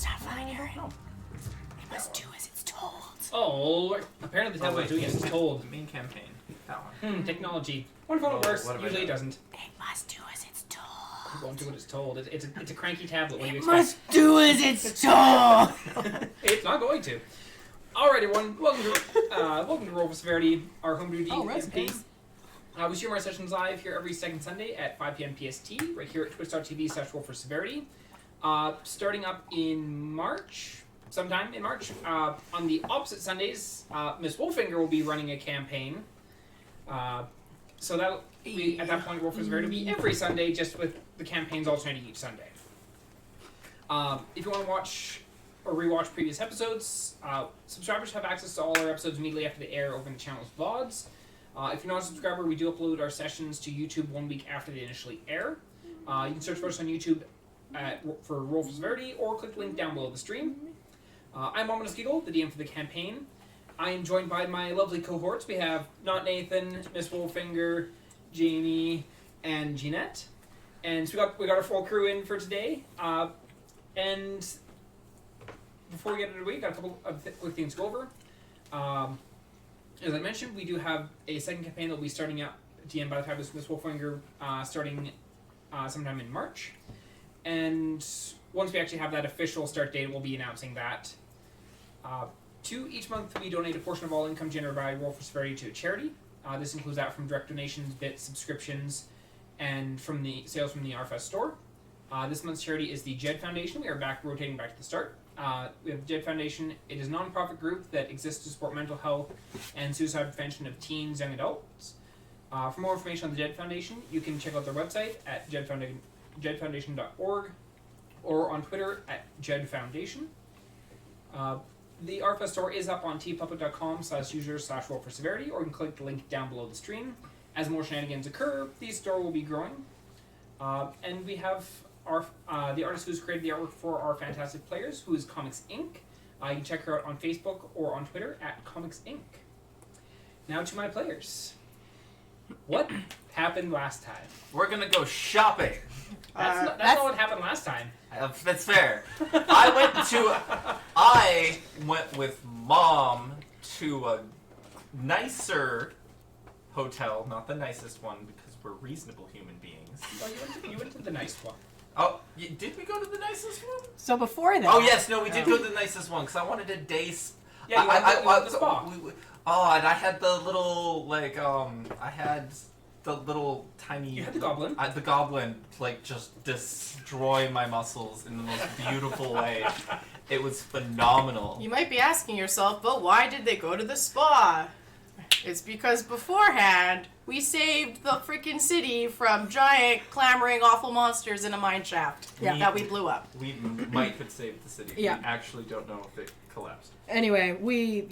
It's not fine, Aaron. It must do as it's told. Oh, apparently the tablet is doing as it's told. The main campaign. That one. Technology. Wonderful, it works. Usually it doesn't. It must do as it's told. It won't do what it's told. It's a cranky tablet. What do you It expect? must do as it's told. It's not going to. Alright, everyone. Welcome to Roll for Severity, our homebrew campaign. We stream our sessions live here every second Sunday at 5 p.m. PST, right here at twitch.tv/Roll for Severity. Starting up in March, sometime in March, on the opposite Sundays, Miss Wolfinger will be running a campaign. So that'll be, at that point, Roll for Severity will be every Sunday, just with the campaigns alternating each Sunday. If you want to watch or rewatch previous episodes, subscribers have access to all our episodes immediately after they air over in the channel's VODs. If you're not a subscriber, we do upload our sessions to YouTube 1 week after they initially air. You can search for us on YouTube for Roll for Severity, or click the link down below the stream. I'm Ominous Giggle, the DM for the campaign. I am joined by my lovely cohorts. We have Not Nathan, Miss Wolfinger, Jamie, and Jeanette. And so we got our full crew in for today. And before we get into the week, got a couple of quick things to go over. As I mentioned, we do have a second campaign that will be starting up at the end by the time Miss Wolfinger starting sometime in March. And once we actually have that official start date, we'll be announcing that. Each month, we donate a portion of all income generated by Roll for Severity to a charity. This includes that from direct donations, bits, subscriptions, and from the sales from the RFS store. This month's charity is the Jed Foundation. We are rotating back to the start. We have the Jed Foundation. It is a non-profit group that exists to support mental health and suicide prevention of teens, young adults. For more information on the Jed Foundation, you can check out their website at jedfoundation.org or on Twitter at jedfoundation. The RFS store is up on tpublic.com/user/roll4severity, or you can click the link down below the stream. As more shenanigans occur, the store will be growing. And we have the artist who's created the artwork for our fantastic players, who is Comics Inc. You can check her out on Facebook or on Twitter at Comics Inc. Now to my players. What happened last time? We're gonna go shopping. That's not what happened last time. That's fair. I went with Mom to a nicer hotel, not the nicest one because we're reasonable human beings. Well, you went to the nice one. Oh, did we go to the nicest one? So before that... Oh, yes, no, we did go to the nicest one because I wanted a day... Yeah, you went to the spa. And I had the little, I had the little tiny... You had the goblin. The goblin, just destroy my muscles in the most beautiful way. It was phenomenal. You might be asking yourself, but why did they go to the spa? It's because beforehand, we saved the freaking city from giant, clamoring, awful monsters in a mine shaft that we blew up. We might have saved the city. Yeah. We actually don't know if it collapsed. Anyway, we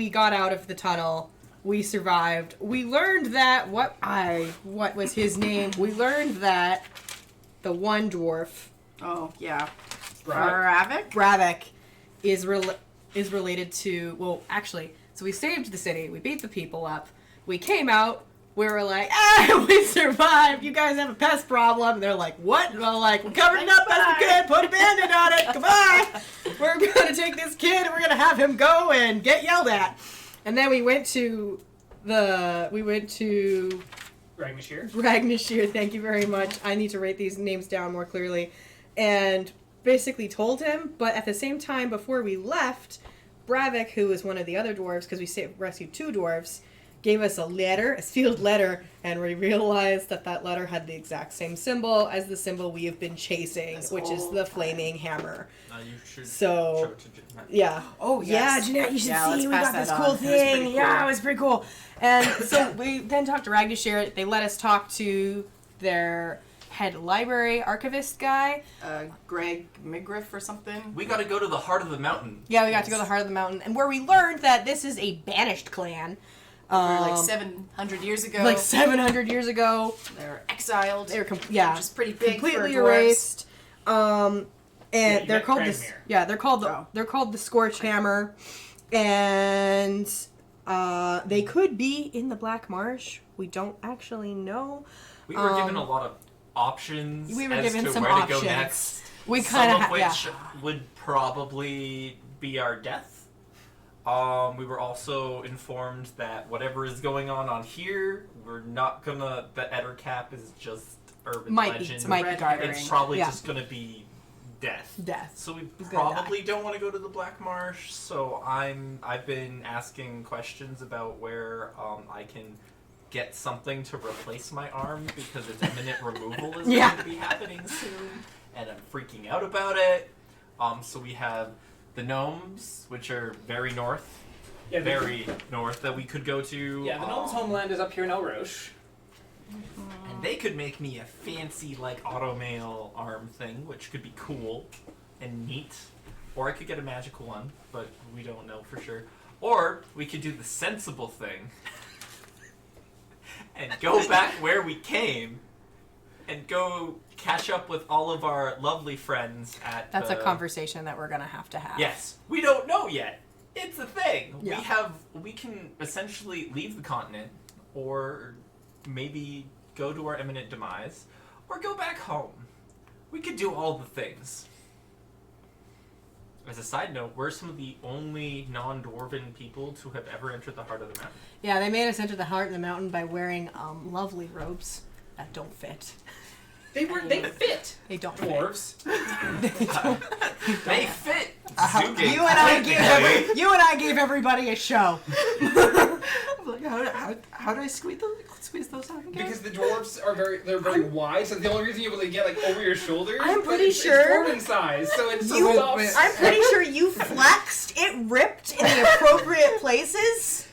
got out of the tunnel. We survived. We learned that what was his name? We learned that the one dwarf, Oh, yeah. Bravik? Bravik? Bravik, is related to, well, actually, so we saved the city. We beat the people up. We came out. We were like, we survived. You guys have a pest problem. And they're like, what? And we're like, we're covering it up as we can. Put a Band-Aid on it. Come on. We're going to take this kid and we're going to have him go and get yelled at. And then we went to Ragnashir, thank you very much. I need to write these names down more clearly. And basically told him, but at the same time, before we left, Bravik, who was one of the other dwarves, because we rescued 2 dwarves, gave us a letter, a sealed letter, and we realized that letter had the exact same symbol as the symbol we have been chasing, which is the flaming hammer. You should show it to Jeanette. Yeah. Oh, yes. Yeah, Jeanette, you should see. We got this cool thing. Cool. Yeah, it was pretty cool. And so we then talked to Ragnashir. They let us talk to their head library archivist guy. Greg Migriff or something. We got to go to the heart of the mountain. Yeah, we got to go to the heart of the mountain, and where we learned that this is a banished clan. Like 700 years ago. Like 700 years ago. They're exiled. They're which is pretty big completely for dwarves. erased. And they're called they're called the Scorch Hammer, and they could be in the Black Marsh. We don't actually know. We were given a lot of options We were as given to some where options. to go next. We Some kind of of which would probably be our death. We were also informed that whatever is going on here, we're not gonna. The Ettercap is just urban legend. Might be Red garbage. It's probably Yeah. just gonna be death. Death. So we He's gonna probably don't want to go to the Black Marsh. So I've been asking questions about where I can get something to replace my arm because its imminent removal is going to be happening soon, and I'm freaking out about it. So we have the gnomes, which are very north, very north, that we could go to. Yeah, the gnomes' homeland is up here in El Roche. And they could make me a fancy, like, automail arm thing, which could be cool and neat. Or I could get a magical one, but we don't know for sure. Or we could do the sensible thing and go back where we came and go catch up with all of our lovely friends at That's a conversation that we're going to have. Yes. We don't know yet. It's a thing. Yeah. We can essentially leave the continent, or maybe go to our imminent demise, or go back home. We could do all the things. As a side note, we're some of the only non-dwarven people to have ever entered the heart of the mountain. Yeah, they made us enter the heart of the mountain by wearing lovely robes that don't fit. They fit. They don't Dwarves. They fit. Zugink, You and I gave everybody a show. Like, how do I squeeze those out again? Because the dwarves are very wide, so the only reason you're able to get like over your shoulders. I'm but pretty it's sure dwarven size, so it's You, stops. I'm pretty sure you flexed, it ripped in the appropriate places.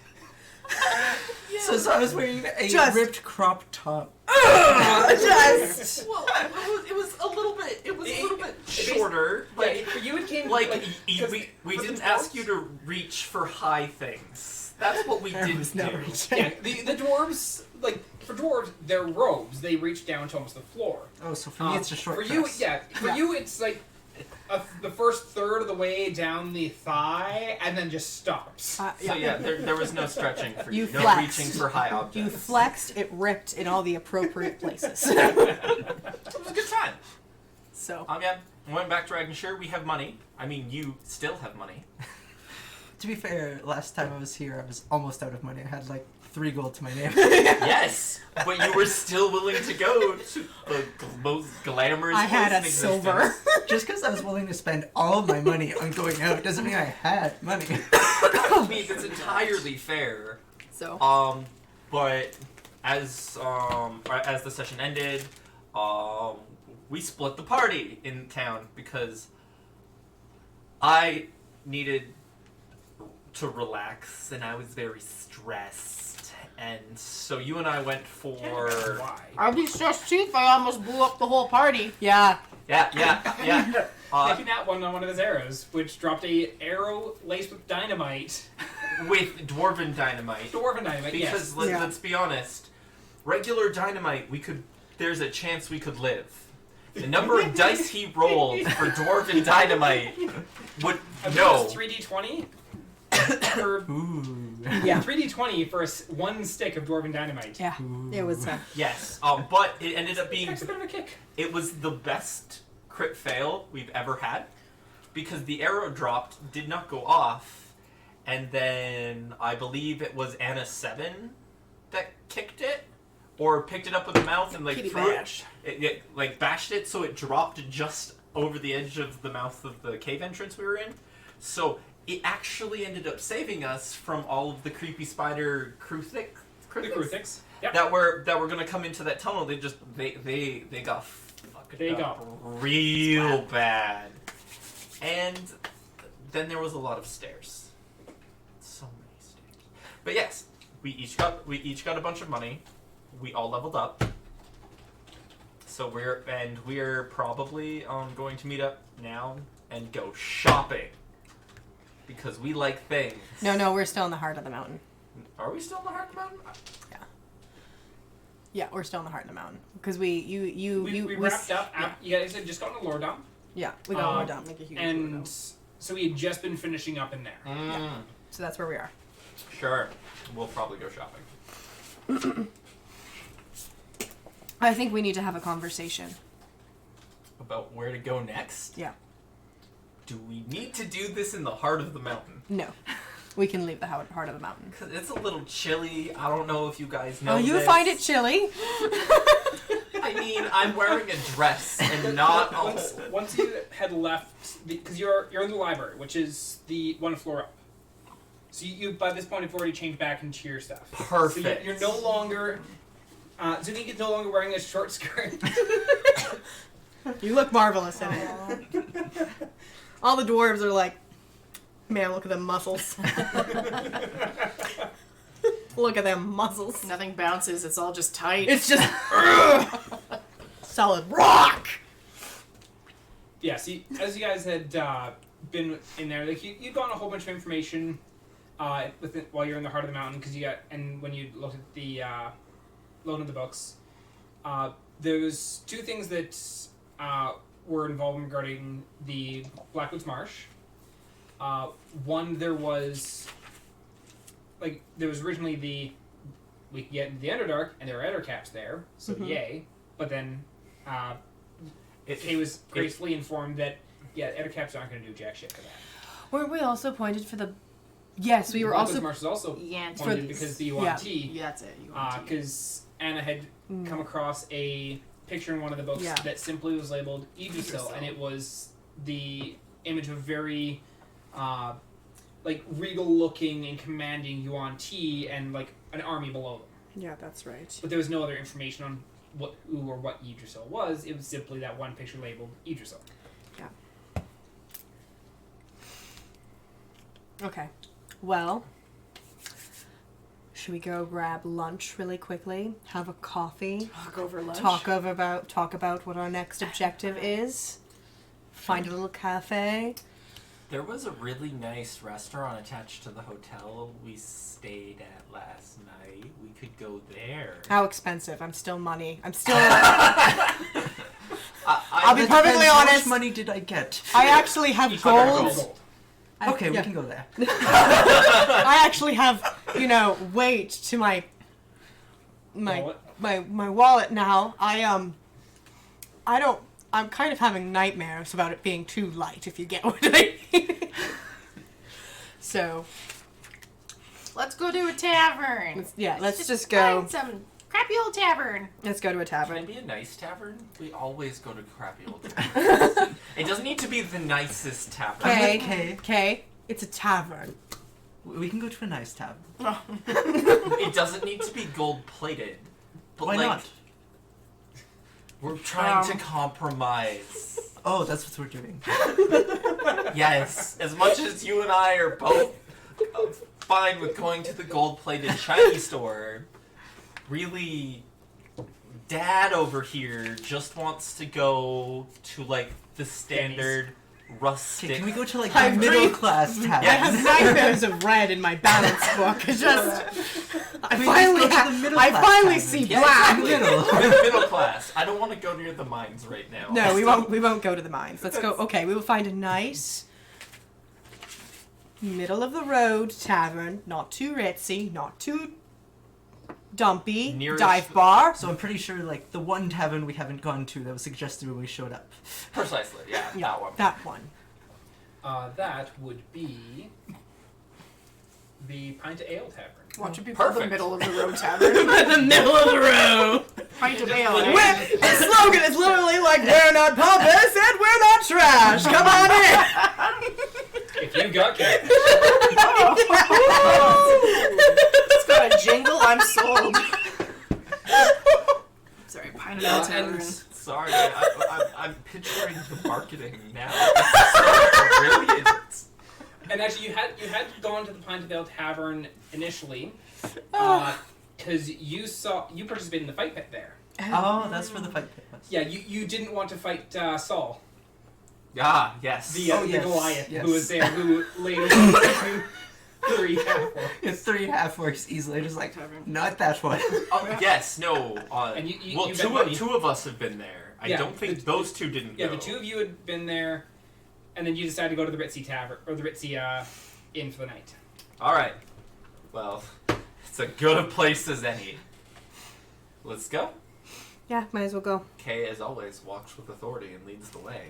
So I was wearing a Just- ripped crop top. Just. Well, it was a little bit shorter. Like for you, it came Like, because we for the didn't ask dwarves- you to reach for high things. That's what we didn't do. Yeah, the dwarves, like for dwarves, their robes they reach down to almost the floor. Oh, so for me it's a short For you, dress. for you, it's like the first third of the way down the thigh, and then just stops. So yeah, there was no stretching for you. You No flexed. reaching for high objects. You flexed, it ripped in all the appropriate places. It was a good time. So, Yeah, we went back to Ragnashire. We have money. I mean, you still have money. To be fair, last time I was here, I was almost out of money. I had like 3 gold to my name. Yes, but you were still willing to go to the most glamorous I had place a in silver. existence. Just because I was willing to spend all of my money on going out doesn't mean I had money. I mean, it's entirely fair. so But as the session ended, we split the party in town because I needed to relax and I was very stressed, and so you and I went for Why? I'll be stressed too if I almost blew up the whole party. yeah. yeah. Taking that one on one of his arrows, which dropped a arrow laced with dynamite. With dwarven dynamite. Dwarven dynamite, Because yes. let's be honest, regular dynamite there's a chance we could live. The number of dice he rolled for dwarven dynamite would I believe no. it was 3d20. For Ooh. Yeah. 3d20 for one stick of dwarven dynamite. Yeah. It was Yes, but it ended up being Takes a bit of a kick. it was the best crit fail we've ever had because the arrow dropped, did not go off, and then I believe it was Annah 7 that kicked it or picked it up with the mouth and like Kitty threw bash. it like bashed it so it dropped just over the edge of the mouth of the cave entrance we were in. So it actually ended up saving us from all of the creepy spider The Kruthiks. Yep. that were gonna come into that tunnel. They got fucked They up got real bad. And then there was a lot of stairs. So many stairs. But yes, we each got a bunch of money. We all leveled up. So we're probably going to meet up now and go shopping. Because we like things. No, we're still in the heart of the mountain. Are we still in the heart of the mountain? Yeah, we're still in the heart of the mountain because we wrapped up. You guys had just gotten to Lordom, Yeah, we got more down. Make a huge and window. so we had just been finishing up in there. So that's where we are. Sure. We'll probably go shopping. I think we need to have a conversation. about where to go next? Yeah. Do we need to do this in the heart of the mountain? No. We can leave the heart of the mountain. Because it's a little chilly. I don't know if you guys know Oh, you this. find it chilly? I mean, I'm wearing a dress and not a Once you had left, because you're in the library, which is the one floor up. So you by this point have already changed back into your stuff. Perfect. So you're no longer. Zugink is no longer wearing a short skirt. You look marvelous in it. All the dwarves are like, man, look at them muscles. Look at them muscles. Nothing bounces. It's all just tight. It's just solid rock. Yeah, see, as you guys had been in there, like you'd gotten a whole bunch of information while you're in the heart of the mountain, because when you looked at the loan of the books, there was two things that were involved regarding the Blackwoods Marsh. One, there was originally we could get into the Underdark, and there were Ettercaps there, so yay. But then Kay was gracefully informed that, Ettercaps aren't going to do jack shit for that. Weren't we also pointed for the... Yes, we were Blackwoods also... Marsh was also Yeah, it's pointed because the UNT, Yeah, that's it. You want to. because Annah had come across a picture in one of the books that simply was labeled Idrisil, and it was the image of very... regal-looking and commanding UNT and, an army below them. Yeah, that's right. But there was no other information on who or what Idrisil was. It was simply that one picture labeled Idrisil. Yeah. Okay. Well, should we go grab lunch really quickly? Have a coffee? Talk over lunch. Talk about what our next objective is? Find a little cafe? There was a really nice restaurant attached to the hotel we stayed at last night. We could go there. How expensive? I'm still money. I'll be That perfectly depends, how honest. much money did I get? I actually have Each hundred gold. gold. Okay, we can go there. I actually have, weight to my Wallet? my wallet now. I'm kind of having nightmares about it being too light, if you get what I mean. So, Let's go to a tavern. let's just go. Find some crappy old tavern. Let's go to a Can tavern. it be a nice tavern? We always go to crappy old taverns. It doesn't need to be the nicest tavern. Okay, it's a tavern. We can go to a nice tavern. It doesn't need to be gold plated. But Why not? We're trying to compromise. Oh, that's what we're doing. Yes, as much as you and I are both fine with going to the gold-plated shiny store, really, Dad over here just wants to go to, the standard rustic... Okay, can we go to, I the middle-class tavern? I have nightmares of red in my balance book. It's just, I We just go to the middle I class finally tavern. see Yeah, black. exactly. Middle class. I don't want to go near the mines right now. No, we won't. We won't go to the mines. Let's go. Okay, we will find a nice, middle of the road tavern. Not too ritzy, not too dumpy. Nearest- Dive bar. So I'm pretty sure, the one tavern we haven't gone to that was suggested when we showed up. Precisely, yeah, that one. That one. That would be the Pint of Ale Tavern. Watch it be called the Perfect. middle of the road tavern. the middle of the road. Pint of ale. The slogan is literally like, "We're not pompous and we're not trash. Come on in." If you got cash. It's got a jingle. I'm sold. Sorry, pint of ale tavern. Sorry, I'm picturing the marketing now. It's brilliant. And actually, you had gone to the Pint of Ale Tavern initially, because you participated in the fight pit there. Oh, that's where the fight pit was. Yeah, you didn't want to fight Saul, Ah, yes. the yes, Goliath, yes. who was there, who later into 3 half-orcs. It's 3 half-orcs easily, just not that one. Oh, yes, no. And you well, bet two money. of us have been there. I Yeah, don't think those two didn't Yeah, go. the two of you had been there, and then you decided to go to the Ritzy Tavern or the Ritzy Inn for the night. All right. Well, it's as good a place as any. Let's go. Yeah, might as well go. Kay, as always, walks with authority and leads the way.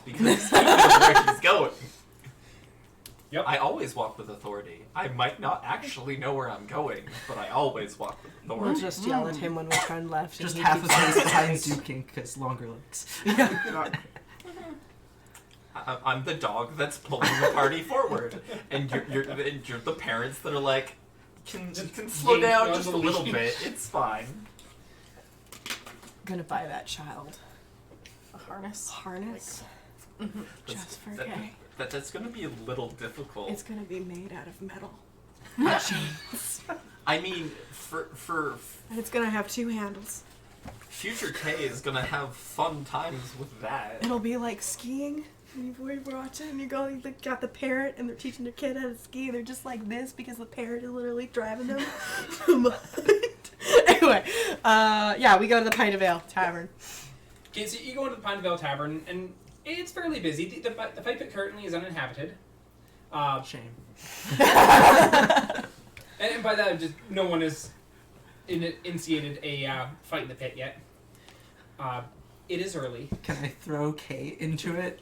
Because he knows where he's going. Yep. I always walk with authority. I might not actually know where I'm going, but I always walk with We'll authority. just yell at him when we turn left. Just and he half a keeps space going behind straight. Zugink because longer legs. I'm the dog that's pulling the party forward, and you're the parents that are like, can slow yank down on just the a little leash. bit. It's fine. Gonna buy that child A harness. harness just for that- Kay. That's going to be a little difficult. It's gonna be made out of metal. I mean, for And it's gonna have 2 handles. future Kay is going to have fun times with that. It'll be like skiing. And you're watching, and you got the parent, and they're teaching their kid how to ski. They're just like this because the parent is literally driving them from behind. Anyway, yeah, we go to the Pint of Ale Tavern. Okay, so you go into the Pine Vale Tavern, and it's fairly busy. The fight pit currently is uninhabited. Shame. And by that, just no one has initiated a fight in the pit yet. It is early. Can I throw Kay into it?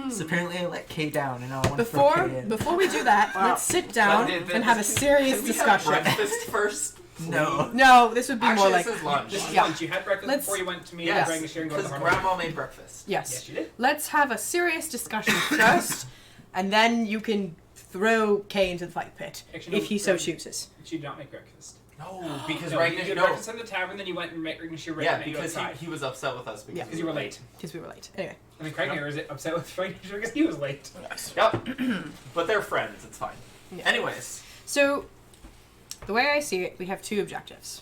So apparently I let Kay down, and I want to throw Kay in. Before we do that, Wow. let's sit down and have a serious Can we have discussion. breakfast first? No. No, this would be Actually, more like this is lunch. This is Yeah. lunch. You had breakfast Let's- before you went to meet Yes, Dragon Shear and go to the because harbor. Grandma made breakfast. yes. Yes, you did. Let's have a serious discussion first, and then you can throw Kay into the fight pit Actually, no, if he so chooses. She did not make breakfast. No, because No, you Ragnar. did No. breakfast at the tavern, then you went and met Ragnar Shear right Yeah, and met you because outside. he was upset with us because, Yeah. Because you were late. Because we were late. Anyway. And then Ragnar is upset with Ragnar Shear because he was late. Yep. But they're friends. It's fine. Yeah. Anyways, So, the way I see it, we have 2 objectives.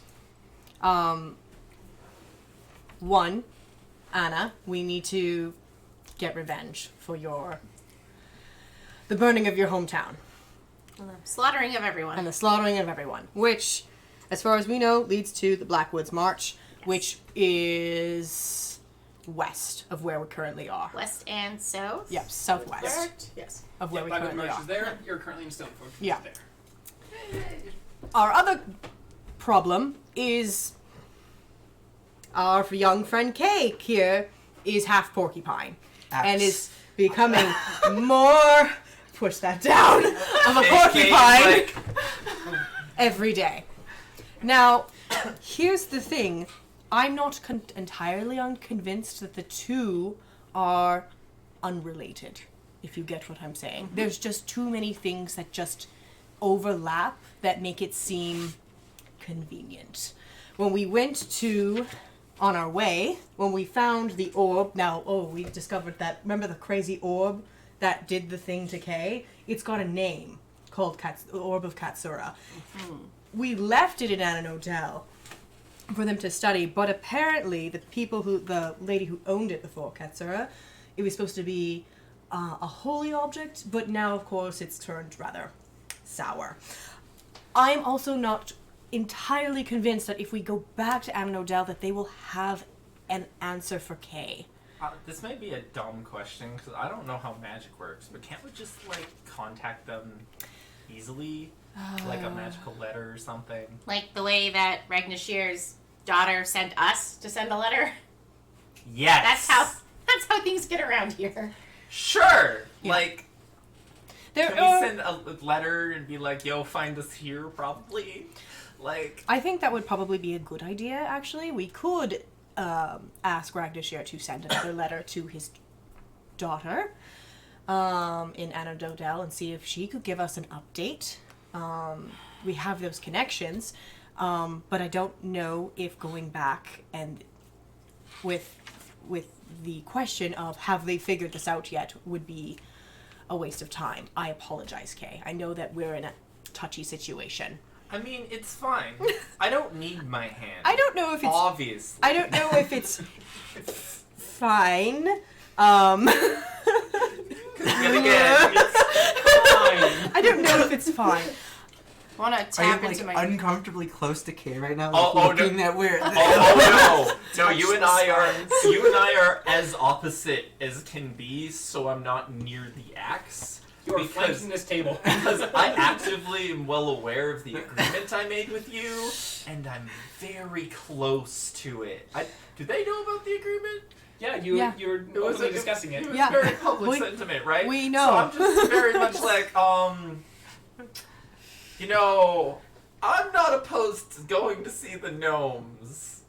One, Anna, we need to get revenge for the burning of your hometown Slaughtering of everyone. and the slaughtering of everyone, which, as far as we know, leads to the Blackwoods March, which is west of where we currently are. West and south. Yep, southwest Correct? Yes. of where we Blackwood currently Marsh are. is there. You're currently in Stoneford. Yeah. There. Our other problem is our young friend Kay here is half porcupine and is becoming more push that down of a porcupine every day. Now, here's the thing. I'm not entirely unconvinced that the 2 are unrelated, if you get what I'm saying. There's just too many things that just overlap that make it seem convenient. When we went on our way, when we found the orb, we discovered that, remember the crazy orb that did the thing to Kay? It's got a name called Orb of Katsura. We left it in Annah Odell for them to study, but apparently the lady who owned it before Katsura, it was supposed to be a holy object, but now of course it's turned rather sour. I'm also not entirely convinced that if we go back to Annah Odell that they will have an answer for Kay. this may be a dumb question because I don't know how magic works, but can't we just like contact them easily, like a magical letter or something? Like the way that Ragnar Shear's daughter sent us to send a letter. Yes. That's how things get around here. Sure. Yeah. Like, There can are- we send a letter and be like, "Yo, find us here"? Probably. Like, I think that would probably be a good idea, actually. We could ask Ragnar Shear to send another letter to his daughter in Annah Odell and see if she could give us an update. We have those connections, but I don't know if going back and with the question of have they figured this out yet would be a waste of time. I apologize, Kay. I know that we're in a touchy situation. I mean, it's fine. I don't need my hand. I don't know if it's Obviously. I don't know if it's fine. Yet again, it's fine. I don't know if it's fine. Want to Are you tap like into my... uncomfortably close to Kay right now? Oh, Like, no. looking at where? Oh no! No, you and I are as opposite as can be. So I'm not near the axe. You are Because- flanking this table. Because I actively am well aware of the agreement I made with you, and I'm very close to it. Do they know about the agreement? Yeah, Yeah. you're openly discussing it. It was Yeah. very public We- sentiment, right? we know. So I'm just very much like, you know, I'm not opposed to going to see the gnomes.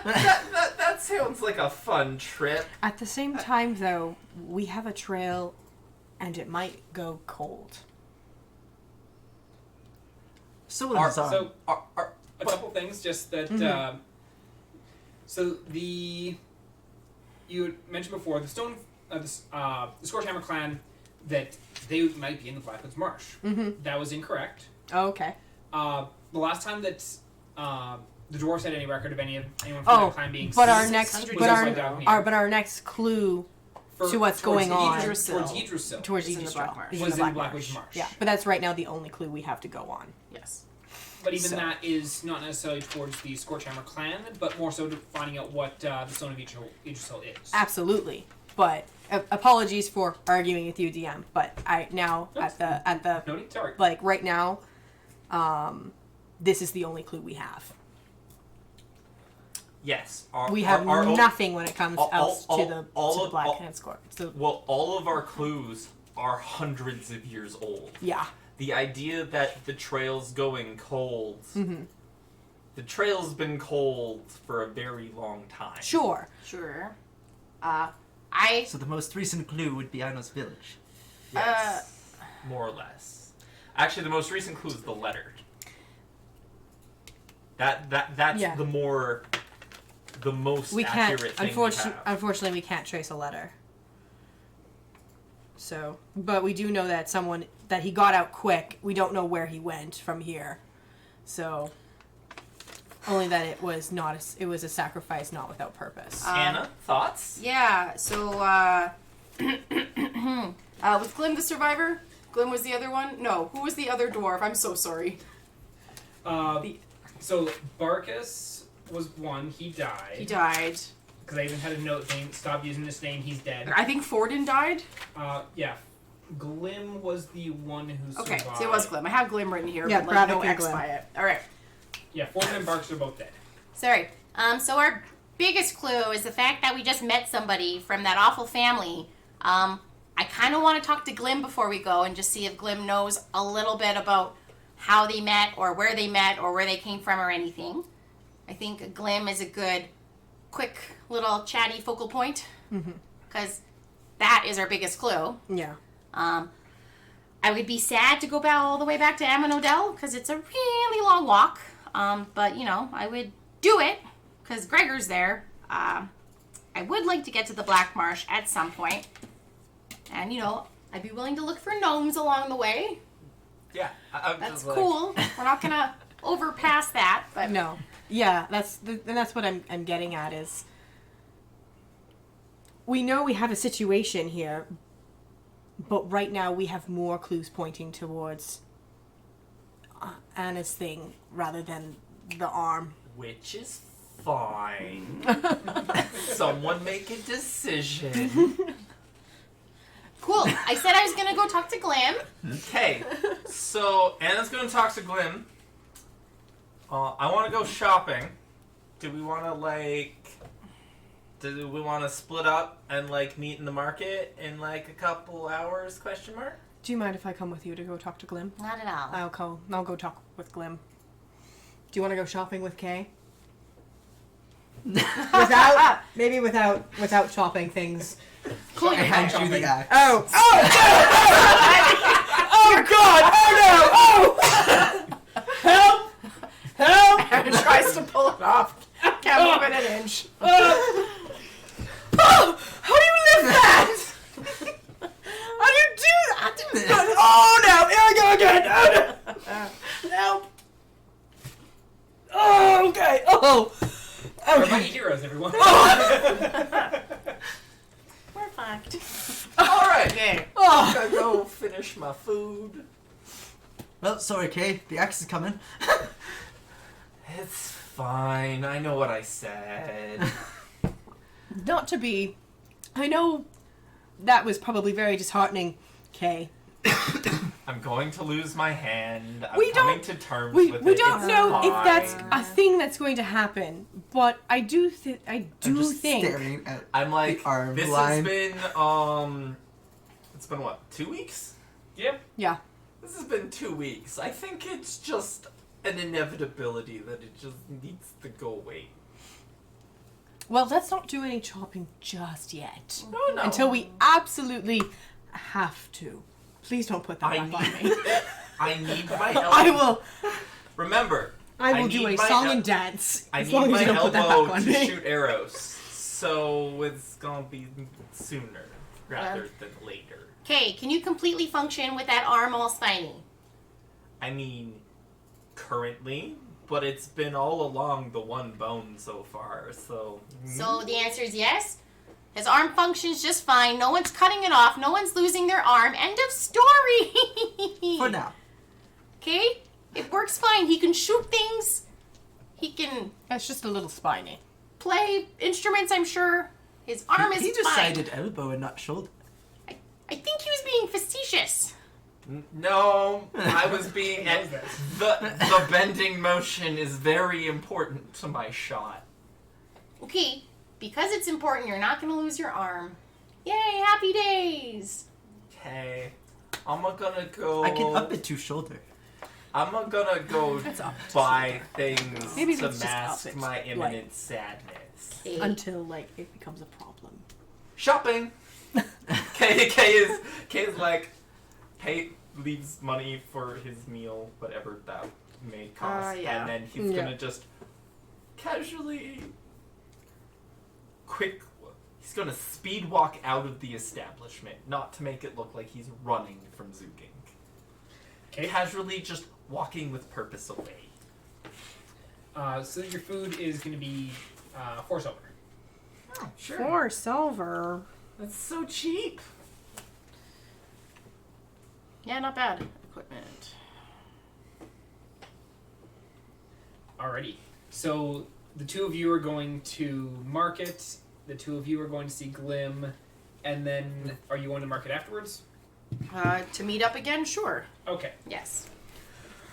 That sounds like a fun trip. At the same time, though, we have a trail, and it might go cold. So is our So Are- a couple things, just that. So you mentioned before the the Scorchhammer clan that they might be in the Blackwood's Marsh. Mm-hmm. That was incorrect. Oh, okay. The last time that the dwarves had any record of anyone from Oh, that clan being but our seized next, 600 but years down here. but our next clue to what's towards going on. Idrisil. towards Idrisil towards It's in the Aegis Black Trail Marsh. is was the in Black Blackwood's Marsh. Marsh. Yeah, but that's right now the only clue we have to go on. Yes. But even So- that is not necessarily towards the Scorchhammer clan, but more so to finding out what the Stone of Idrisil is. Absolutely, but apologies for arguing with you, DM. But I now at the No need, sorry. like right now, this is the only clue we have. Yes. We have nothing when it comes else to the Blackhand Score. So Well, all of our clues are hundreds of years old. yeah, The idea that the trail's going cold. The trail's been cold for a very long time. sure. Sure. So the most recent clue would be Anna's village. Yes. More or less. Actually, the most recent clue is the letter. That's Yeah. the most We can't. accurate thing we have. Unfortunately, we can't trace a letter. So, but we do know that that he got out quick. We don't know where he went from here. So, only that it was a sacrifice not without purpose. Anna, thoughts? Yeah, so, was Glim the survivor? Glim was the other one? No, who was the other dwarf? I'm so sorry. So Barkus was one. He died. He died. Because I even had a note saying, "Stop using this name. He's dead." I think Forden died? Yeah. Glim was the one who Okay, survived. so it was Glim. I have Glim written here, Yeah, but like no Bravik and X Glim. by it. Alright. Yeah, Forden and Barkus are both dead. Sorry. So our biggest clue is the fact that we just met somebody from that awful family. I kind of want to talk to Glim before we go and just see if Glim knows a little bit about how they met or where they came from or anything. I think Glim is a good, quick little chatty focal point because that is our biggest clue. Yeah. I would be sad to go back all the way back to Odell because it's a really long walk. But, you know, I would do it because Gregor's there. I would like to get to the Black Marsh at some point. And, you know, I'd be willing to look for gnomes along the way. Yeah. I'm That's just like- cool. We're not going to overpass that. But No. Yeah, that's what I'm getting at is we know we have a situation here, but right now we have more clues pointing towards Anna's thing rather than the arm. Which is fine. Someone make a decision. cool. I said I was going to go talk to Glim. Okay, so Anna's gonna talk to Glim. I want to go shopping. Do we want to split up and like meet in the market in like a couple hours? Question mark. Do you mind if I come with you to go talk to Glim? Not at all. I'll go talk with Glim. Do you want to go shopping with Kay? without chopping things. Cool. I hand you the axe. Oh God! Oh no! Oh! Help! And tries to pull it off. Can't move it an inch. Oh! How do you lift that? How do you do that? Oh no! Here I go again! Oh no! Help! Oh, okay. Oh! We're Okay. mighty heroes, everyone. We're fucked. All right. Okay. Oh! Gotta go finish my food. Well, sorry, Kay. The axe is coming. It's fine. I know what I said. Not to be. I know that was probably very disheartening Okay. I'm going to lose my hand. I'm We coming don't- to terms We with it. don't It's know if that's fine. a thing that's going to happen, but I do think I'm just think staring at I'm like, the arm this line. has been, it's been what, 2 weeks? Yeah. yeah. This has been 2 weeks. I think it's just an inevitability that it just needs to go away. Well, let's not do any chopping just yet. No. Until we absolutely have to. Please don't put that I back on need, me. I need my elbow. I will. Remember, I will do need a my song el- and dance. I as need long as my you don't put that elbow back on to me. shoot arrows. So it's gonna be sooner rather than later. Okay, can you completely function with that arm all spiny? I mean, currently, but it's been all along the one bone so far, so... So the answer is yes. His arm functions just fine. No one's cutting it off. No one's losing their arm. End of story. For now. Okay? It works fine. He can shoot things. He can That's just a little spiny. play instruments, I'm sure. His arm He is fine. decided elbow and not shoulder. I think he was being facetious. No, I was being... Knows that. the bending motion is very important to my shot. Okay, because it's important, you're not going to lose your arm. Yay, happy days. Okay, I'm gonna go... I can up it to shoulder. I'm gonna go That's up to buy things Maybe to let's just mask up it, my like- imminent sadness. Okay. Until, like, it becomes a problem. Shopping! K is like, leaves money for his meal, whatever that may cost, yeah. and then he's Yeah. gonna just casually, he's gonna speed walk out of the establishment, not to make it look like he's running from Zugink. Okay. Casually just walking with purpose away. So your food is going to be 4 silver. Oh, sure. 4 silver. That's so cheap. Yeah, not bad. Equipment. Alrighty. So the two of you are going to market. The two of you are going to see Glim, and then are you going to market afterwards? To meet up again, sure. Okay. Yes.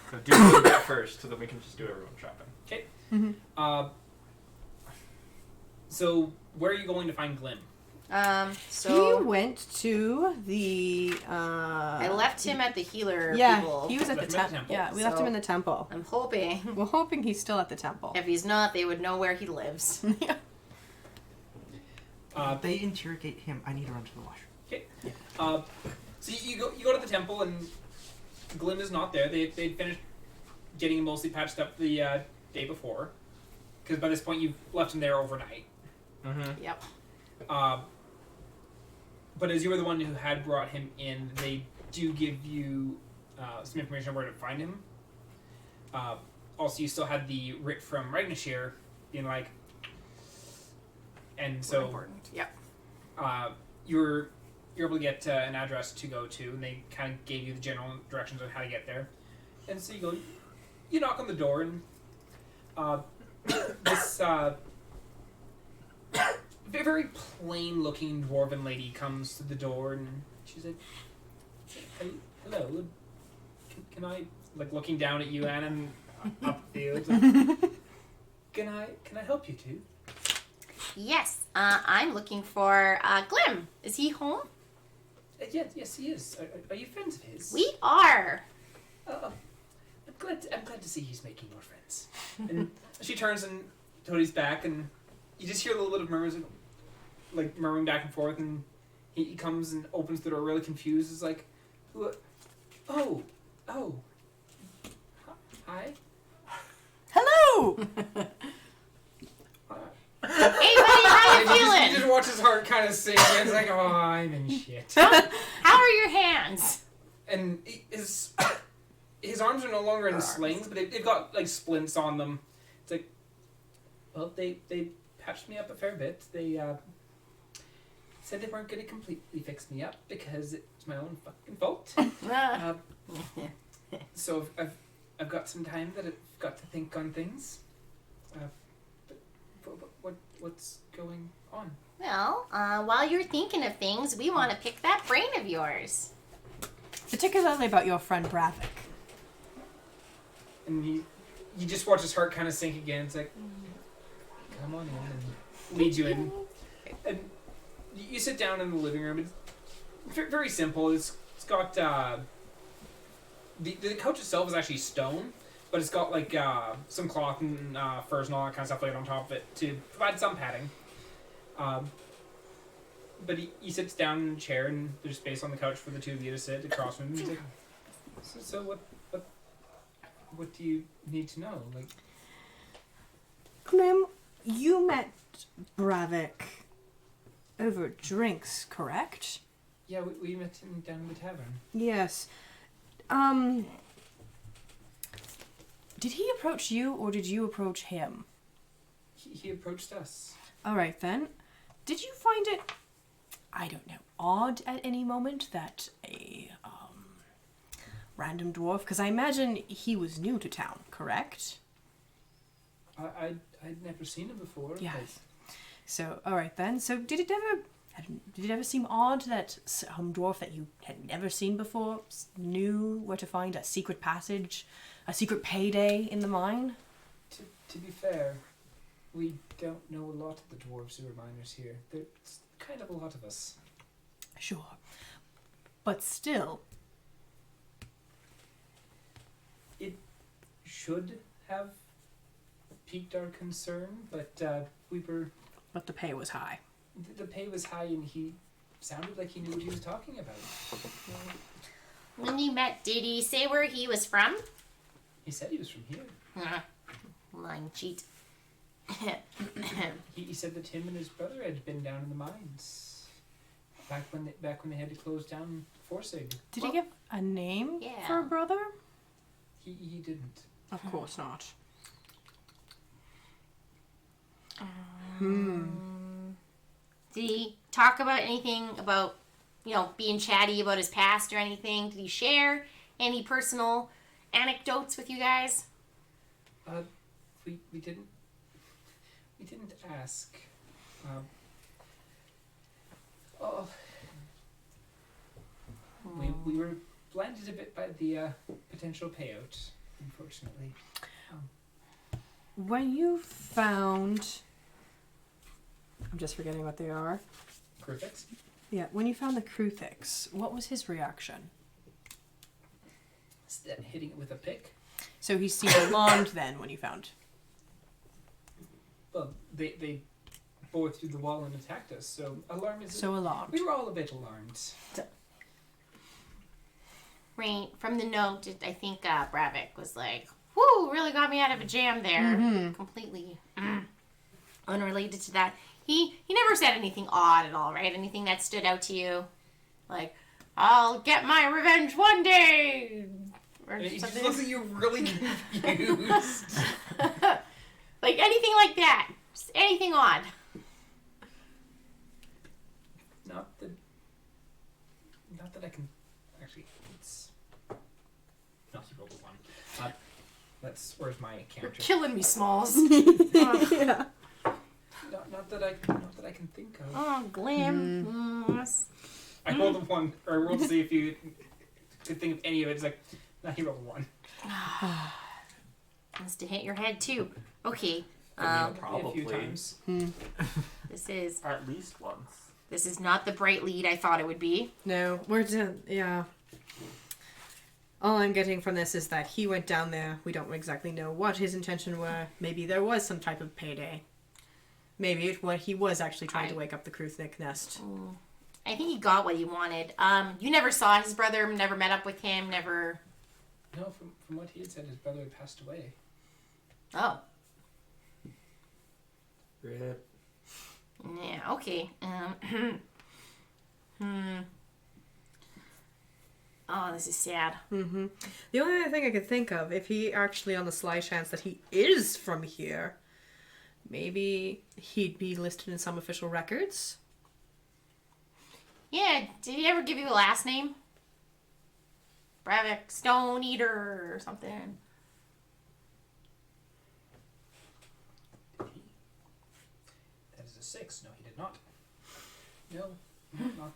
So do that first, so that we can just do everyone shopping. Okay. Mm-hmm. So where are you going to find Glim? So he went to the. I left him at the healer Yeah, people. he was at the Left him at the temple. temple. Yeah, we left him in the temple. I'm hoping. We're hoping he's still at the temple. If he's not, they would know where he lives. Yeah. They interrogate him. I need to run to the washroom. Okay. So you go to the temple, and Glim is not there. They finished getting him mostly patched up the day before, because by this point you've left him there overnight. Mm-hmm. Yep. But as you were the one who had brought him in, they do give you some information on where to find him. Also, you still had the writ from Ragnashir being like, and so Important. Yep. you're able to get an address to go to, and they kind of gave you the general directions on how to get there. And so you knock on the door, and this very plain-looking dwarven lady comes to the door, and she's like, "Hello, can I?" Like looking down at you, Anna, and up the field. Like, can I help you too? Yes, I'm looking for Glim. Is he home? Yes, he is. Are you friends of his? We are. I'm glad to see he's making more friends. And she turns and Toadie's back, and you just hear a little bit of murmurs, like murmuring back and forth. And he comes and opens the door, really confused. Is like, oh, hi. Hello. Hey, buddy, how you You feeling? just watch his heart kind of sink, and it's like, oh, I'm in shit. How are your hands? And his arms are no longer in slings, but they've got like splints on them. It's like, well, they patched me up a fair bit. They said they weren't going to completely fix me up because it's my own fucking fault. So I've got some time that I've got to think on things. But what's going on? Well, while you're thinking of things, we want to pick that brain of yours. Particularly about your friend Bravik. And you just watch his heart kind of sink again. It's like, come on in, and leads you in. And you sit down in the living room. It's very simple. It's got the couch itself is actually stone, but it's got like some cloth and furs and all that kind of stuff laid on top of it to provide some padding. But he sits down in a chair, and there's space on the couch for the two of you to sit across from him. He's like, so what do you need to know? Like, Glim, you met Bravik over drinks, correct? yeah, we met him down in the tavern. Yes. Did he approach you, or did you approach him? He approached us. All right, then. Did you find it, I don't know, odd at any moment that a random dwarf, because I imagine he was new to town, correct? I'd never seen him before. Yes. So, all right then. So, did it ever seem odd that some dwarf that you had never seen before knew where to find a secret passage, a secret payday in the mine? To be fair, we don't know a lot of the dwarves who are miners here. There's kind of a lot of us. Sure. But still, It should have piqued our concern, but we were... but the pay was high. The pay was high, and he sounded like he knew what he was talking about. When you met, did he say where he was from? He said he was from here. Lying cheat. He said that him and his brother had been down in the mines back when they had to close down Forsig. Did he give a name Yeah. for a brother? He didn't. Of course not. Did he talk about anything about, being chatty about his past or anything? Did he share any personal anecdotes with you guys? We didn't ask. We were blinded a bit by the potential payout, unfortunately. When you found... I'm just forgetting what they are. Perfect. Yeah, when you found the Kruthix, what was his reaction? Hitting it with a pick. So he seemed alarmed then when you found... Well, they bore through the wall and attacked us, so alarm is... So alarmed. We were all a bit alarmed. Right, from the note, I think Bravik was like, whoo, really got me out of a jam there. Completely unrelated to that. He never said anything odd at all, right? Anything that stood out to you? Like, I'll get my revenge one day! Or It just something. looks like you're really confused. Like, anything like that. Just anything odd. Not that I can... Actually, it's... No, he rolled a 1. Where's my You're counter? killing me, Smalls. Yeah. Not that I can think of. Oh, Glim. I rolled a 1, or I rolled to see if you could think of any of it. It's like, no, he rolled a 1. Must have hit your head, too. Okay. A few Probably. times. This is At least once. This is not the bright lead I thought it would be. No, yeah. All I'm getting from this is that he went down there. We don't exactly know what his intention were. Maybe there was some type of payday. Maybe he was actually trying to wake up the Kruthnik nest. I think he got what he wanted. You never saw his brother, never met up with him, never... No, from what he had said, his brother had passed away. Oh. Rip. Yeah, okay. Oh, this is sad. Mm-hmm. The only other thing I could think of, if he actually, on the sly chance that he is from here, maybe he'd be listed in some official records. Yeah, did he ever give you a last name? Bravik Stone Eater or something? That is a 6. No, he did not. No, not.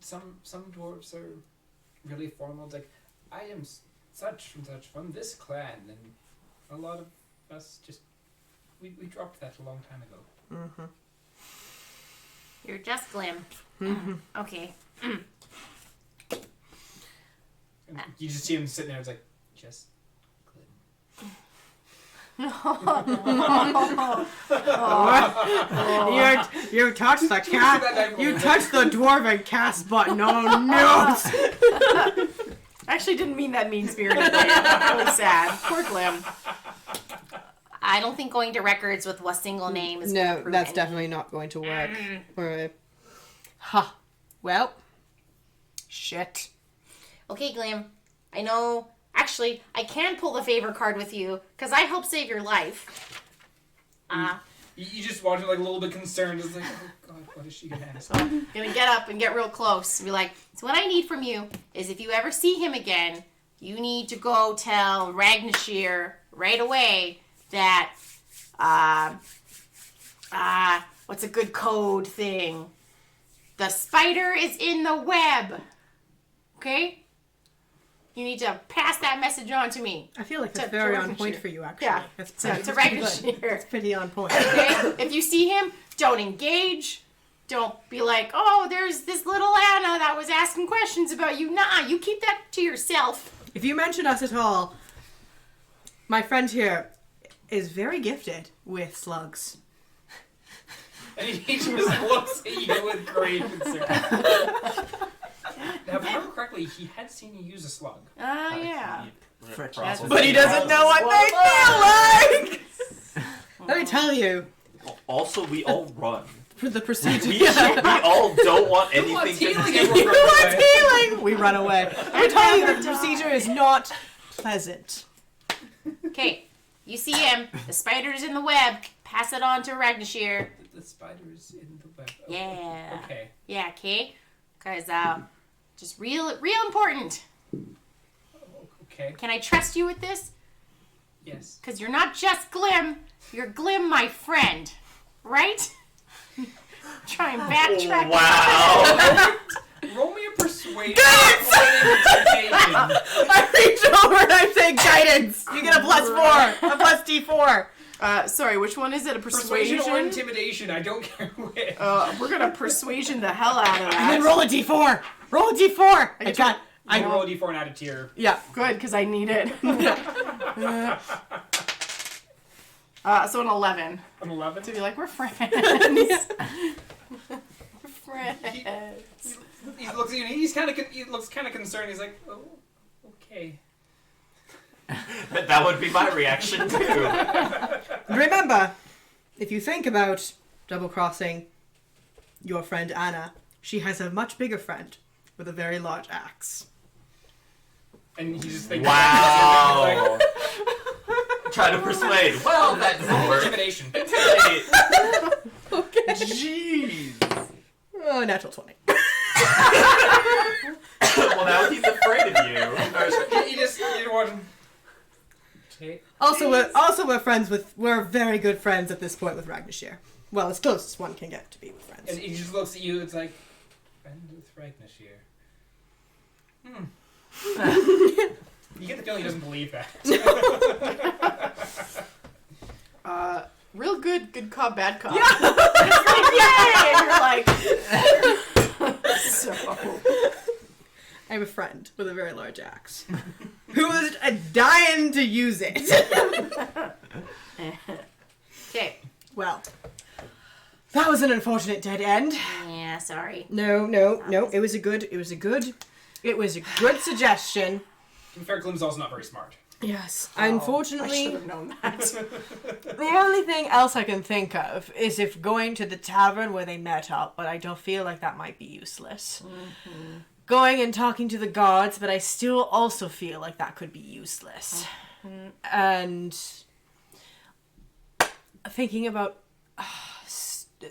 some dwarves are really formal. It's like, I am such and such from this clan, and a lot of us just we dropped that a long time ago. Mm-hmm. You're just Glim. Mm-hmm. Okay. And you just see him sitting there. It's like, just Glim. You touched the cat. You touched the dwarven cast button. Oh no! I actually didn't mean that mean-spirited way. I'm really sad. Poor Glim. I don't think going to records with a single name is No, proven. that's definitely not going to work. Alright. Ha. Well. Shit. Okay, Glim. I know. Actually, I can pull the favor card with you because I helped save your life. You just watch her like a little bit concerned. It's like, oh god, what is she gonna ask? So I'm gonna get up and get real close and be like, So what I need from you is if you ever see him again, you need to go tell Ragnashir right away that, what's a good code thing? The spider is in the web. Okay? You need to pass that message on to me. I feel like that's To very on Ragnashir. point for you, actually. Yeah. That's To pretty, that's pretty good. Ragnashir. That's pretty on point. Okay? If you see him, don't engage. Don't be like, oh, there's this little Annah that was asking questions about you. Nah, you keep that to yourself. If you mention us at all, my friend here is very gifted with slugs. And he just looks at you with great concern. Now, if I remember correctly, he had seen you use a slug. yeah. Probably. But he doesn't know what they feel like! Let me tell you, Also, we all run. for the procedure. We all don't want Who wants anything to healing? do. You want healing? We run away. Let me tell you, the procedure is not pleasant. Okay, you see him. The spider's in the web. Pass it on to Ragnashir. The spider's in the web. Oh, Yeah. Okay. Yeah, okay? Because, just real important. Okay. Can I trust you with this? Yes. Because you're not just Glim. You're Glim, my friend. Right? Try and backtrack. Wow. Roll me a persuasion. Intimidation. I reach over and I say guidance. You get a +4, a plus D4. Sorry, which one is it? A Persuasion persuasion? or intimidation? I don't care which. We're gonna persuasion the hell out of And then that. roll a D4. Roll a D4. I got. I roll a d4 and add a tier. Yeah. Good, because I need it. So an 11. An 11. To be like, we're friends. We're friends. He looks at you and he looks kind of concerned. He's like, oh, okay. That would be my reaction too. Remember, if you think about double-crossing your friend Annah, she has a much bigger friend with a very large axe. And he just thinks, Wow. Try to persuade. Well, that doesn't work. Intimidation. Intimidate. Okay. Jeez. Oh, natural 20. Well, now he's afraid of you. You want. Okay. Also, we're friends with. We're very good friends at this point with Ragnashir. Well, as close as one can get to be with friends. And he just looks at you. It's like, friend with Ragnashir. You get the feeling he doesn't believe that. Real good cop, bad cop. Yeah. You're like, so. I have a friend with a very large axe who is dying to use it. Okay. Well, that was an unfortunate dead end. Yeah, sorry. No. It was a good suggestion. To be fair, Glim's also not very smart. Yes. I Unfortunately, should have known that. the only thing else I can think of is if going to the tavern where they met up, but I don't feel like that might be useless. Mm-hmm. Going and talking to the guards, but I still also feel like that could be useless. Mm-hmm. And thinking about...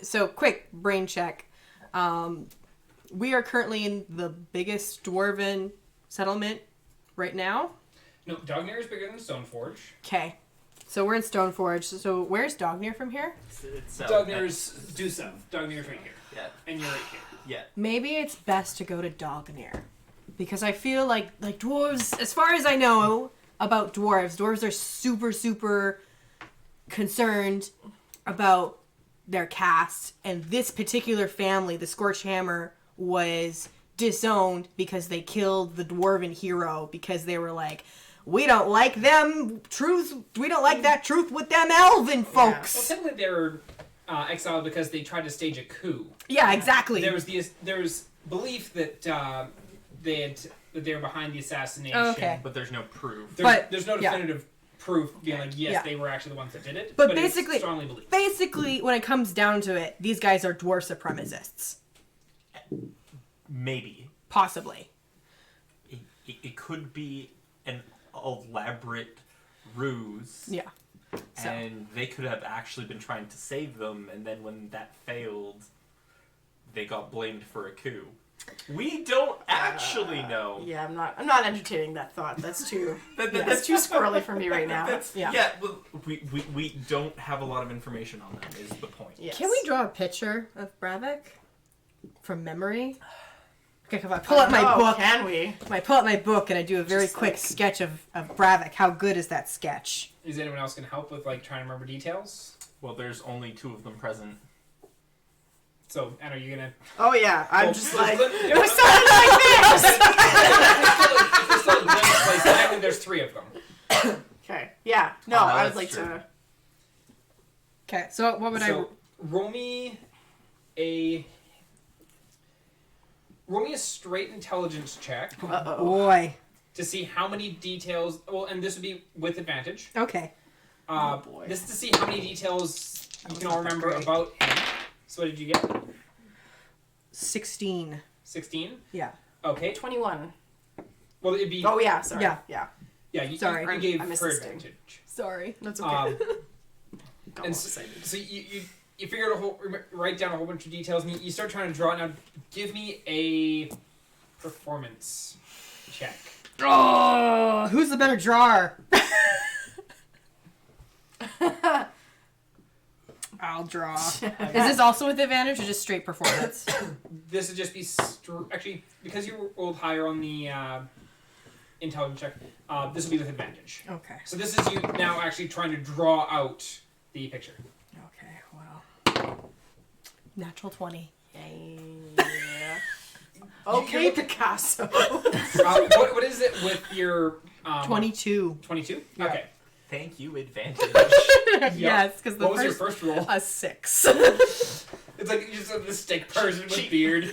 So, quick brain check. We are currently in the biggest dwarven settlement right now. No, Dognir is bigger than Stoneforge. Okay. So we're in Stoneforge. So where's Dognir from here? It's Dognir is due south. Dognir is right here. Yeah. And you're right here. yet. Maybe it's best to go to Dalganir. Because I feel like dwarves, as far as I know about dwarves are super, super concerned about their caste. And this particular family, the Scorched Hammer, was disowned because they killed the dwarven hero because they were like, we don't like them truth. We don't like that truth with them elven folks. Well, typically they were exiled because they tried to stage a coup. Yeah, exactly. There was belief that that they were behind the assassination. Oh, okay. But there's no proof. There's no definitive proof being like, yes, Yeah. they were actually the ones that did it. But it's basically, strongly believed. basically, when it comes down to it, these guys are dwarf supremacists. Maybe. Possibly. It could be an elaborate ruse. Yeah. So. And they could have actually been trying to save them, and then when that failed, they got blamed for a coup. We don't actually know. Yeah, I'm not entertaining that thought. That's too that's too squirrely for me right now. Yeah, well, we don't have a lot of information on them, is the point. Yes. Can we draw a picture of Bravik from memory? Okay, if I pull up my book, Can we? I pull up my book and I do a very Just quick like- sketch of Bravik. How good is that sketch? Is anyone else going to help with like trying to remember details? Well, there's only 2 of them present. So, Anna, are you gonna? Oh yeah, I'm Well, just there's like Glim- it was something like this. if there's still a Glim's place, technically there's 3 of them. Okay. Yeah. No, I would that's like true. to. Okay, so what would Roll me a straight intelligence check I? Boy. to see how many details. Well, and this would be with advantage. Okay. boy. This is to see how many details you can all remember about him. So what did you get? 16. 16? Yeah. Okay. 21. Well, it'd be... Oh yeah. Sorry. Yeah. Yeah. Yeah, you Sorry. gave I missed her this thing. advantage. Sorry. That's okay. Got And all excited. so you figured write down a whole bunch of details, and you start trying to draw it. Now, give me a performance check. Oh, who's the better drawer? I'll draw. Is this also with advantage or just straight performance? This would just be... actually, because you rolled higher on the intelligence check, this will be with advantage. Okay. So this is you now actually trying to draw out the picture. Okay, well. Natural 20. Yeah. Okay, Picasso. What is it with your... 22. 22? Yeah. Okay. Thank you, advantage. Yes, because the What was your first roll? a 6. It's like you just have this stick person with beard.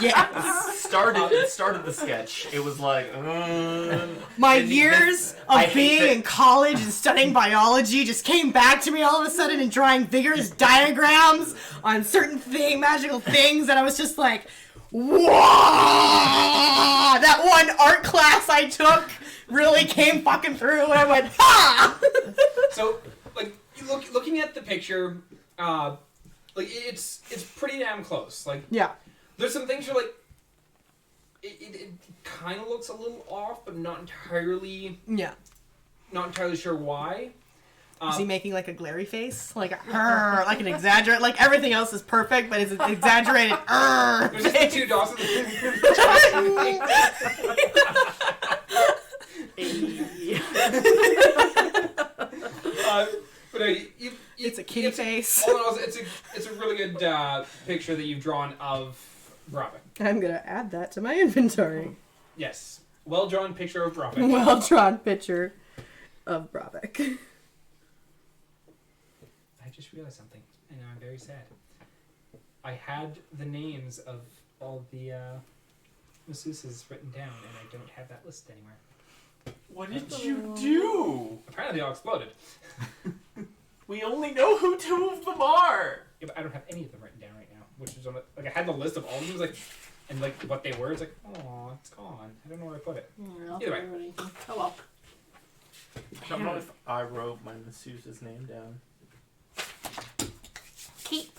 Yes. Started the sketch. It was like, My And years I of hate being that- in college and studying biology just came back to me all of a sudden and drawing vigorous diagrams on certain magical things, and I was just like, whoa! That one art class I took really came fucking through, and I went, ha! So, like, looking at the picture, like it's pretty damn close. Like, Yeah. there's some things you're like, it kind of looks a little off, but not entirely sure why. Is he making like a glary face? Like a like an exaggerate, like everything else is perfect, but it's an exaggerated There's just the 2 dots. But It's a kitty face. All in all, it's a really good picture that you've drawn of Bravik. I'm gonna add that to my inventory. Yes, well drawn picture of Bravik. Well drawn picture of Bravik. I just realized something, and I'm very sad. I had the names of all the masseuses written down, and I don't have that listed anywhere. what did you do? Apparently, they all exploded. We only know who 2 of them are. Yeah, but I don't have any of them written down right now. Which is on the, like I had the list of all of them, like, and like what they were. It's like, oh, it's gone. I don't know where I put it. Either way. Oh well. I don't know if I wrote my masseuse's name down. Keep.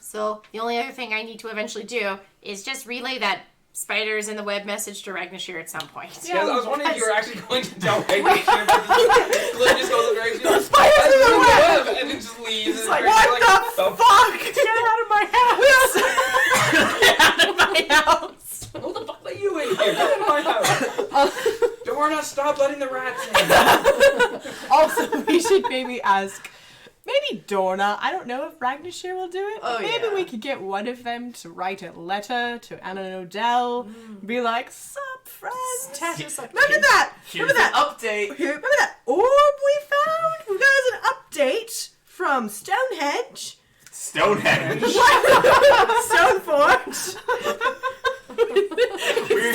So the only other thing I need to eventually do is just relay that spiders in the web message to Ragnashir at some point. Yeah, I was wondering if you were actually going to tell Ragnashir, but Glenn just goes over The spiders in the web! and then just leaves. It's and like, Ragnashir's What the fuck? Get out of my house! Get out of my house. Who the fuck let you in here? Get out of my house. Don't worry, not stop letting the rats in. Also, we should maybe ask, maybe Dorna. I don't know if Ragnashir will do it. Oh, But maybe yeah. we could get one of them to write a letter to Anna and Odell. Be like, sup, friends. Remember that? Here's Remember that? an update. Remember that orb we found? We got an update from Stonehenge. Stonehenge. Stoneforge. We're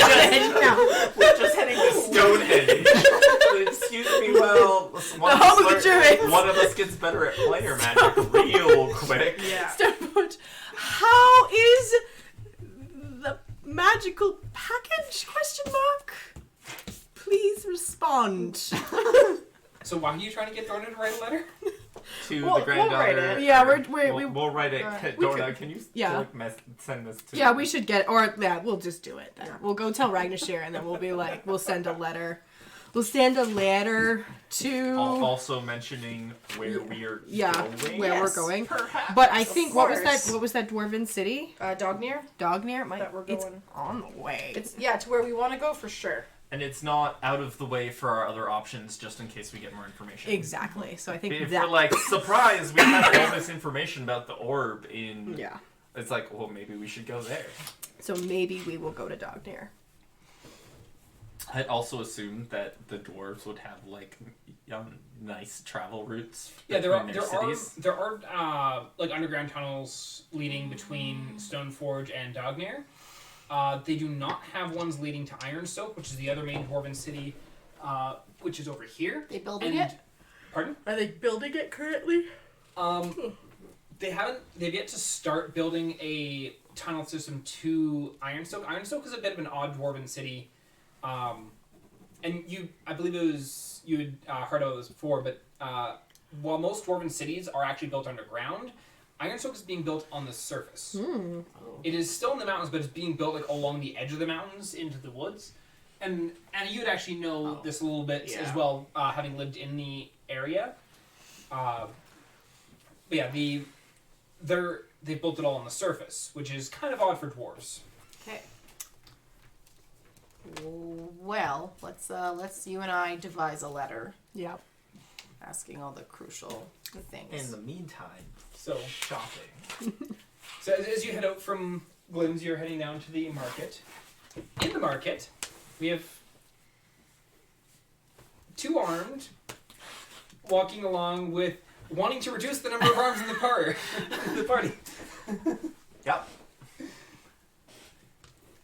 just heading to Stonehenge. Excuse me, well, The home of the Druids. one of us gets better at player magic real quick. Yeah. Stoneforge. How is the magical package? Question mark. Please respond. So why are you trying to get Dorna to write a letter? To We'll- the granddaughter. we'll write it. Yeah, We'll write it. we Dorna, could- can you yeah. send this to Yeah, we should get, or yeah, we'll just do it then. We'll go tell Ragnashir, and then we'll be like, we'll send a letter. We'll send a letter to Also mentioning where we are going. where Yes, we're going. perhaps, But I of think what was course. that? What was that dwarven city? Dognir? Dognir. That we're It's going. on the way. It's to where we want to go for sure. And it's not out of the way for our other options, just in case we get more information. Exactly. So I think If that. we're like, surprise, we have all this information about the orb in... Yeah. It's like, well, maybe we should go there. So maybe we will go to Dognir. I'd also assumed that the dwarves would have, like, nice travel routes Yeah, between their cities. there are like underground tunnels leading between Stoneforge and Dognir. They do not have ones leading to Ironstoke, which is the other main dwarven city, which is over here. They building And- it? Pardon? Are they building it currently? They haven't. They've yet to start building a tunnel system to Ironstoke. Ironstoke is a bit of an odd dwarven city, and I believe it was you had heard of this before. But while most dwarven cities are actually built underground, Ironstoke is being built on the surface. It is still in the mountains, but it's being built like along the edge of the mountains into the woods. And you would actually know this a little bit as well, having lived in the area. But yeah, they built it all on the surface, which is kind of odd for dwarves. Okay. Well, let's you and I devise a letter Yeah. asking all the crucial things. In the meantime, So, shopping. so as you head out from Glim's, you're heading down to the market. In the market, we have two armed walking along with wanting to reduce the number of arms in the party. Yep.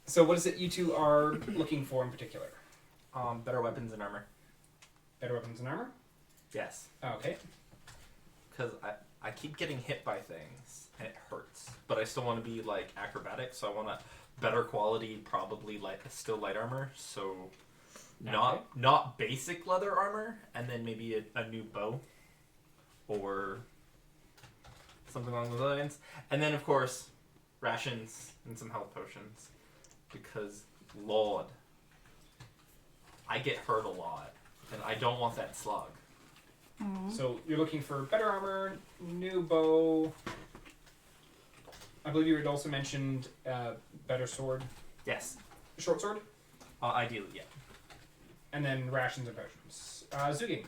So what is it you two are looking for in particular? Better weapons and armor. Better weapons and armor? Yes. Okay. Because I keep getting hit by things, and it hurts. But I still want to be, like, acrobatic, so I want a better quality, probably still light armor, so not basic leather armor, and then maybe a new bow, or something along those lines. And then, of course, rations and some health potions, because, Lord, I get hurt a lot, and I don't want that slug. So you're looking for better armor, new bow. I believe you had also mentioned better sword, Yes. short sword, Ideally, yeah. and then rations and potions. Zugink.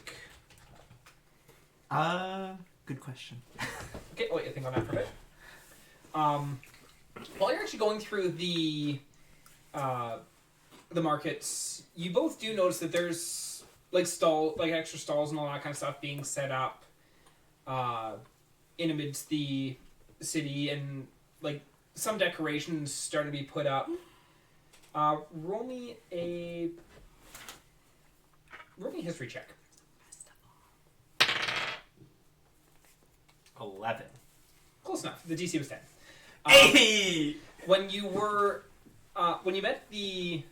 Good question. Okay, I'll let you think on that for a bit. While you're actually going through the markets, you both do notice that there's extra stalls and all that kind of stuff being set up in amidst the city, and like some decorations starting to be put up. Roll me a history check. 11. Close enough. The DC was 10. Hey! When you met the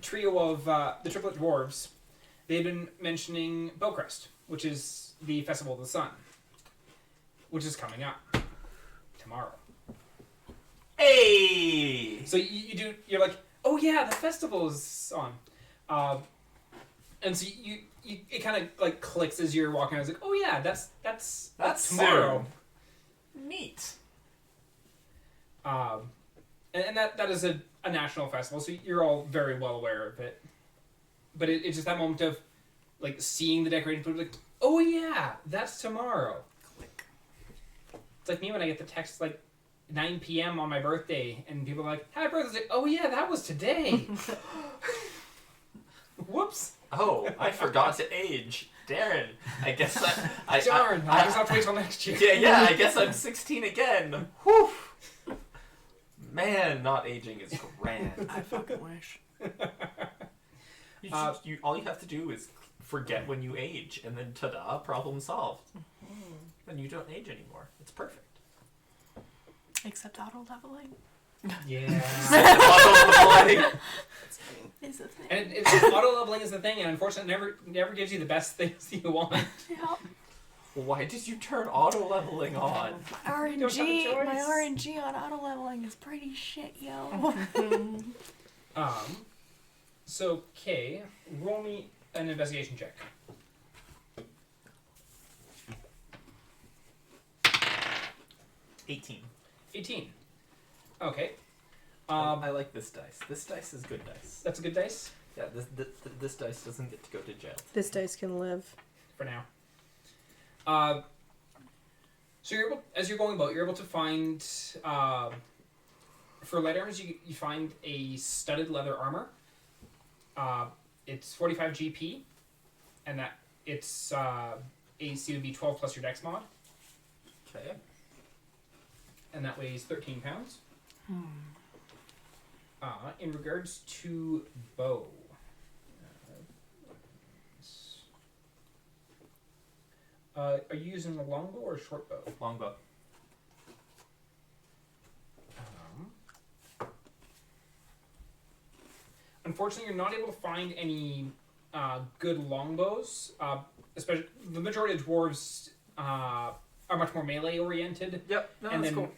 trio of the triplet dwarves, they had been mentioning Bowcrest, which is the Festival of the Sun, which is coming up tomorrow. Hey! So you're like, oh yeah, the festival is on, and so it kind of like clicks as you're walking. I was like, oh yeah, that's tomorrow. Neat. And And that is a national festival, so you're all very well aware of it. But it's just that moment of, like, seeing the decorating food, like, oh yeah, that's tomorrow. Click. It's like me when I get the text, like, 9 p.m. on my birthday, and people are like, happy birthday. Like, oh yeah, that was today. Whoops. Oh, I forgot to age. Darren, I guess Darn, I guess I'll have to wait till next year. Yeah, I guess I'm 16 again. Whew. Man, not aging is grand. I fucking wish. All you have to do is forget when you age, and then ta-da, problem solved. Then you don't age anymore. It's perfect. Except auto leveling. Yeah. Auto leveling. Is a thing. And auto leveling is the thing, and unfortunately, it never gives you the best things you want. Yep. Why did you turn auto leveling on? My You don't have a choice. RNG on auto leveling is pretty shit, yo. So, Kay, roll me an investigation check. 18. 18. Okay. I like this dice. This dice is good dice. That's a good dice Yeah, this dice doesn't get to go to jail. This dice can live. for now. So you're able, as you're going about, you're able to find, for light armors, you find a studded leather armor. It's 45 GP, and that its AC would be 12 plus your dex mod, Okay. and that weighs 13 pounds. In regards to bow, are you using a longbow or a short bow? Longbow. Unfortunately, you're not able to find any good longbows. Especially the majority of dwarves are much more melee oriented, Yep. No, and that's then cool.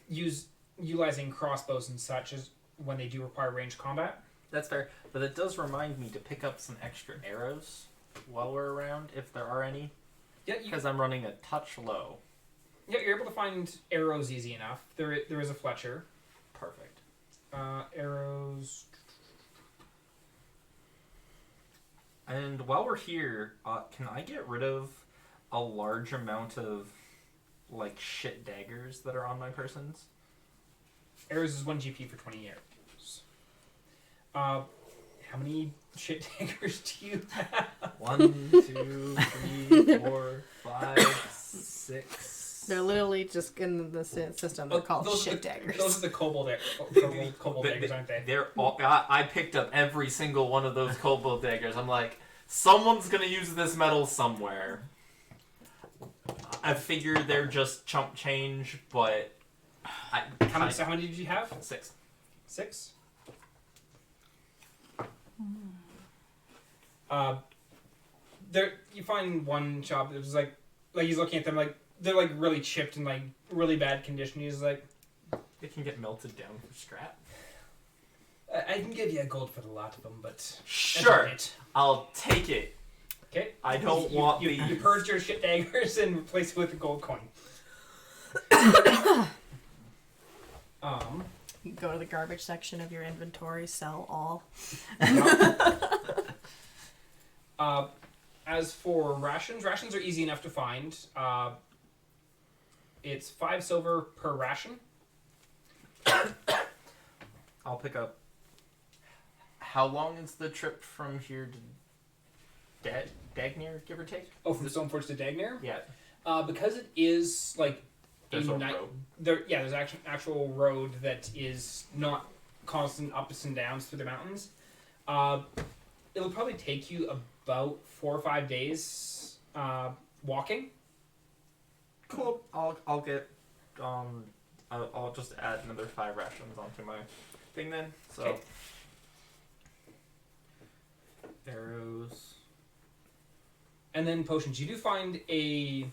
utilizing crossbows and such is when they do require ranged combat. That's fair. But it does remind me to pick up some extra arrows while we're around, if there are any. Yeah, Because I'm running a touch low. yeah, you're able to find arrows easy enough. There is a Fletcher. Perfect. Arrows. And while we're here, can I get rid of a large amount of, like, shit daggers that are on my persons? Arrows is 1 GP for 20 arrows. How many shit daggers do you have? 1, 2, 3, 4, 5, 6. They're literally just in the system. They're called those are shit the, daggers. Those are the kobold daggers, aren't they? They're all, I picked up every single one of those kobold daggers. I'm like, someone's gonna use this metal somewhere. I figure they're just chump change, but How many did you have? 6. 6? There you find one shop that was like he's looking at them like they're like really chipped and like really bad condition. He's like, They can get melted down for scrap. I can give you a gold for the lot of them, but Sure, I'll take it. Okay. I don't want you these. purge your shit daggers and replace it with a gold coin. You go to the garbage section of your inventory, sell all. As for rations are easy enough to find. It's 5 silver per ration. I'll pick up. How long is the trip from here to Dagnir, give or take? Oh, from Stoneforge to Dagnir? Yeah. Because it is like There's a night. road. There's actual road that is not constant ups and downs through the mountains. It'll probably take you about 4 or 5 days walking. Cool. I'll get I'll just add another 5 rations onto my thing then. So Okay. arrows. And then potions. You do find a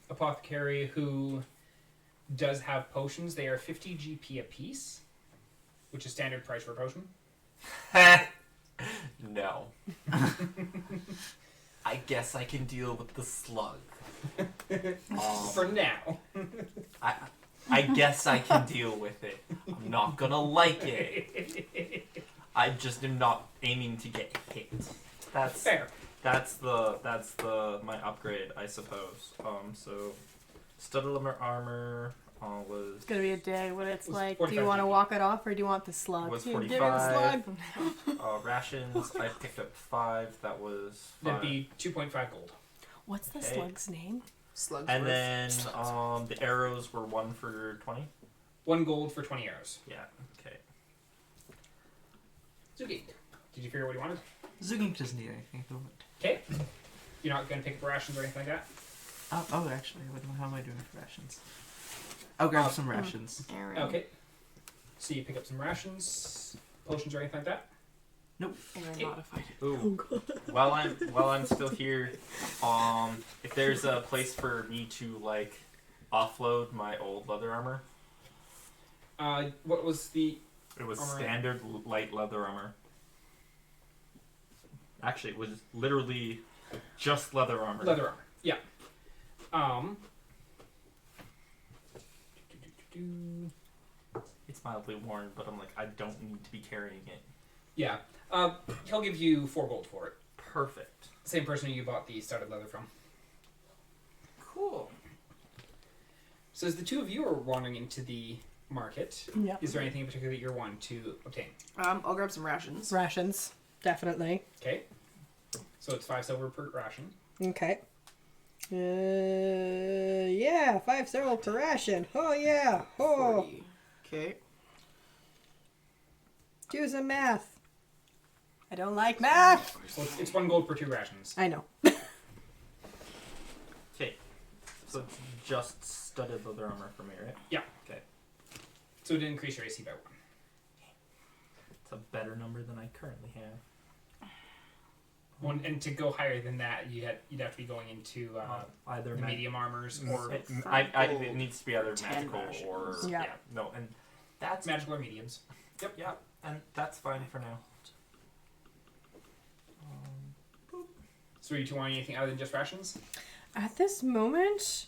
apothecary who does have potions. They are 50 GP apiece, which is standard price for a potion. No. I guess I can deal with the slug. For now. I guess I can deal with it. I'm not gonna like it. I just am not aiming to get hit. That's Fair. That's my upgrade, I suppose. So studded armor was It's gonna be a day when it's Was like, do 45 you want to GP. walk it off or do you want the slug? was Here, give me the 45. slug. Rations. I picked up 5. That was 5. That'd be 2.5 gold. What's the Okay. slug's name? Slugs. And then the arrows were 1 for 20. 1 gold for 20 arrows. Yeah. Okay. Zugink. Did you figure what you wanted? Zugink doesn't need anything at the moment. Okay. You're not going to pick up rations or anything like that? Oh, actually, how am I doing for rations? I'll grab some rations. Aaron. Okay. So you pick up some rations, potions or anything like that? Aaron modified it. Ooh. While I'm still here, if there's a place for me to like offload my old leather armor, What was the... it was Armor. standard light leather armor. Actually, it was literally just leather armor. Leather armor. Yeah. It's mildly worn, but I'm like, I don't need to be carrying it. Yeah. He'll give you 4 gold for it. Perfect. Same person you bought the studded leather from. Cool. So as the two of you are wandering into the market, Yep. is there anything in particular that you're wanting to obtain? I'll grab some rations. Rations, definitely. Okay. So it's 5 silver per ration. Okay. Yeah, 5 silver per ration. Oh yeah. Oh, 40. Okay. do some math. I don't like math. So it's 1 gold per 2 rations. I know. Okay. So it's just studded leather armor for me, right? Yeah. Okay. So it increase your AC by 1. It's a better number than I currently have. And to go higher than that, you'd have to be going into Either the medium armors or it needs to be either 10 magical rations. or Yeah. no, and that's magical or mediums. yeah, and that's fine for now. So are you two wanting anything other than just rations? At this moment,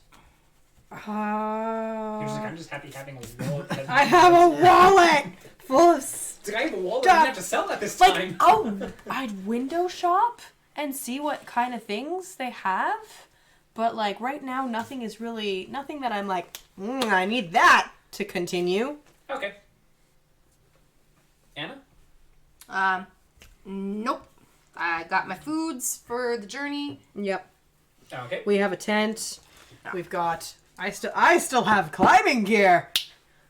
You're just like, I'm just happy having a wallet. that has I have a wallet full of It's like, I have a wallet. I didn't have to sell that this like, time. oh, I'd window shop and see what kind of things they have. But like right now, nothing that I'm like, I need that to continue. Okay. Anna? Nope. I got my foods for the journey. Yep. Okay. We have a tent. We've got. I still have climbing gear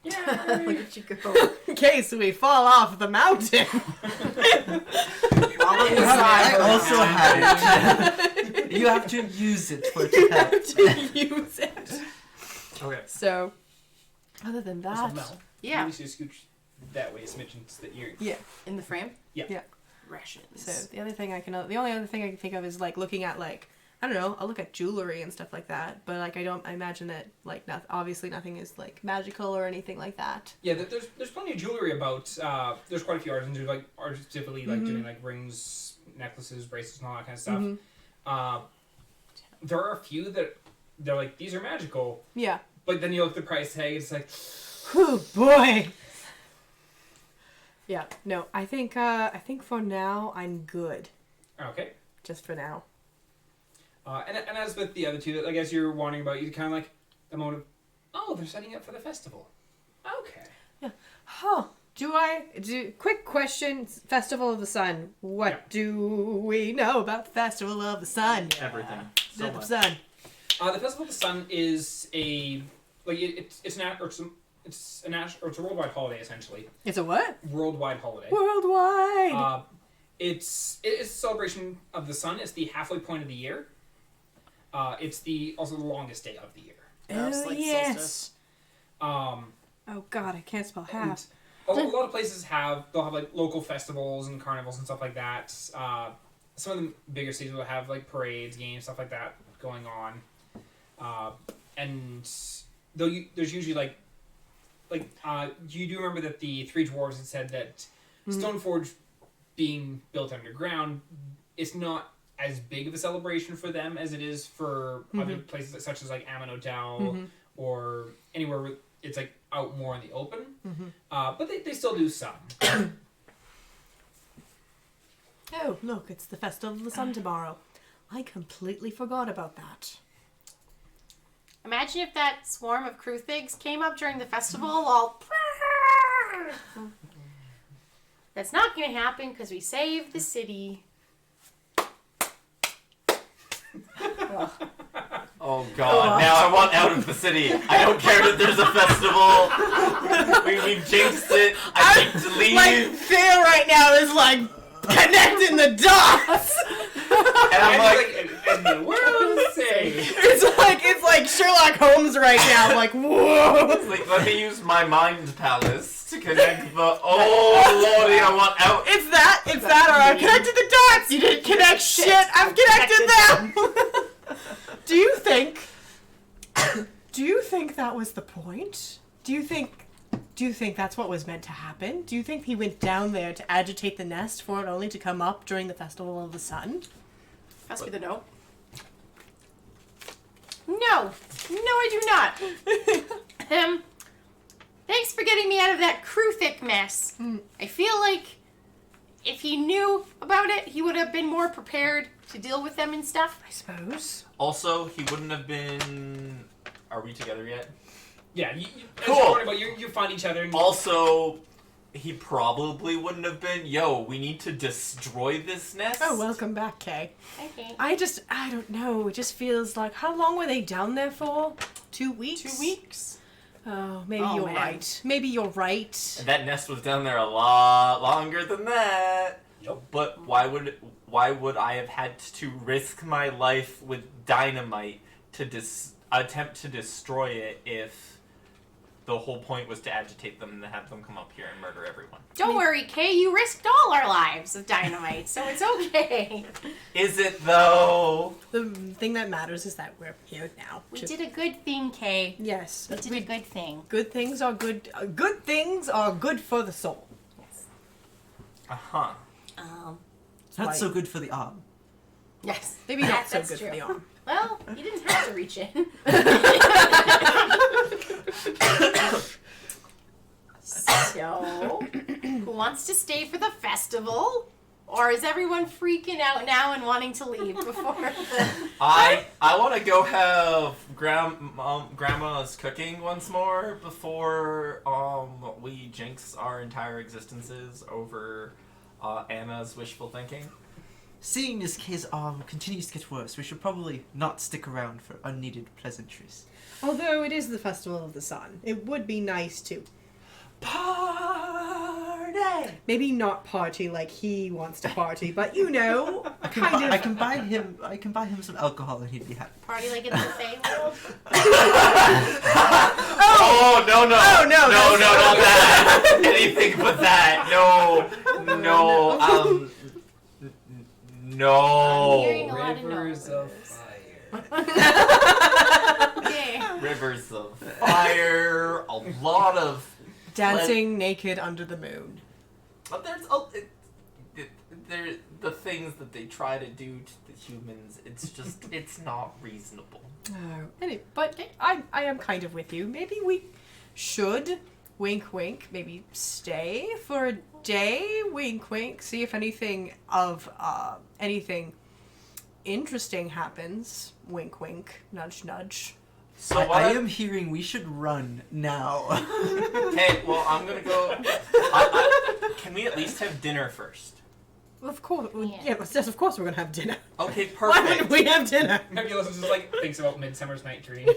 Yeah. Look at you go. in case we fall off the mountain. I also have it. You have to use it for it to You help. have to use it. Okay. So, other than So that, Mel, Yeah. you just scooch that way a smidgen so that you're... In the frame? Yeah. Yeah. Rations. so the only other thing I can think of is like looking at like, I don't know, I'll look at jewelry and stuff like that. But like I imagine that like obviously nothing is like magical or anything like that. Yeah, there's plenty of jewelry about. There's quite a few artisans who are specifically like doing like rings, necklaces, bracelets, and all that kind of stuff. There are a few that they're like, these are magical, Yeah. but then you look at the price tag, it's like, Oh boy. Yeah. No, I think for now I'm good. okay. Just for now. And as with the other two, I guess you're wondering about, you kind of like the moment of, oh, they're setting up for the festival. Okay. Huh. Quick question, Festival of the Sun. What do we know about the Festival of the Sun? Everything. So The much. Sun. The Festival of the Sun is a like it's a worldwide holiday essentially. It's a what? Worldwide holiday. Worldwide. It's a celebration of the sun. It's the halfway point of the year. It's also the longest day of the year. It's like yes. solstice. Oh god, I can't spell half. And a lot of places they'll have like local festivals and carnivals and stuff like that. Some of the bigger cities will have like parades, games, stuff like that going on. And there's usually like you do remember that the three dwarves had said that Stoneforge being built underground, it's not as big of a celebration for them as it is for other places such as like Amanodel or anywhere where it's like out more in the open. Mm-hmm. But they still do some. Oh, look, it's the Festival of the Sun tomorrow. I completely forgot about that. Imagine if that swarm of Kruthigs came up during the festival all... That's not going to happen because we saved the city. Oh god, now I want out of the city. I don't care that there's a festival. We've jinxed it. I need to leave. Like, Thea right now is like connecting the dots. And I'm like, and the world is safe. It's like Sherlock Holmes right now. I'm like, whoa. it's like, let me use my mind palace to connect the. Oh lordy, I want out. It's that, or I've connected the dots. You didn't connect shit. I've connected them. Do you think that was the point? Do you think that's what was meant to happen? Do you think he went down there to agitate the nest for it only to come up during the Festival of the Sun? Must be the no. No, I do not. Thanks for getting me out of that Kruthik mess. I feel like if he knew about it, he would have been more prepared to deal with them and stuff. I suppose. Also, he wouldn't have been. Are we together yet? Yeah, Cool. You find each other. And Also, he probably wouldn't have been. Yo, we need to destroy this nest. Oh, welcome back, Kay. Okay. I don't know. It just feels like, how long were they down there for? 2 weeks? 2 weeks. Oh, maybe Oh, you're man. right. Maybe you're right. And that nest was down there a lot longer than that. Yep. But why would I have had to risk my life with dynamite to attempt to destroy it if the whole point was to agitate them and to have them come up here and murder everyone? Don't worry, Kay. You risked all our lives with dynamite, so it's okay. Is it though? The thing that matters is that we're here now. We did a good thing, Kay. Yes. We did a good thing. Good things are good. Good things are good for the soul. Uh-huh. Not Right. so good for the arm. Yes. Maybe not so That's good true. for the arm. Well, you didn't have to reach in. So, who wants to stay for the festival? Or is everyone freaking out now and wanting to leave before the... I want to go have grandma's cooking once more before we jinx our entire existences over Anna's wishful thinking. Seeing as Kay's arm continues to get worse, we should probably not stick around for unneeded pleasantries. Although it is the Festival of the Sun, it would be nice to Party! maybe not party like he wants to party, but you know, I can buy him some alcohol and he'd be happy. Party like in the Fey world? Oh no! Oh, no, not that! Anything but that! No! No! I'm hearing a lot of Rivers of no's. fire. Okay. Rivers of fire, a lot of dancing naked under the moon. But there's the things that they try to do to the humans. It's just it's not reasonable. But I am kind of with you. Maybe we should, wink wink, maybe stay for a day, wink wink, see if anything interesting happens, wink wink, nudge nudge. So I am hearing we should run now. Okay, well I'm gonna go. Can we at least have dinner first? Of course, Yeah. yes, of course we're gonna have dinner. Okay, Why wouldn't perfect. we have dinner? Nebulous just like thinks about Midsummer's Night Dream.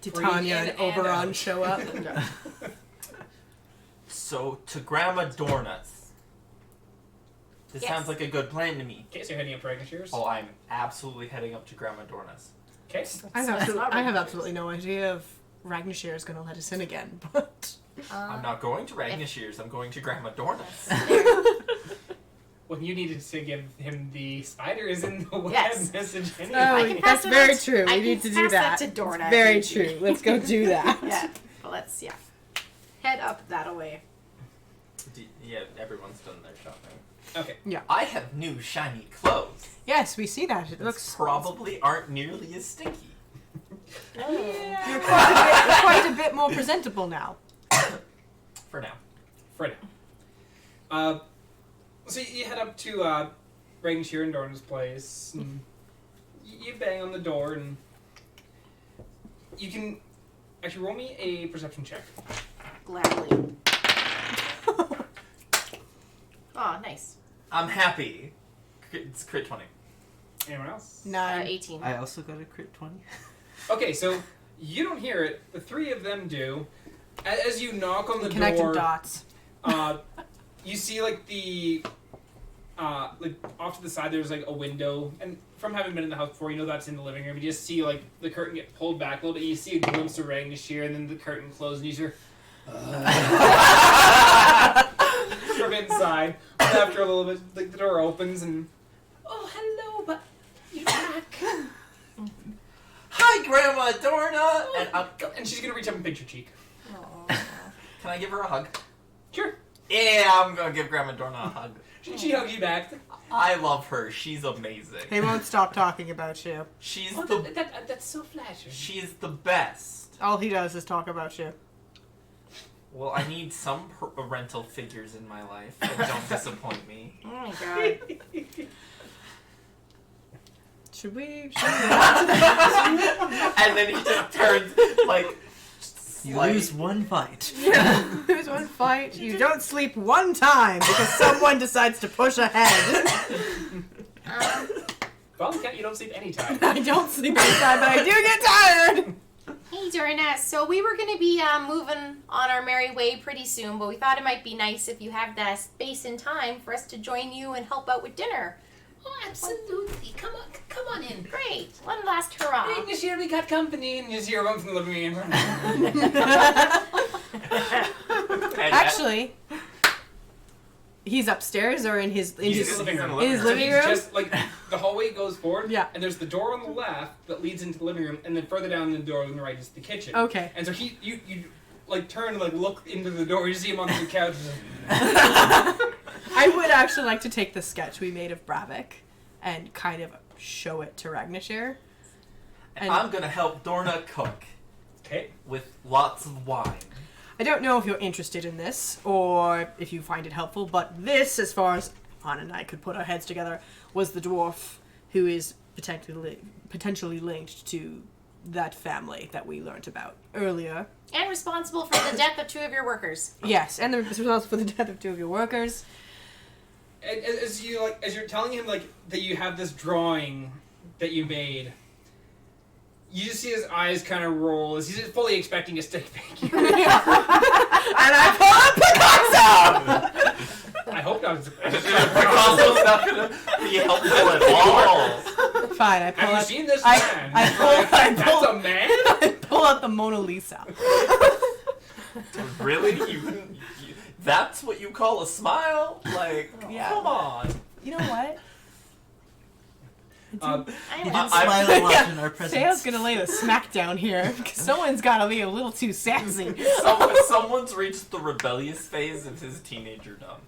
Titania and Free and Oberon Anna. show up. So to Grandma Dorna's. This Yes. sounds like a good plan to me. Okay, so you're heading up to Ragnar's. Oh, I'm absolutely heading up to Grandma Dorna's. Okay. I have absolutely no idea if Ragnashir is going to let us in again, but I'm not going to Ragnashir's. I'm going to Grandma Dorna's. Well, you needed to give him the spiders in the web Yes. message anyway. oh, I can pass that's it very on- true. I We need to can do pass that. that to Dorna, Very if you true. Let's go do that. Yeah. But let's, head up that away. Yeah, everyone's done their shopping. Okay. I have new shiny clothes. Yes, we see that. It That looks probably aren't nearly as stinky. You're quite a bit more presentable now. For now. For now. So you head up to Ragnshire and Dorna's place, and you bang on the door, and you can actually roll me a perception check. Gladly. Oh, nice. I'm happy. It's crit 20. Anyone else? 9. 18. I also got a crit 20. Okay, so you don't hear it. The three of them do. As you knock on the Connected door, dots. you see like the like off to the side. There's like a window, and from having been in the house before, you know that's in the living room. You just see like the curtain get pulled back a little bit. You see a glimpse of Ragnashir, and then the curtain closes, and you hear from inside. And after a little bit, like the door opens, and oh hello, but you're back. Hi, Grandma Dorna! And she's gonna reach up and pinch your cheek. Can I give her a hug? Sure. Yeah, I'm gonna give Grandma Dorna a hug. She hugs you back. I love her. She's amazing. They won't stop talking about you. She's Oh, the that's so flattering. she's the best. All he does is talk about you. Well, I need some parental figures in my life that don't disappoint me. Oh my god. Should we? And then he just turns like You lose one fight. There's one fight. You don't sleep one time because someone decides to push ahead. Well, you don't sleep anytime. I don't sleep anytime, but I do get tired. Hey, Jeanette. So we were going to be moving on our merry way pretty soon, but we thought it might be nice if you have that space and time for us to join you and help out with dinner. Oh, absolutely. Come on in. Great. One last hurrah. Hey, this year we got company, and this year one from the living room. Actually, he's upstairs or in his He's in the living room. in his So living he's room. just like the hallway goes forward. Yeah. And there's the door on the left that leads into the living room, and then further down the door on the right is the kitchen. Okay. And so you like turn and like look into the door. You see him on the couch. I would actually like to take the sketch we made of Bravik and kind of show it to Ragnashir. And I'm gonna help Dorna cook Okay. with lots of wine. I don't know if you're interested in this or if you find it helpful, but this, as far as Anna and I could put our heads together, was the dwarf who is potentially linked to that family that we learned about earlier. And responsible for the death of 2 of your workers. Yes, and they're responsible for the death of 2 of your workers. And as you're telling him like that you have this drawing that you made, you just see his eyes kind of roll as he's just fully expecting a stick figure. And I pull up Picasso! I hope not. Picasso's not gonna be helpful at all. Fine, I pull Have you up. seen this I man? pull That's a man? I pull out the Mona Lisa. Really? That's what you call a smile? Like, Yeah. come on. You know what? He I didn't like smile a lot in our Theo's presence. gonna lay the smack down here because someone's gotta be a little too sassy. Someone's reached the rebellious phase of his teenagerdom.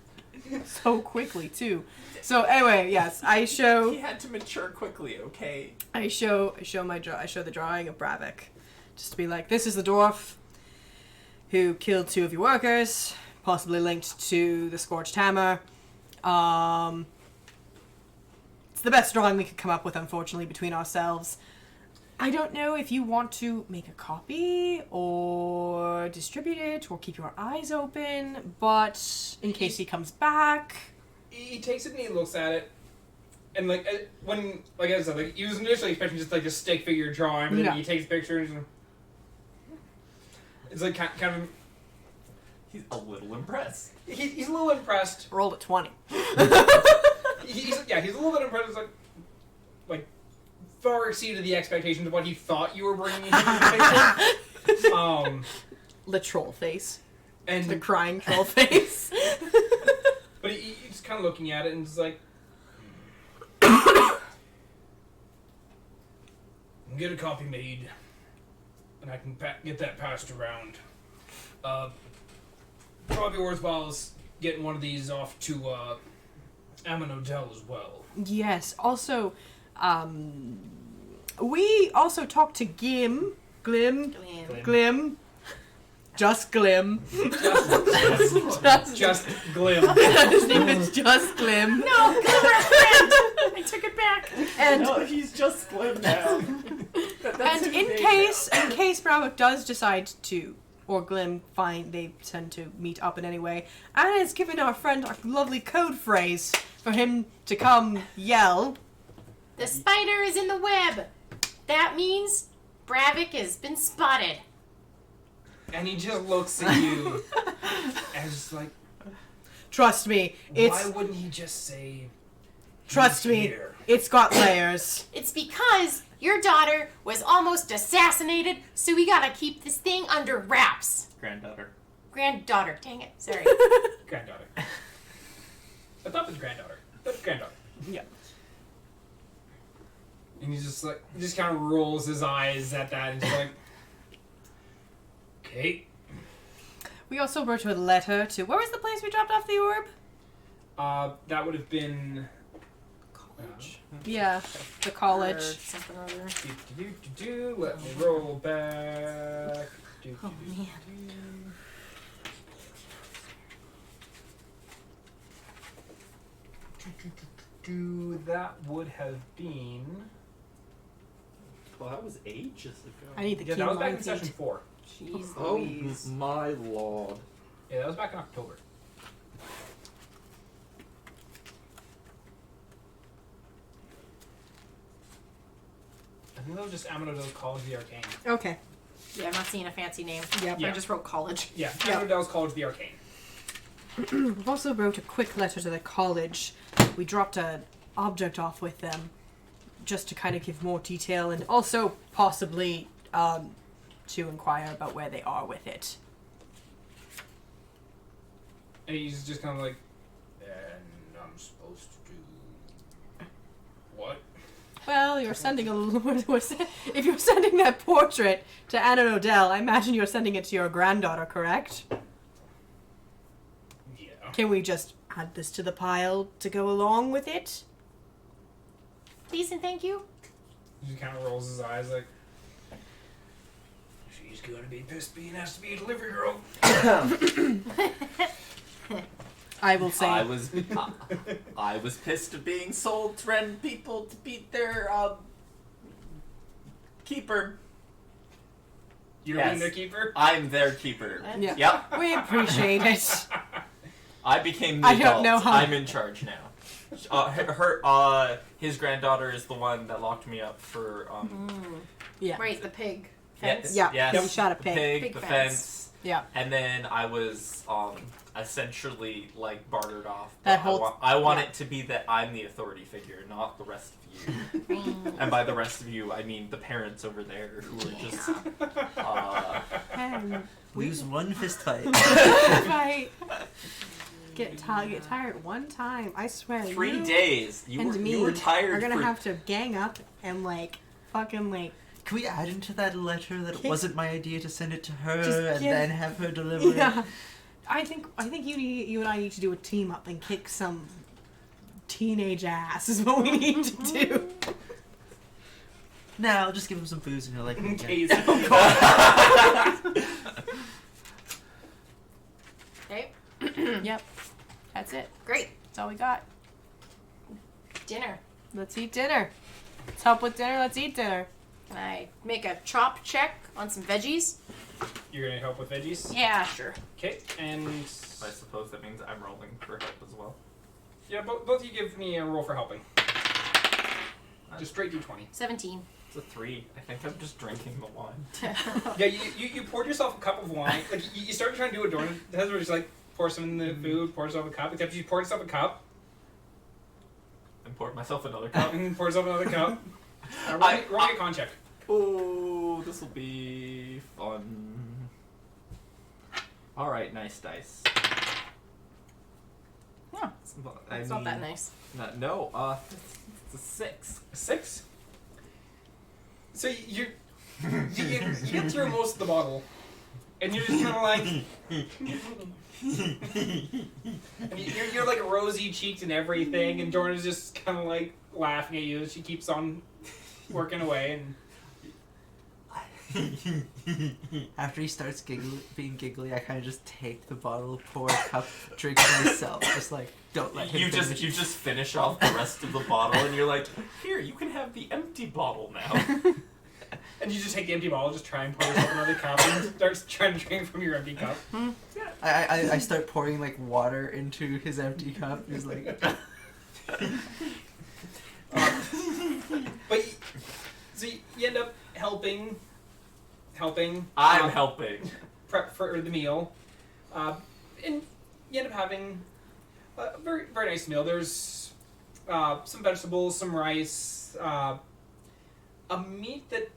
So quickly too. So anyway, yes, I show He had to mature quickly, okay? the drawing of Bravik, just to be like, this is the dwarf who killed 2 of your workers, possibly linked to the Scorched Hammer. It's the best drawing we could come up with, unfortunately, between ourselves. I don't know if you want to make a copy or distribute it or keep your eyes open, but in case he comes back. He takes it and he looks at it, and like when like I said, like he was initially expecting just like a stick figure drawing, but then Yeah. he takes a picture and it's like kind of He's a little impressed. he's a little impressed. Rolled at 20. He's a little bit impressed. It's like far exceeded the expectations of what he thought you were bringing into the picture. The troll face. And The crying troll face. but he's just kind of looking at it and it's like, get a copy made, and I can get that passed around. Probably worthwhile is getting one of these off to Odell as well. Yes. Also, we also talked to Glim. Just Glim. Just Glim. His name is just Glim. No, Glimmer's friend. I took it back. And No, he's just Glim now. and in case Browwick does decide to, or Glim they tend to meet up in any way, Anna has given our friend a lovely code phrase for him to come yell. The spider is in the web. That means Bravik has been spotted. And he just looks at you and just like, Trust me, why wouldn't he just say, trust "He's me, here"? it's got layers. It's because your daughter was almost assassinated, so we gotta keep this thing under wraps. Granddaughter. Granddaughter, dang it, sorry. Granddaughter. I thought it was granddaughter. That's granddaughter. Yeah. And he's just like, he just kind of rolls his eyes at that and just like, okay. We also wrote a letter to, where was the place we dropped off the orb? That would have been College. Yeah, the Or college. something or other. Let me roll back. Oh, man. That would have been. Well, that was ages ago. I need the Yeah, key that was back line in session 4. Jeez Oh Louise. my lord. Yeah, that was back in October. I think that was just Amador's College of the Arcane. Okay. Yeah, I'm not seeing a fancy name. Yep. Yeah. I just wrote college. Yeah, Yeah. Amador's College of the Arcane. We've also wrote a quick letter to the college. We dropped an object off with them just to kind of give more detail and also possibly to inquire about where they are with it. And he's just kind of like, and I'm supposed to do what? Well, you're sending if you're sending that portrait to Anna Odell, I imagine you're sending it to your granddaughter, correct? Yeah. Can we just add this to the pile to go along with it? Please and thank you. He just kind of rolls his eyes like, she's gonna be pissed being asked to be a delivery girl. I will say. I was pissed of being sold to random people to beat their keeper. You're Yes. the keeper? I'm their keeper. Yeah. Yep. We appreciate it. I became the I don't adult. know how- I'm in charge now. His granddaughter is the one that locked me up for Yeah. Right, the pig yes, fence. Yeah. yes, You shot a the pig. Pig the fence. fence. Yeah. And then I was essentially like bartered off. That But whole- I want yeah. it to be that I'm the authority figure, not the rest of you. Mm. And by the rest of you, I mean the parents over there who are just Lose one fist fight. Right. Get tired one time. I swear. 3 you days. and me You were tired. are gonna for have to gang up and fucking Can we add into that letter that it Kick- wasn't my idea to send it to her Just and give- then have her deliver it? Yeah. I think you and I need to do a team up and kick some teenage ass is what we need to do. Nah, I'll just give him some booze and he'll like me again. Case. Okay. Yep. That's it. Great. That's all we got. Dinner. Let's eat dinner. Let's help with dinner. Let's eat dinner. Can I make a chop check on some veggies? You're gonna help with veggies? Yeah, sure. Okay, and I suppose that means I'm rolling for help as well. yeah, both of you give me a roll for helping. Just straight D20. 17. It's a 3. I think I'm just drinking the wine. Yeah, you poured yourself a cup of wine. Like you started trying to do a Dorn. That's where just like pour some in the food, pour yourself a cup. Except you poured yourself a cup, And poured myself another cup. and pour yourself another cup. Roll me a con check. Oh, this will be fun. Alright, nice dice. Huh. It's not that nice. No, it's a 6. 6. So you get through most of the bottle, And you're just kind of like... and you're like rosy-cheeked and everything, and Jordan is just kind of like laughing at you as she keeps on working away, and... After he starts being giggly, I kind of just take the bottle, pour a cup, drink it myself. Just like, don't let him finish. You just finish off the rest of the bottle, and you're like, here, you can have the empty bottle now. And you just take the empty bottle, just try and pour yourself another cup, and start trying to drink from your empty cup. I start pouring like water into his empty cup. He's like, but so you end up helping. I'm helping. Prep for the meal, and you end up having a very very nice meal. There's some vegetables, some rice, a meat that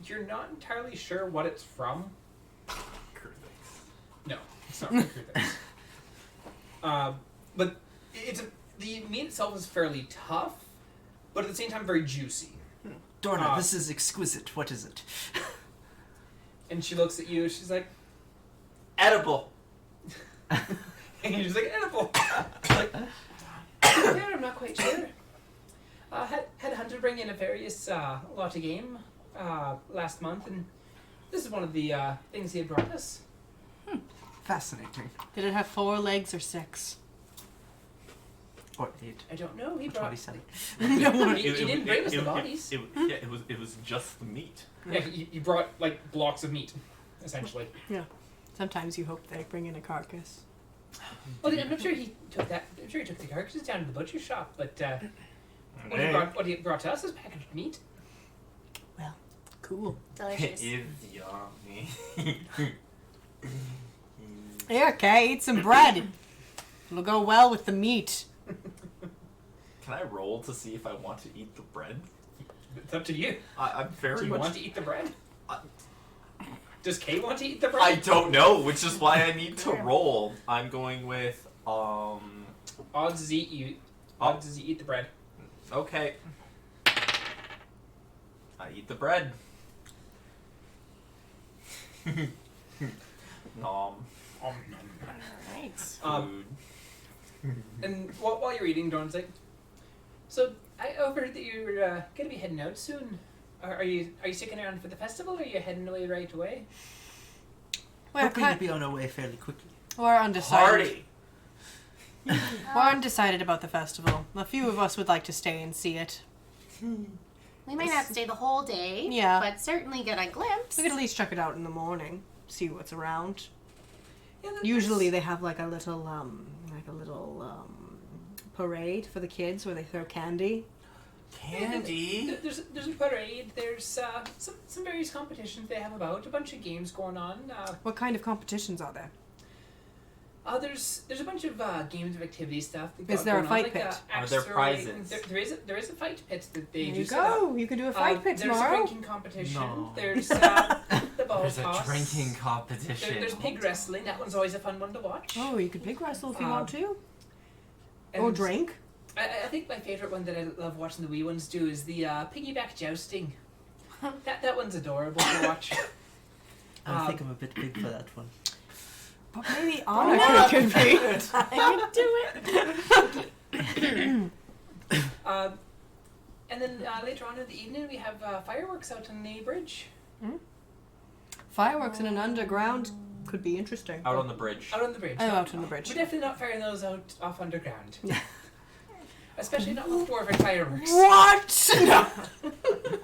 you're not entirely sure what it's from. No, it's not from Kurthix. But the meat itself is fairly tough, but at the same time very juicy. Dorna, this is exquisite. What is it? And she looks at you, she's like, Edible. and you're just like, edible. Like, yeah, I'm not quite sure. Had Hunter bring in a various lot of game last month, and this is one of the things he had brought us. Fascinating. Did it have 4 legs or 6? Or 8. I don't know. He Which one brought. he said? He didn't bring us the bodies. It was just the meat. Yeah, you brought like blocks of meat, essentially. Yeah. Sometimes you hope they bring in a carcass. Well, I'm not sure he took that. I'm sure he took the carcasses down to the butcher shop, but what he brought to us is packaged meat. Well, cool. Delicious. It is yummy. Here, okay, eat some bread. It'll go well with the meat. Can I roll to see if I want to eat the bread? It's up to you. I'm Do very you much. want to eat the bread? Does Kay want to eat the bread? I don't know, which is why I need to roll. I'm going with Odds is eat the bread. Okay. I eat the bread. Nom. Right. Food. And while you're eating, Dawn's like, so I overheard that you're gonna be heading out soon. Are you sticking around for the festival, or are you heading away right away? Hoping to be on our way fairly quickly. We're undecided. Party. We're undecided about the festival. A few of us would like to stay and see it. We might not stay the whole day. Yeah. But certainly get a glimpse. We could at least check it out in the morning, see what's around. Yeah, Usually they have like a little parade for the kids where they throw candy. Candy. There's a parade. There's some various competitions they have about. A bunch of games going on. What kind of competitions are there? There's a bunch of games of activity stuff. Is there a fight pit? Are there prizes? There is a fight pit that they There do you set up. go. You can do a fight pit There's tomorrow. a drinking competition. No. There's the ball There's a toss. drinking competition. There's pig wrestling. That one's always a fun one to watch. Oh, you could pig wrestle if you Um, want to. And Or drink. I think my favourite one that I love watching the wee ones do is the piggyback jousting. That one's adorable to watch. I think I'm a bit big for that one. But maybe Anna could compete. I can do it. And then later on in the evening we have fireworks out on the bridge. Fireworks in an underground could be interesting. Out on the bridge. Out on the bridge. Oh, out on the bridge. We're definitely not firing those out off underground. Especially not with dwarven fireworks. What? No.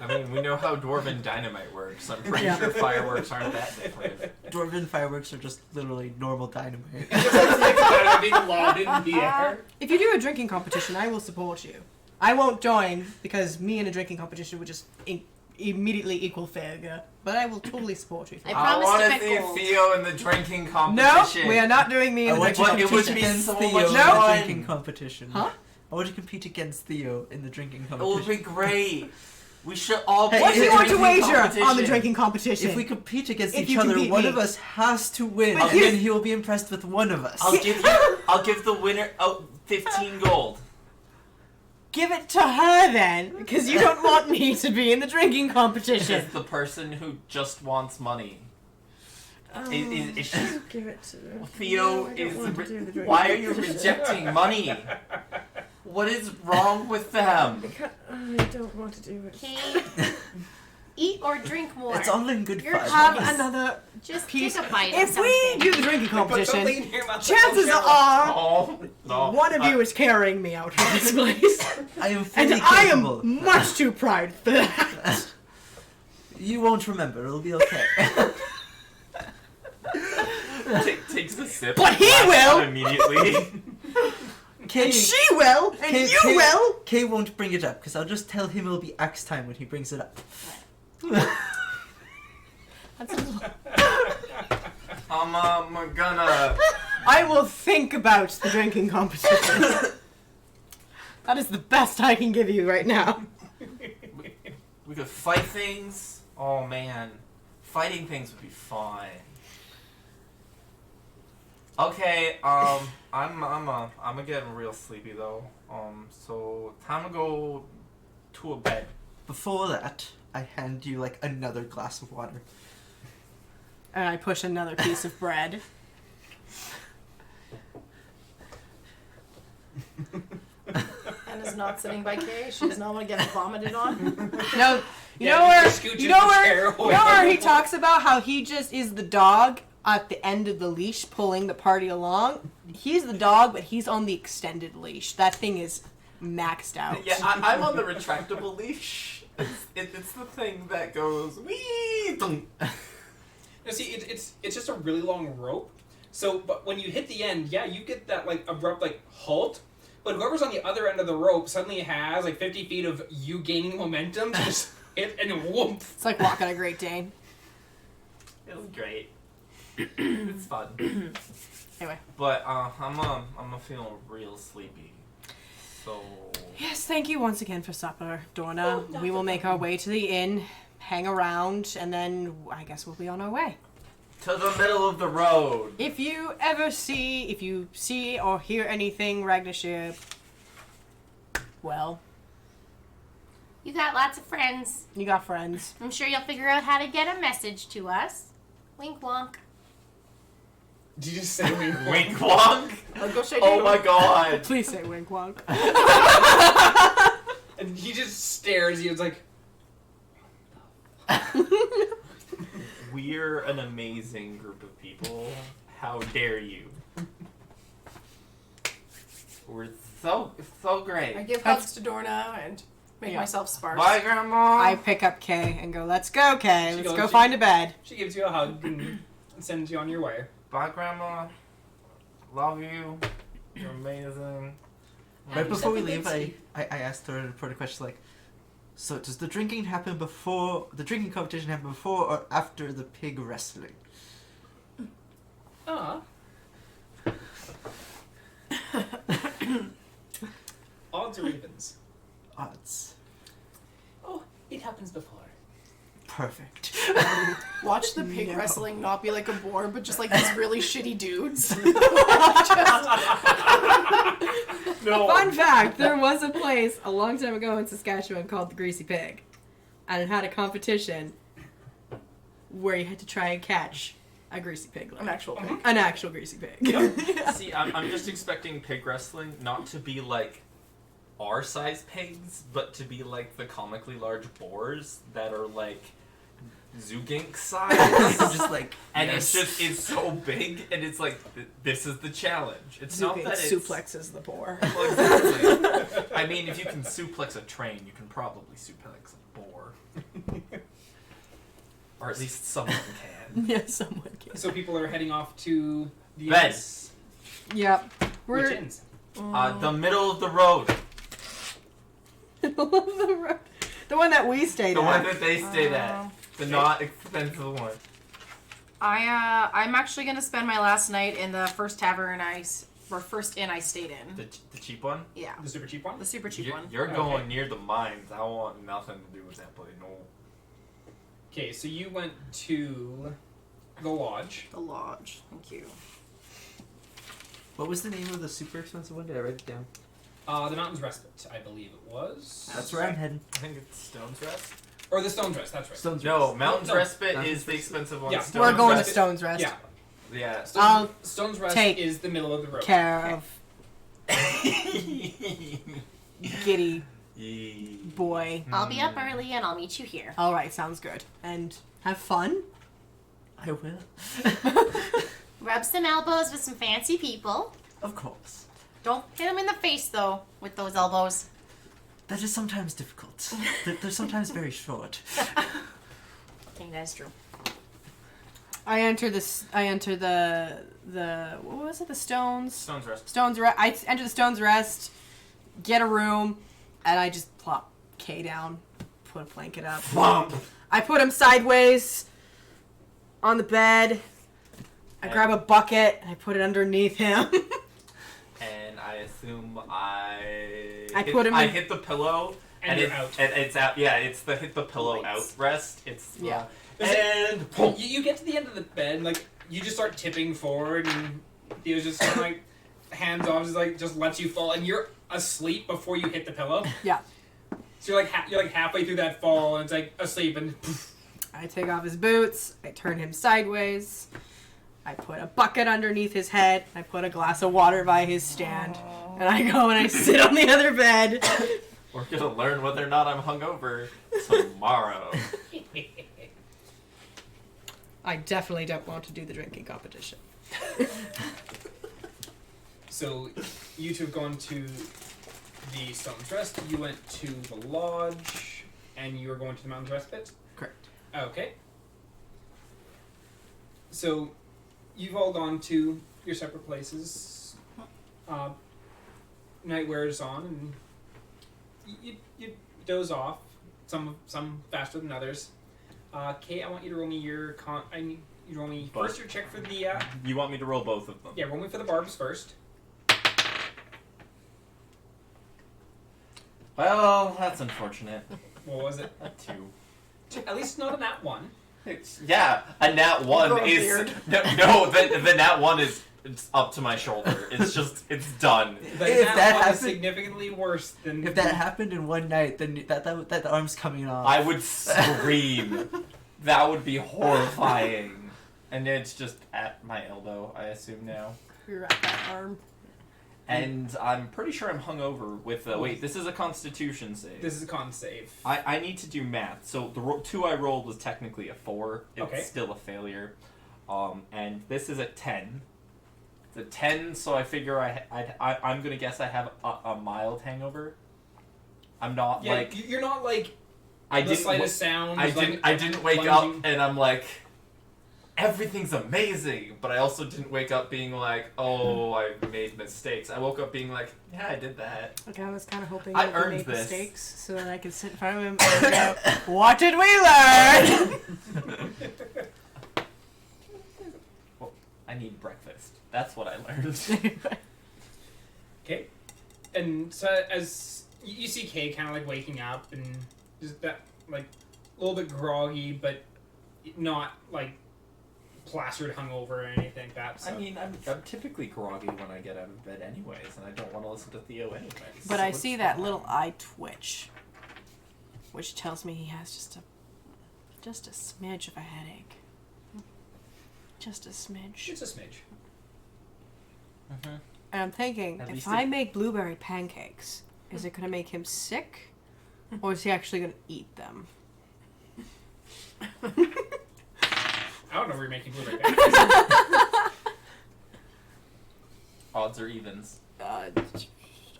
I mean, we know how dwarven dynamite works. I'm pretty Yeah. sure fireworks aren't that different. Dwarven fireworks are just literally normal dynamite. Just like being lobbed in the air. If you do a drinking competition, I will support you. I won't join because me in a drinking competition would just immediately equal failure. But I will totally support you. I I promise want to to pick see gold. Theo in the drinking No, competition. we are not doing me in a I want drinking to it would compete be against so Theo much in the fun. drinking competition. Huh? I want to compete against Theo in the drinking It would competition. be great. We should all Hey, play What do the you want to drinking wager on the competition. drinking competition? If we compete against If each you other, compete one me. of us has to win, But and you- then he will be impressed with one of us. I'll give the winner 15 gold. Give it to her then, because you don't want me to be in the drinking competition. It's the person who just wants money. Is she, Give it to her. Theo No, I don't is. want to do the drink Why are you competition. rejecting money? What is wrong with them? I don't want to do it. Okay. Eat or drink more. It's all in good You're fun. Have Nice. another Just piece. take a bite of If we something. do the drinking Put something competition, in your mouth. chances are Oh, no. one of you is carrying me out of this place. I am And fully I capable. am much too proud for that. You won't remember. It'll be okay. Takes a sip. But he blasts will. out immediately. Kay, And she will, and Kay- you Kay- will. Kay won't bring it up because I'll just tell him it'll be axe time when he brings it up. I'm gonna. I will think about the drinking competition. That is the best I can give you right now. We could fight things. Oh man, fighting things would be fun. Okay, I'm getting real sleepy though. So time to go to a bed. Before that, I hand you like another glass of water. And I push another piece of bread. Anna's not sitting by Kay. She does not want to get vomited on. No, you Yeah, know you where just scooch you know the where chair you away. know where he talks about how he just is the dog at the end of the leash pulling the party along. He's the dog, but he's on the extended leash. That thing is maxed out. Yeah, I'm on the retractable leash. It's the thing that goes wee. Dunk. No, see, it's just a really long rope. So, but when you hit the end, yeah, you get that like abrupt like halt. But whoever's on the other end of the rope suddenly has like 50 feet of you gaining momentum to just hit and whoop. It's like walking a Great Dane. It was great. It's fun. Anyway. But I'm feeling real sleepy. So Yes, thank you once again for supper, Dorna. We will make our way to the inn, hang around, and then I guess we'll be on our way. to the middle of the road. If you see or hear anything, Ragnashir, well, You got lots of friends. you got friends. I'm sure you'll figure out how to get a message to us. Wink wonk. Did you just say wink? Wink wonk. I'll go show Oh you. my god. Please say wink wonk. And he just stares. He was like, We're an amazing group of people. How dare you? We're so I great. give hugs to Dorna and make Yeah. myself sparse. Bye, Grandma. I pick up Kay and go, let's go, Kay. She Let's goes- go she- find a bed. she gives you a hug and sends you on your way. Bye, Grandma. Love you. You're amazing. Right before we Something leave, good I asked her an important question like, so does the drinking competition happen before or after the pig wrestling? Ah. Odds or evens? Odds. Oh, it happens before. Perfect. Watch the pig wrestling not be like a boar, but just like these really shitty dudes. No. Fun fact, there was a place a long time ago in Saskatchewan called the Greasy Pig. And it had a competition where you had to try and catch a greasy pig. An actual pig. An actual greasy pig. See, I'm just expecting pig wrestling not to be like our size pigs, but to be like the comically large boars that are like Zugink size. Just like, And yes. it's so big, and it's like, this is the challenge. It's not Zugink that it's... suplexes the boar. Well, exactly. I mean, if you can suplex a train, you can probably suplex a boar. Or at least someone can. Yeah, someone can. So people are heading off to the Bed. inns. Yep. Which We're inns? The middle of the road. the one that we stayed The one at. that they stayed at. The not expensive one. I'm actually gonna spend my last night in the first inn I stayed in. The cheap one? Yeah, The super cheap one? the super cheap one. You're Okay. going near the mines. I want nothing to do with that place. No. Okay, so you went to the lodge. The lodge. Thank you. What was the name of the super expensive one? Did I write it down? The Mountain's Respite, I believe it was. That's where I'm heading. I think it's Stone's Rest. Or the Stone's Rest, that's right. Stone's No, Rest. Mountain's No. Respite Mountain's is the expensive one. Yeah. Stone's We're going to Respite- Stone's Rest. Yeah. Yeah. I'll Stone's Rest take is the middle of the road. care of Giddy boy. I'll be up early and I'll meet you here. All right, sounds good. And have fun. I will. Rub some elbows with some fancy people. Of course. Don't hit them in the face, though, with those elbows. That is sometimes difficult. They're sometimes very short. I think that's true. I enter this. I enter the what was it? The Stones. Stone's Rest. Stones Rest. I enter the Stones Rest. Get a room, and I just plop K down, put a blanket up. Flump. I put him sideways on the bed. I grab a bucket and I put it underneath him. And I assume I put him I in- hit the pillow And you're out. And it's out. Yeah, it's the hit the pillow out Lights. rest. It's Yeah. and You get to the end of the bed, and, like, you just start tipping forward, and Theo's just kind of, like, hands off, just lets you fall, and you're asleep before you hit the pillow. Yeah. So you're like halfway through that fall, and it's like asleep, and poof. I take off his boots. I turn him sideways. I put a bucket underneath his head. I put a glass of water by his stand. And I go and I sit on the other bed. we're gonna learn whether or not I'm hungover tomorrow. I definitely don't want to do the drinking competition. So you two have gone to the Stone's Rest. You went to the lodge, and you were going to the Mountain's Respite. Correct. Okay. So you've all gone to your separate places. Night wears on, and you doze off. Some faster than others. Kate, I want you to roll me your I need you to roll me Both. first your check for the. You want me to roll both of them? Yeah, roll me for the barbs first. Well, that's unfortunate. What was it? A 2. At least not a nat one. Yeah, a nat 1 Grow a is beard. no. The nat 1 is it's up to my shoulder. It's just it's done. The If nat that one is happened- significantly worse than. If that happened in one night, then that arm's coming off. I would scream. That would be horrifying. And it's just at my elbow, I assume now. You're at that arm. And I'm pretty sure I'm hungover with wait, this is a constitution save. This is a con save. I need to do math. So the 2 I rolled was technically a 4. It's Okay. still a failure. And this is a 10. It's a 10, so I figure I'm going to guess I have a mild hangover. I'm not Yeah, like you're not like I the didn't slightest sound. I is, didn't like, I didn't wake plunging. up and I'm like everything's amazing, but I also didn't wake up being like, oh, I made mistakes. I woke up being like, yeah, I did that. Okay, I was kind of hoping I that earned he made this. mistakes so that I could sit in front of him and go, "What did we learn?" Well, I need breakfast. That's what I learned. Okay. And so as you see Kay kind of like waking up and just that like a little bit groggy, but not like plastered hungover or anything like that. So. I mean, I'm typically groggy when I get out of bed anyways, and I don't want to listen to Theo anyways. But so I it's see that fine. little eye twitch, which tells me he has just a smidge of a headache. Just a smidge. It's a smidge. Mhm. And I'm thinking, At if least I it- make blueberry pancakes, is it going to make him sick? Or is he actually going to eat them? I don't know where you're making blueberry pancakes. Odds or evens.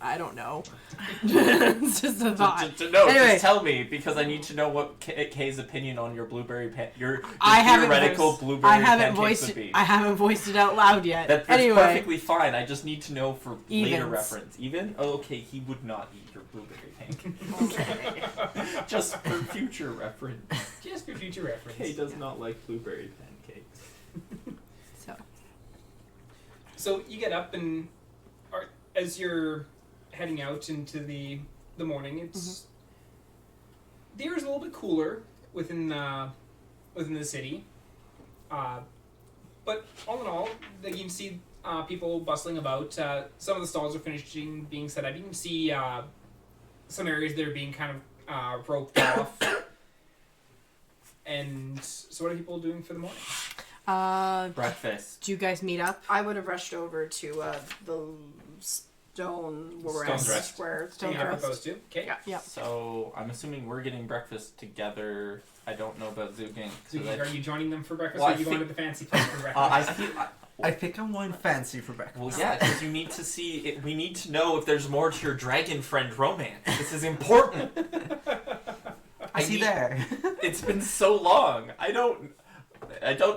I don't know. It's just a thought. No, Anyway. just tell me because I need to know what Kay's opinion on your blueberry your I haven't theoretical voiced- blueberry I haven't pancakes voiced would be. I haven't voiced it out loud yet. That's anyway, perfectly fine. I just need to know for later Evens. reference. Even? Oh, okay, he would not eat your blueberry pancake. Just for future reference. Just for future reference. Kay does not like blueberry pancakes. so So you get up and as you're heading out into the morning, it's the air is a little bit cooler within the city, but all in all, you can see people bustling about. Some of the stalls are finishing being set up. You can see some areas that are being kind of roped off. And so what are people doing for the morning? Breakfast. Do you guys meet up? I would have rushed over to the stone Rest. where Hang out with those two. Okay. Yeah. Yep. So I'm assuming we're getting breakfast together. I don't know about Zugink. So are you joining them for breakfast, Well, or are you going to the fancy place for breakfast? I think I'm going fancy for breakfast. Well, yeah, because you need to see. We need to know if there's more to your dragon friend romance. This is important. I see there. It's been so long. I don't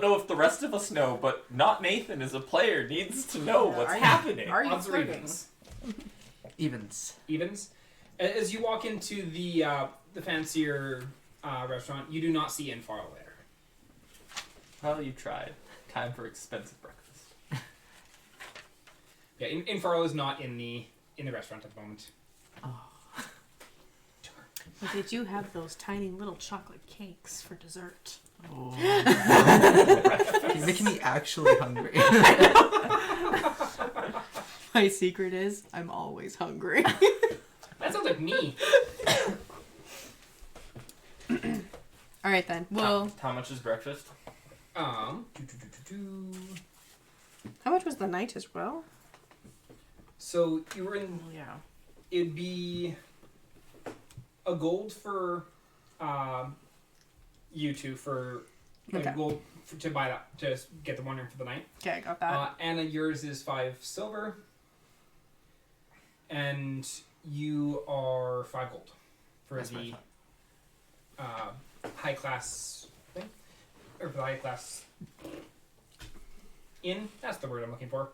know if the rest of us know, but not Nathan as a player needs to know what's happening. Are you Odds or flirting? evens? Evens. Evens. As you walk into the fancier restaurant, you do not see Infaro there. Well, you tried. Time for expensive breakfast. Yeah, Infaro is not in the restaurant at the moment. But they do have those tiny little chocolate cakes for dessert. Oh. You're making me actually hungry. My secret is I'm always hungry. That sounds like me. All right then. Well, How much is breakfast? how much was the night as well? So you were in. Yeah. It'd be a gold for you two for Okay. gold to buy that to get the one room for the night. Okay, I got that. Anna, yours is 5 silver, and you are 5 gold for That's the what high class thing, or for the high class inn. That's the word I'm looking for.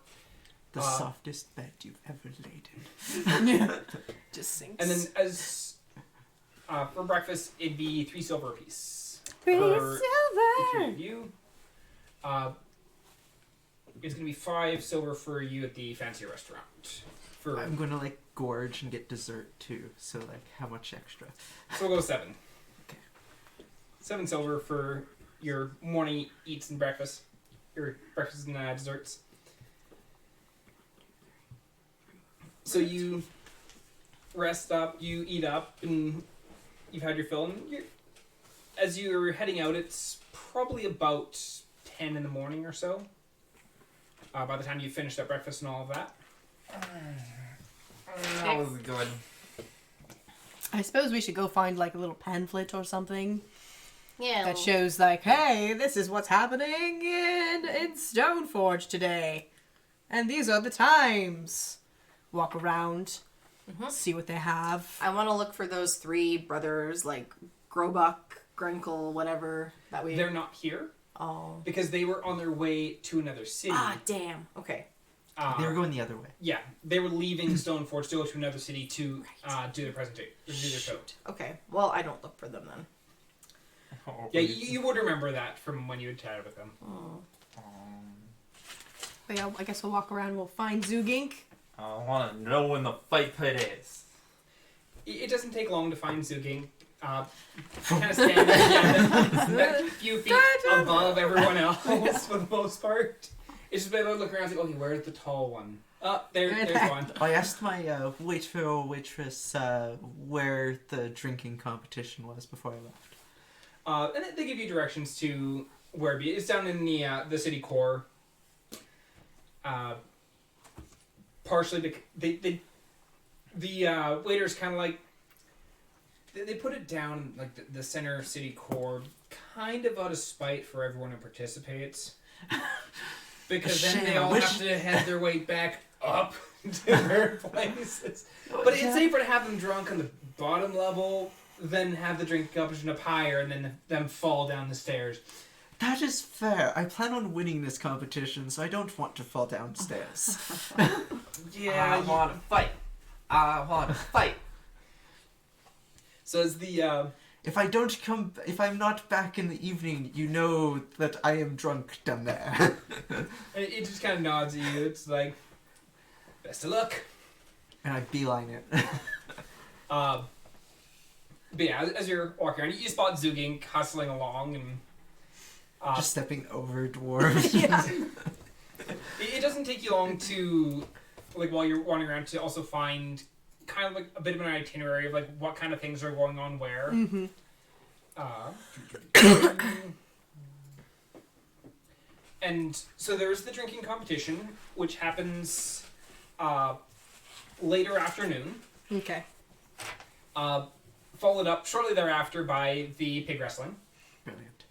The softest bed you've ever laid in. Just sinks. And then as for breakfast, it'd be 3 silver apiece. 3 for silver. the 3 of you. It's gonna be 5 silver for you at the fancy restaurant. For I'm gonna like gorge and get dessert too. So like, how much extra? so we'll go 7. Okay. 7 silver for your morning eats and breakfast, your breakfast and desserts. So you rest up, you eat up, and you've had your fill. And as you're heading out, it's probably about 10 in the morning or so. By the time you finished up breakfast and all of that. That was good. I suppose we should go find like a little pamphlet or something Yeah. that shows like, hey, this is what's happening in Stoneforge today, and these are the times. Walk around, see what they have. I want to look for those 3 brothers, like Grobuck, Grunkle, whatever that we. They're not here Oh. because they were on their way to another city. Ah, damn. Okay. They were going the other way. Yeah, they were leaving Stoneforge to go to another city to do their presentation, do their show. Okay. Well, I don't look for them then. Oh, Yeah, you would remember that from when you had chatted with them. Oh. But yeah, I guess we'll walk around. We'll find Zugink. I want to know when the fight pit is. It doesn't take long to find Zugink. Kind of standing a few feet above everyone else for the most part. It's just better to look around and say, okay, where's the tall one? There's one. I asked my waiter or waitress where the drinking competition was before I left. And they give you directions to where it be. It's down in the city core. Partially because the waiters kind of like they put it down like the center city core, kind of out of spite for everyone who participates, because then they all have to head their way back up to their places. But it's safer to have them drunk on the bottom level than have the drink competition up higher and then them fall down the stairs. That is fair. I plan on winning this competition, so I don't want to fall downstairs. Yeah, I want to fight. I want to fight. So as the If I'm not back in the evening, you know that I am drunk down there. it just kind of nods at you. It's like, best of luck. And I beeline it. But yeah, as you're walking around, you spot Zugink hustling along and. Just stepping over dwarves. It doesn't take you long to, like, while you're wandering around, to also find kind of like a bit of an itinerary of like what kind of things are going on where. Mm-hmm. And so there's the drinking competition, which happens later afternoon. Okay. Followed up shortly thereafter by the pig wrestling. Brilliant.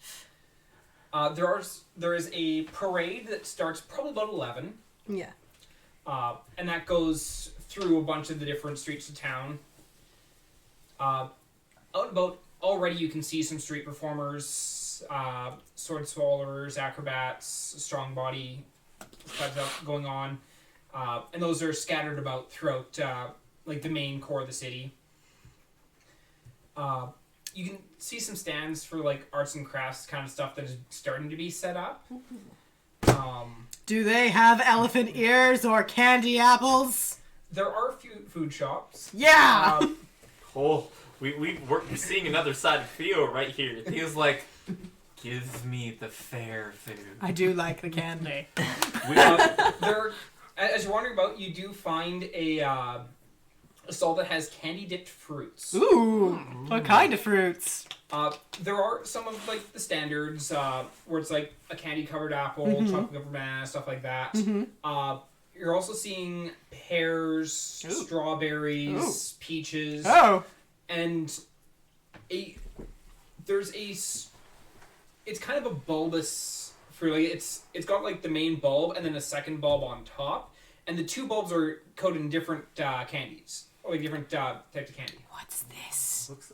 There is a parade that starts probably about 11. Yeah. And that goes through a bunch of the different streets of town. Out about already you can see some street performers, sword swallowers, acrobats, strong body types of going on. And those are scattered about throughout like the main core of the city. You can see some stands for like arts and crafts kind of stuff that is starting to be set up. Do they have elephant ears or candy apples? There are a few food shops. Yeah! Oh, we're seeing another side of Theo right here. Theo's like, give me the fair food. I do like the candy. There, as you're wandering about, you do find a stall that has candy-dipped fruits. Ooh! What kind of fruits? There are some of like the standards where it's like a candy-covered apple, chocolate-covered banana, stuff like that. You're also seeing pears, strawberries, peaches, and it's kind of a bulbous fruit. Like it's got like the main bulb and then a second bulb on top, and the two bulbs are coated in different candies, or like different types of candy. What's this? Looks,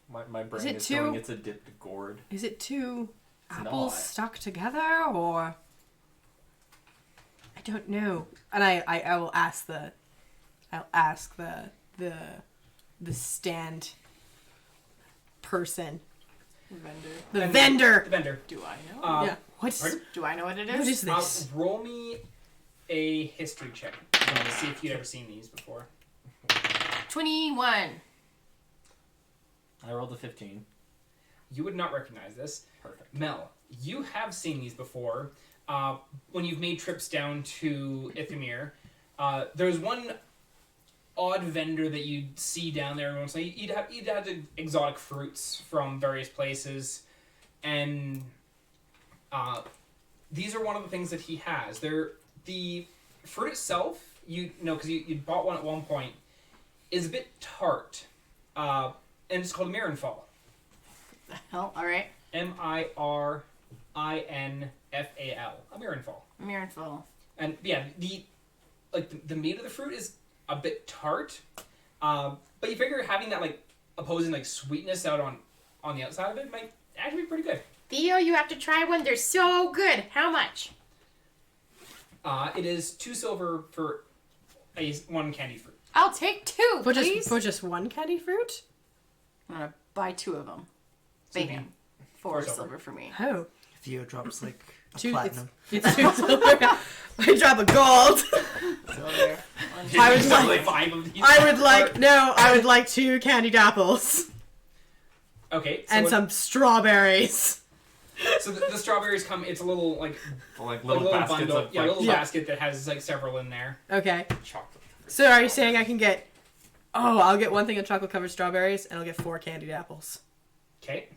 my brain it is too- going, it's a dipped gourd. Is it two It's apples not. stuck together, or... I don't know. And I will ask the stand person. The vendor. The vendor. Do I know? Yeah. Pardon? Do I know what it is? What is this? Roll me a history check to see if you'd ever seen these before. 21. I rolled a 15. You would not recognize this. Perfect. Mel, you have seen these before. When you've made trips down to Ithamir, there's one odd vendor that you'd see down there. Once you'd have the exotic fruits from various places, and these are one of the things that he has. The fruit itself, because you bought one at one point, is a bit tart, and it's called Mirinfall. The hell? All right. Mirinfal. A Mirinfall. Mirinful. And yeah, the meat of the fruit is a bit tart, but you figure having that like opposing like sweetness out on the outside of it might actually be pretty good. Theo, you have to try one. They're so good. How much? It is 2 silver for one candy fruit. I'll take 2, please. For just one candy fruit? I'm gonna buy 2 of them. So Bacon. 4 4 silver. silver for me. Oh. Theo drops like a Two, platinum. it's 2 silver. I drop a gold. So there. I would Like like... 5 of these. I would like 2 candied apples. Okay. And some strawberries. So the strawberries come. It's a little like Little baskets bundle. of Yeah, a little Yeah. basket that has like several in there. Okay. chocolate. So are you saying I can get... Oh, I'll get one thing of chocolate-covered strawberries, and I'll get 4 candied apples. Okay.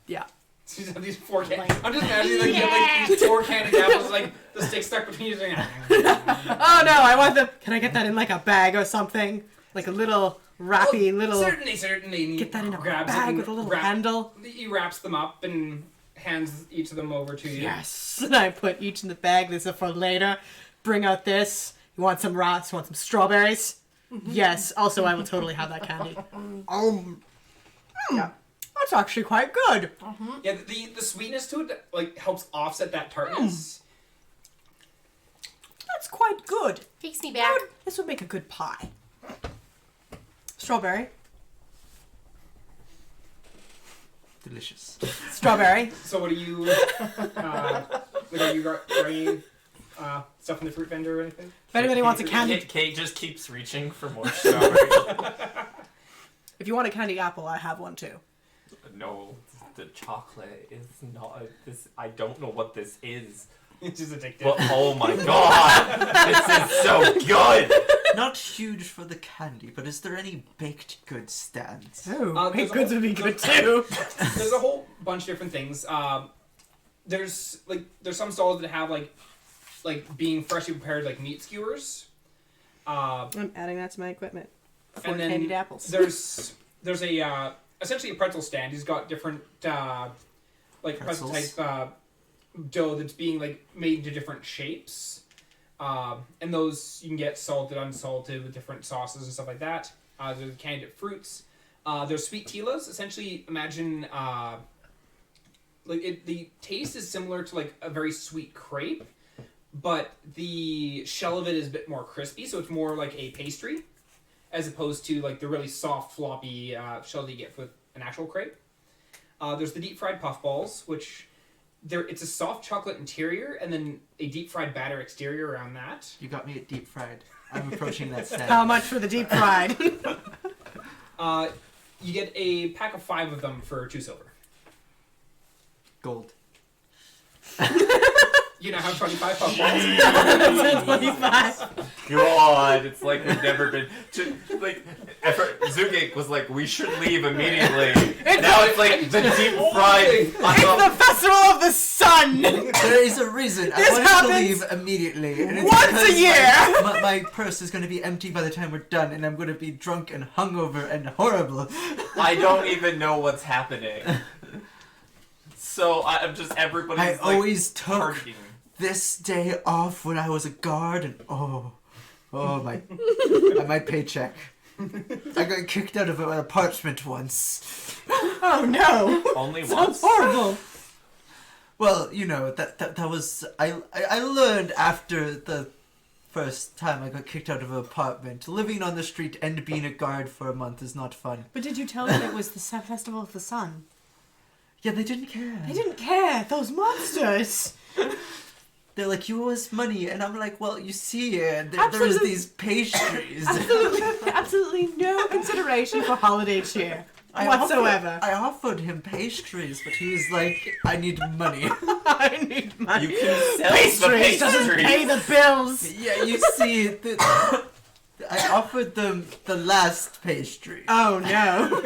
Yeah. So you just have these 4 candy. I'm just imagining like, you have, like these 4 candied apples, like the stick stuck between you. Oh no, I want them... Can I get that in like a bag or something? Like a little wrappy little... Certainly. And he Get that in a grabs it bag and with a little handle. He wraps them up and hands each of them over to you. Yes. And I put each in the bag. This is for later. Bring out this. You want some rocks? You want some strawberries? Yes. Also, I will totally have that candy. Yeah. That's actually quite good. Yeah, the sweetness to it like helps offset that tartness. That's quite good. Takes me back. This would make a good pie. Strawberry. Delicious. Strawberry. So what are you? Are you writing stuff in the fruit vendor or anything? If anybody wants a candy... Kate just keeps reaching for more strawberries. If you want a candy apple, I have one too. No, the chocolate is not this. I don't know what this is. It's just addictive. But oh my god, this is so good. Not huge for the candy, but is there any baked goods stands? Oh, there's baked a goods whole- would be good too. There's a whole bunch of different things. There's some stalls that have like being freshly prepared like meat skewers. I'm adding that to my equipment. For And then candied apples. There's a essentially a pretzel stand. He's got different like pretzel Pretzels. type dough that's being like made into different shapes. And those you can get salted, unsalted with different sauces and stuff like that. There's candied fruits. There's sweet tilas. Essentially, imagine the taste is similar to like a very sweet crepe, but the shell of it is a bit more crispy, so it's more like a pastry, as opposed to like the really soft, floppy shell that you get with an actual crepe. There's the deep fried puff balls, which it's a soft chocolate interior and then a deep fried batter exterior around that. You got me at deep fried. I'm approaching that stand. How much for the deep fried? You get a pack of 5 of them for 2 silver. Gold. You now have 25 puff balls. 25. God, it's like we've never been to like. Zugink was like, we should leave immediately. Now it's like the deep fried. It's the festival of the sun! There is a reason. I This wanted happens to leave immediately. And it's once a because year! My purse is going to be empty by the time we're done, and I'm going to be drunk and hungover and horrible. I don't even know what's happening. So I'm just everybody's I like, always took partying. this day off when I was a guard, and my paycheck. I got kicked out of an apartment once. Oh no! Only Sounds once. horrible. Well, you know that was I learned after the first time I got kicked out of an apartment. Living on the street and being a guard for a month is not fun. But did you tell them it was the festival of the sun? Yeah, they didn't care. They didn't care. Those monsters. They're like, you owe us money, and I'm like, well, you see, there's Absolutely. these pastries. Absolutely no consideration for holiday cheer whatsoever. I offered him pastries, but he was like, I need money. I need money. You can sell Pastries the doesn't pay pastries. the bills. Yeah, you see, I offered them the last pastry. Oh no.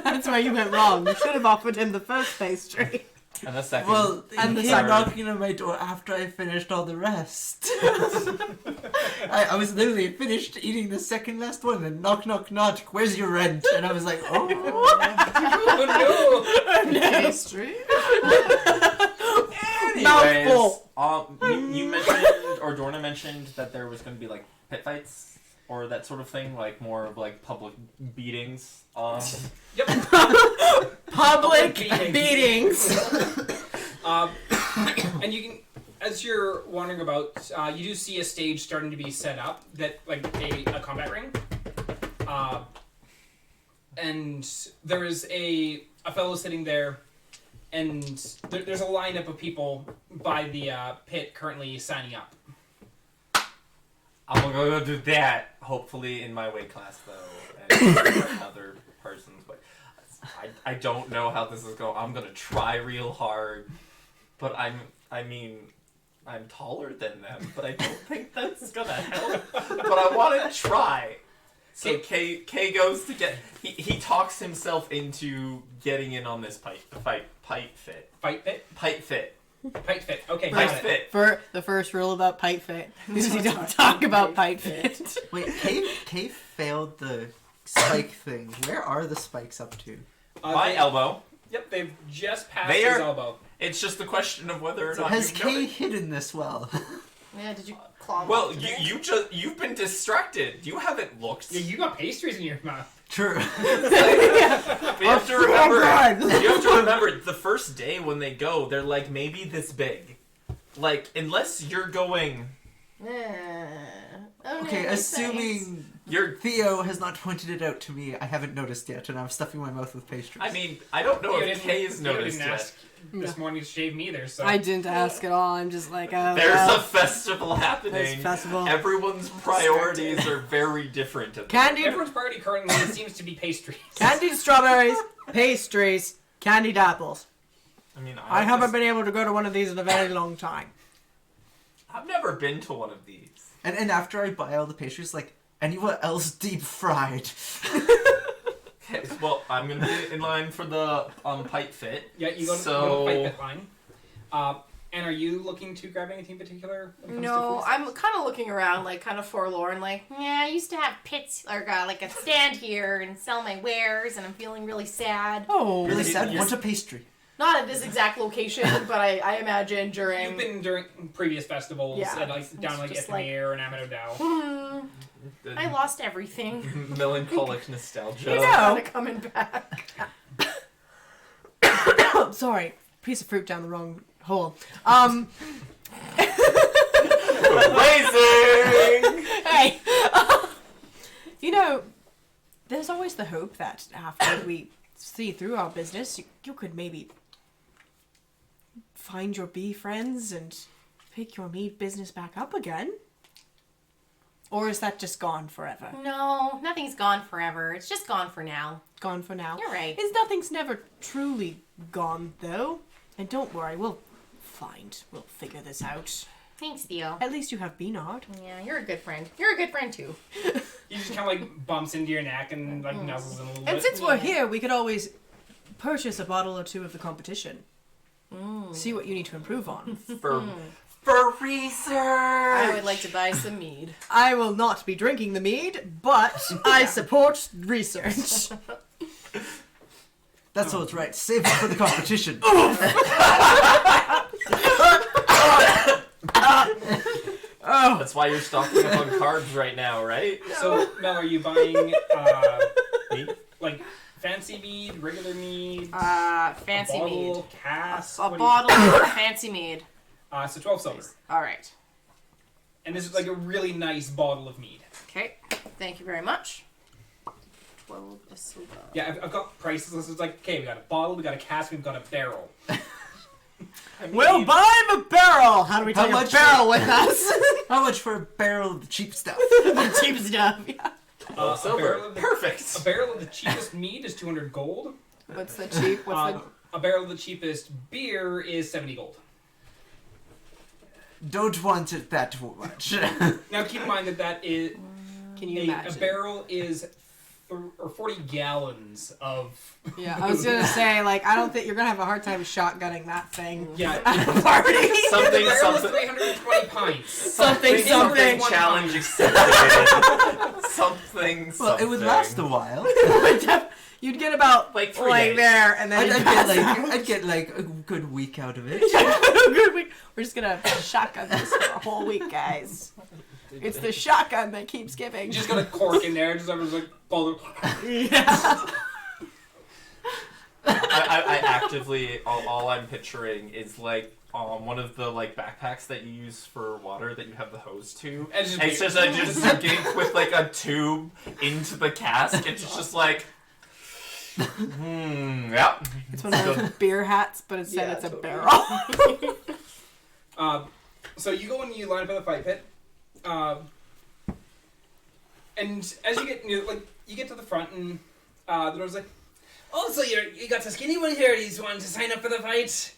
That's where you went wrong. You should have offered him the first pastry. And the second. Well, And he the came third. knocking on my door after I finished all the rest. I was literally finished eating the second last one, and knock, knock, knock, where's your rent? And I was like, oh. Oh Pastry? Anyways, you mentioned, or Dorna mentioned, that there was going to be like pit fights or that sort of thing, like more of like public beatings. no! Yep. Public Beatings. beatings. And you can, as you're wandering about, you do see a stage starting to be set up that, like a combat ring. And there is a fellow sitting there, and there's a lineup of people by the pit currently signing up. I'm gonna go do that, hopefully in my weight class though, and another person's weight. I don't know how this is going. I'm gonna try real hard, but I'm taller than them, but I don't think that's gonna help. But I want to try. So K goes to get he talks himself into getting in on this pipe fit. Fight fit? Pipe fit. Pipe fit. Okay, Pipe got it. fit. For the first rule about pipe fit is you don't talk about pipe fit. Wait, Kay failed the spike thing. Where are the spikes up to? My elbow. Yep, they've just passed They his are- elbow. It's just a question of whether or not Has you Kay noticed. hidden this well? Yeah, did you claw Well, him today? you've been distracted. You haven't looked. Yeah, you got pastries in your mouth. True. But you have to remember. God. You have to remember the first day when they go, they're like maybe this big. Like unless you're going, Okay, assuming you're. Theo has not pointed it out to me, I haven't noticed yet, and I'm stuffing my mouth with pastries. I mean, I don't know You if Kay's Theo noticed didn't yet. ask this morning to shave me either, so. I didn't ask at all. I'm just like, oh, There's well, a festival happening. there's a festival. Everyone's priorities are very different. At the Candied, Everyone's priority currently seems to be pastries. candied strawberries, pastries, candied apples. I mean, I haven't been able to go to one of these in a very long time. I've never been to one of these. And after I buy all the pastries, like, Anywhere else deep fried? Okay, well, I'm gonna be in line for the pipe fit. Yeah, you go to the pipe fit line. And are you looking to grab anything in particular? When it comes to No, food? I'm kind of looking around, like, kind of forlorn, like, Yeah, I used to have pits or like a stand here and sell my wares, and I'm feeling really sad. Oh, Really Yes. sad. Yes. Want a pastry? not at this exact location, but I imagine during. You've been during previous festivals Yeah, at like down like just Ithmir and Amador Dow. I lost everything. Melancholic nostalgia. You Kind know. of coming back. Sorry, piece of fruit down the wrong hole. Amazing! Hey, you know, there's always the hope that after we see through our business, you could maybe find your bee friends and pick your mead business back up again. Or is that just gone forever? No, nothing's gone forever. It's just gone for now. Gone for now? You're right. Nothing's never truly gone, though. And don't worry, we'll figure this out. Thanks, Theo. At least you have Beanard. Yeah, you're a good friend. You're a good friend too. He just kind of like bumps into your neck and like nuzzles in a little And bit. since we're here, we could always purchase a bottle or two of the competition. See what you need to improve on. For research! I would like to buy some mead. I will not be drinking the mead, but I support research. That's what's right. Save it for the competition. That's why you're stocking up on carbs right now, right? So Mel, are you buying Meat? like fancy mead, regular mead, Fancy a bottle, mead. cask? A What do you- bottle of fancy mead. So 12 silver. All right. And this is like a really nice bottle of mead. Okay. Thank you very much. 12 a silver. Yeah, I've got prices. This is like, okay, we got a bottle, we got a cask, we've got a barrel. We'll buy him a barrel! How do we take much a barrel with us? How much for a barrel of the cheap stuff? The cheap stuff, yeah. A Silver. barrel of the, Perfect! A barrel of the cheapest mead is 200 gold. What's the cheap? A barrel of the cheapest beer is 70 gold. Don't want it that much. Now keep in mind that is Can you a imagine? barrel is 40 gallons of. Yeah, I was gonna say, like, I don't think you're gonna have a hard time shotgunning that thing. Yeah, At a party. Something, a barrel is something. 320 pints. Something. Challenge accepted. Something. Well, it would last a while. You'd get about Like 3 days. there, and then I'd get like a good week out of it. Good week. We're just gonna shotgun this for a whole week, guys. It's the shotgun that keeps giving. You just got a cork in there, just everyone's like, bottle. Yeah. I actively all I'm picturing is like one of the like backpacks that you use for water that you have the hose to. And it's And it's just a Zugink with like a tube into the cask. It's just like, yeah. It's one of those beer hats, but instead Yeah, it's a totally. barrel. So you go and you line up at the fight pit, and as you get to the front, and the door's like, "Oh, so you got the skinny one here? He's wanting to sign up for the fight.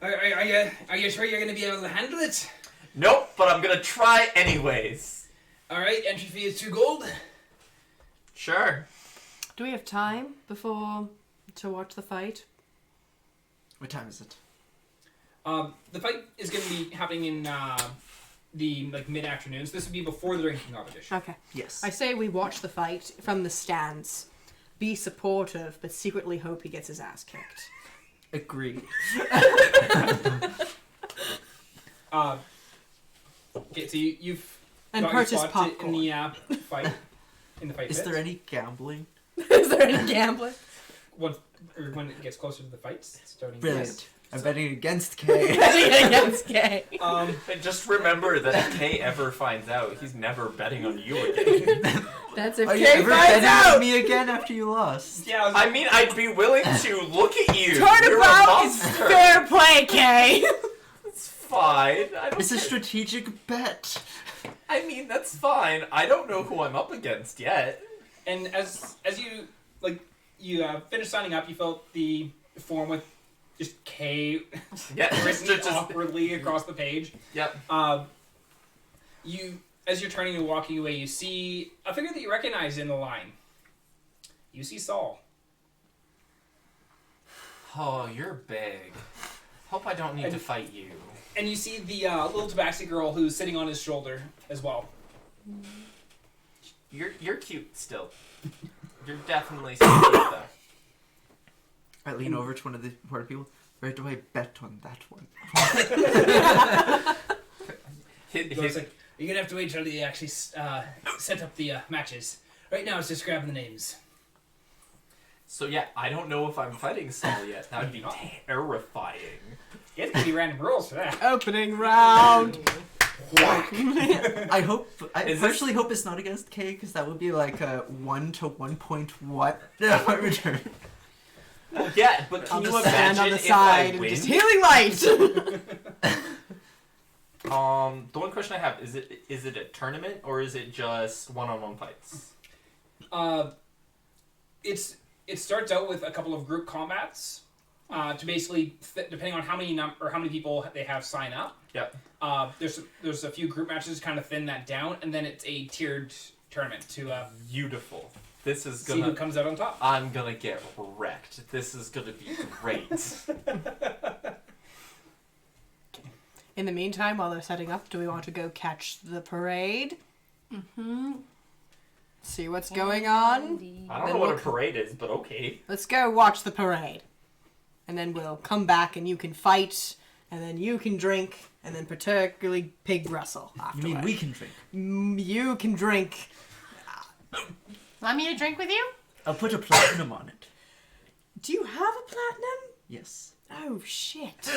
Are you sure you're going to be able to handle it? Nope, but I'm gonna try anyways. All right, entry fee is 2 gold. Sure. Do we have time to watch the fight? What time is it? The fight is going to be happening in the mid-afternoon. So this would be before the drinking competition. Okay. Yes. I say we watch the fight from the stands. Be supportive, but secretly hope he gets his ass kicked. Agreed. Okay, so you've And got your purchase spot popcorn. in the fight. In the fight Is pit. there any gambling? Is there any gambling? When it gets closer to the fights starting. Brilliant. I'm betting against Kay. Betting against Kay. And just remember that if Kay ever finds out, he's never betting on you again. That's if Are you Kay ever finds betting out! on me again after you lost? Yeah, I mean, I'd be willing to look at you. You're a Turnabout is monster. fair play, Kay! It's fine. I don't. It's a strategic bet. I mean, that's fine. I don't know who I'm up against yet. and as you finish signing up, you felt the form with just K Yeah, written just awkwardly across the page. yep. You as you're turning and walking away, you see a figure that you recognize in the line. You see Saul. Oh, you're big. Hope I don't need to fight you. And you see the little tabaxi girl who's sitting on his shoulder as well. You're cute still. You're definitely still cute, though. I lean over to one of the important people. Where do I bet on that one? It's like, you're going to have to wait till they actually set up the matches. Right now, it's just grabbing the names. So yeah, I don't know if I'm fighting Saul yet. That would be terrifying. You have to give me random rules for that. Opening round. I personally hope it's not against K, because that would be like a 1 to 1 point what return. Well, yeah, but can I'll you just stand imagine on the if side I and win? just healing light. The one question I have is it a tournament or is it just one-on-one fights? It starts out with a couple of group combats to basically depending on how many people they have sign up. Yep. There's a few group matches to kind of thin that down, and then it's a tiered tournament to Beautiful. This is see who comes out on top. I'm gonna get wrecked. This is gonna be great. In the meantime, while they're setting up, do we want to go catch the parade? Mm-hmm. See what's going on? I don't Then know what a look- parade is, but okay. Let's go watch the parade. And then we'll come back and you can fight, and then you can drink, and then particularly pig wrestle You afterward. mean we can drink? You can drink. Want me to drink with you? I'll put a platinum on it. Do you have a platinum? Yes. Oh, shit.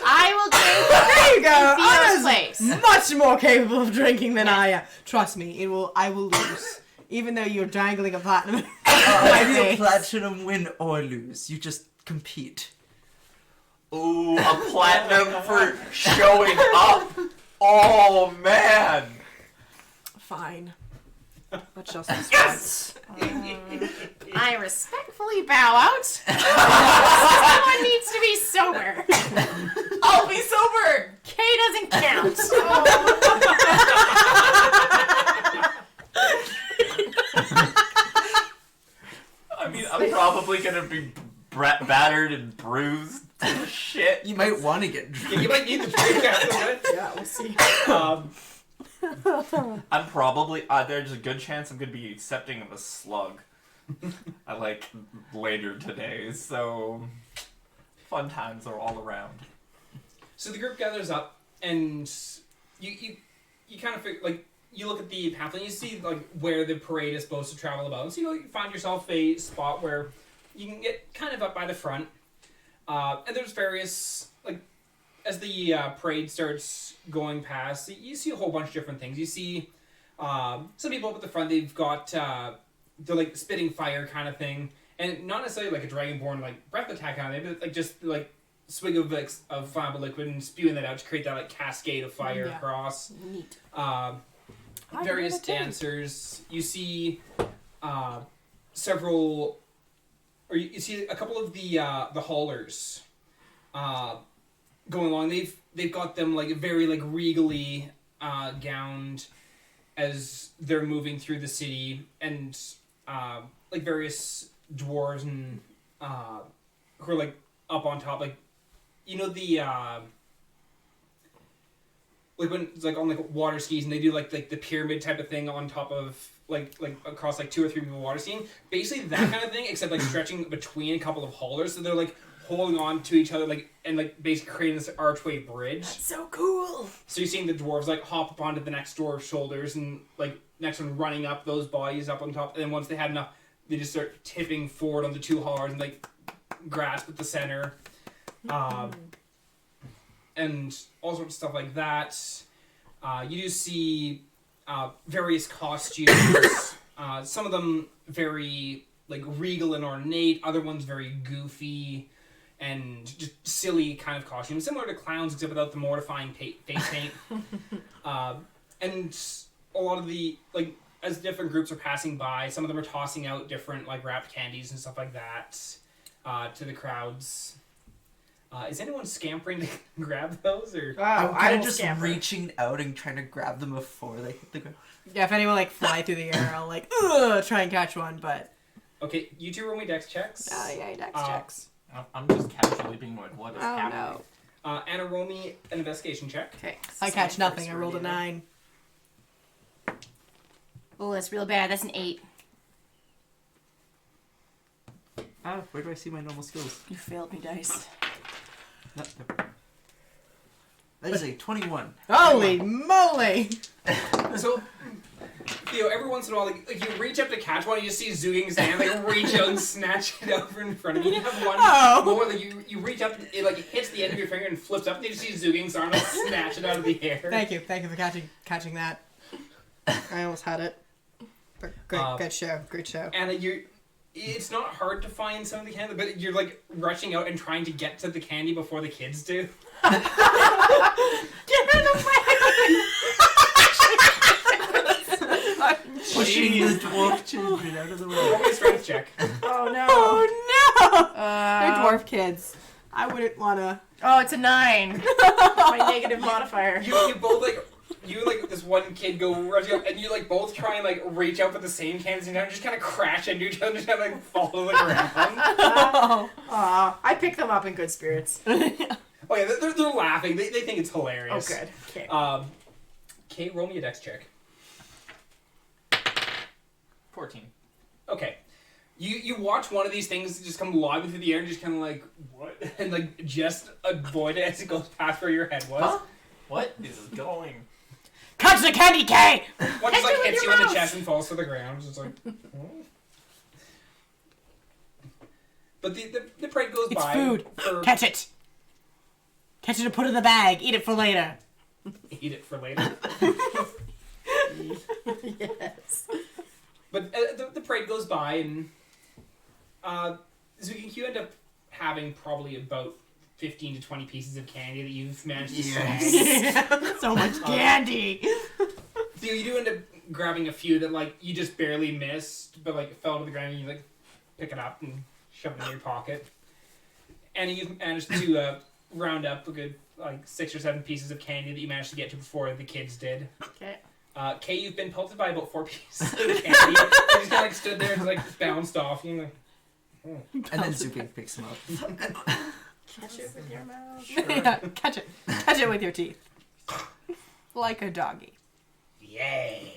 I will drink There you go. in Theo's Anna's place. much more capable of drinking than I am. Trust me, I will lose. Even though you're dangling a platinum. Maybe a platinum win or lose. You just compete. Ooh, a platinum for showing up. Oh man. Fine. But just this once. I respectfully bow out. Someone needs to be sober. I'll be sober. K doesn't count. I mean, I'm probably gonna be battered and bruised. Shit. You might want to get Yeah, drunk. you might need the drink after that. Yeah, we'll see. I'm probably there's a good chance I'm gonna be accepting of a slug. Later today, so fun times are all around. So the group gathers up, and you kind of you look at the pamphlet, and you see where the parade is supposed to travel about. So you find yourself a spot where you can get kind of up by the front, and there's various as the parade starts going past, you see a whole bunch of different things. You see some people up at the front. They've got they're spitting fire kind of thing, and not necessarily a dragonborn breath attack kind of thing, but just swig of flammable liquid and spewing that out to create that cascade of fire across. Neat. Various dancers. You see several, or you see a couple of the haulers going along. They've got them very regally gowned as they're moving through the city, and various dwarves and who are up on top, the when it's on water skis, and they do the pyramid type of thing on top of across 2 or 3 people water skiing, basically that kind of thing, except stretching between a couple of haulers, so they're holding on to each other and basically creating this archway bridge. That's so cool. So you're seeing the dwarves hop up onto the next dwarf's shoulders, and next one running up those bodies up on top, and then once they had enough, they just start tipping forward on the 2 haulers and grasp at the center. And all sorts of stuff like that. You do see various costumes. Some of them very regal and ornate. Other ones very goofy and just silly kind of costumes, similar to clowns except without the mortifying face paint. And a lot of the as different groups are passing by, some of them are tossing out different wrapped candies and stuff like that to the crowds. Is anyone scampering to grab those, or? Oh, I'm I kind will of just scamper. reaching out and trying to grab them before they hit the ground. Yeah, if anyone like fly through the air, I'll like try and catch one, but Okay, you two roll me dex checks. yeah, dex checks. I'm just casually being like, what is Oh happening? no. Anna, roll me an investigation check. Okay. I catch nothing. I rolled a 9. Oh, that's real bad. That's an 8. Ah, where do I see my normal skills? You failed me, dice. No, never. That is a 21. Holy moly! So, Theo, every once in a while, like you reach up to catch one, you just see Zugink's hand, like reach out and snatch it over in front of you. You have one more, like you reach up, it like hits the end of your finger and flips up, and you just see Zugink's arm like snatch it out of the air. Thank you for catching that. I almost had it. But good show, great show. And it's not hard to find some of the candy, but you're like rushing out and trying to get to the candy before the kids do. Get in the way! Pushing the dwarf children out of the way. Roll me a strength check. Oh no. Oh no! They're Uh, dwarf kids. I wouldn't wanna. Oh, it's a 9. My negative modifier. You both like. You like this one kid go rushing up, and you like both try and like reach up with the same candy, and just kind of crash into each other, and just like fall to the ground. Oh. I pick them up in good spirits. Oh yeah, they're laughing. They think it's hilarious. Oh, good. Okay. Kate, roll me a dex check. 14. Okay. You watch one of these things just come lobbing through the air and just kind of like, what? And like just avoid it as it goes past where your head was. Huh? What is going? Catch the candy, K! One just like it with hits you your in the mouth. chest and falls to the ground. It's just like, But the parade goes It's by. food. For, Catch it. Catch it and put it in the bag. Eat it for later. Eat it for later. Yes. But the parade goes by, and Zugink, you end up having probably about 15 to 20 pieces of candy that you've managed to snag. So much candy. So you do end up grabbing a few that like you just barely missed, but like fell to the ground, and you like pick it up and shove it in your pocket. And you've managed to round up a good like 6 or 7 pieces of candy that you managed to get to before the kids did. Okay. Kay, you've been pelted by about 4 pieces of candy. You just kind of like stood there and like bounced off. You like, And then Zugink picks him up. Catch it with your mouth. Yeah, catch it. Catch it with your teeth. Like a doggy. yay!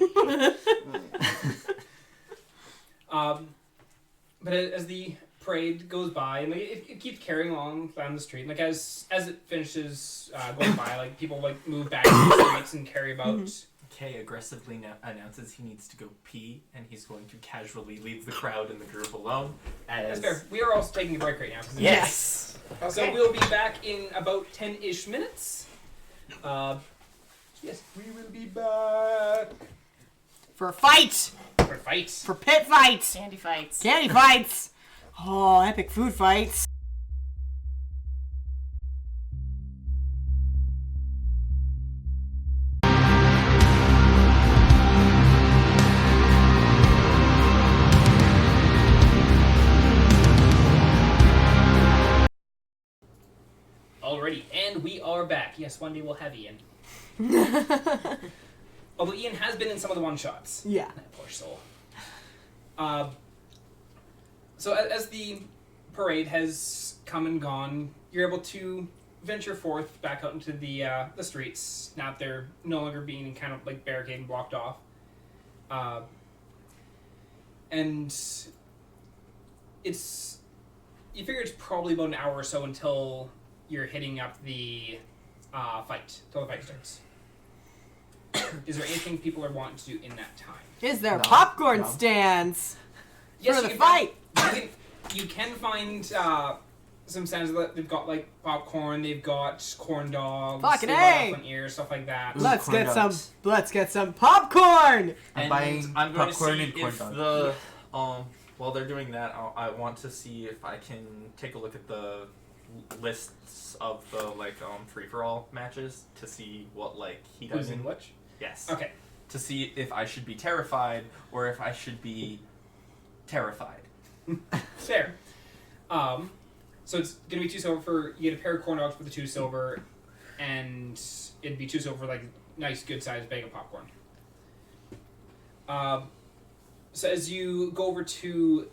But as the parade goes by, and like, it keeps carrying along down the street, and like as it finishes going by, like people like move back to the streets and carry about. Kay aggressively announces he needs to go pee, and he's going to casually leave the crowd and the group alone. That's fair. We are also taking a break right now. Yes. So we'll be back in about 10-ish minutes. Yes, we will be back For a fight. for fights. For pit fights. Candy fights. Candy fights. Oh, epic food fights. Alrighty, and we are back. Yes, one day we'll have Ian. Although Ian has been in some of the one-shots. Yeah. That poor soul. So as the parade has come and gone, you're able to venture forth back out into the streets. Now that they're no longer being kind of like barricaded and blocked off. And it's... You figure it's probably about an hour or so until you're hitting up the fight, till the fight starts. Is there anything people are wanting to do in that time? Is there No, popcorn no. stands Yes, for you the can fight? You can find some stands that they've got like popcorn, they've got corn dogs, Fucking they've A! got off on ears, stuff like that. Ooh, Let's corn get some. dogs. Let's get some popcorn. I'm And buying I'm going popcorn to and see corn if dogs. the while they're doing that, I want to see if I can take a look at the lists of the like free for all matches to see what like he does Who's in which? Yes. Okay. To see if I should be terrified or if I should be terrified. Fair. So it's gonna be 2 silver for you get a pair of corn dogs for the 2 silver, and it'd be 2 silver for like nice good sized bag of popcorn. So as you go over to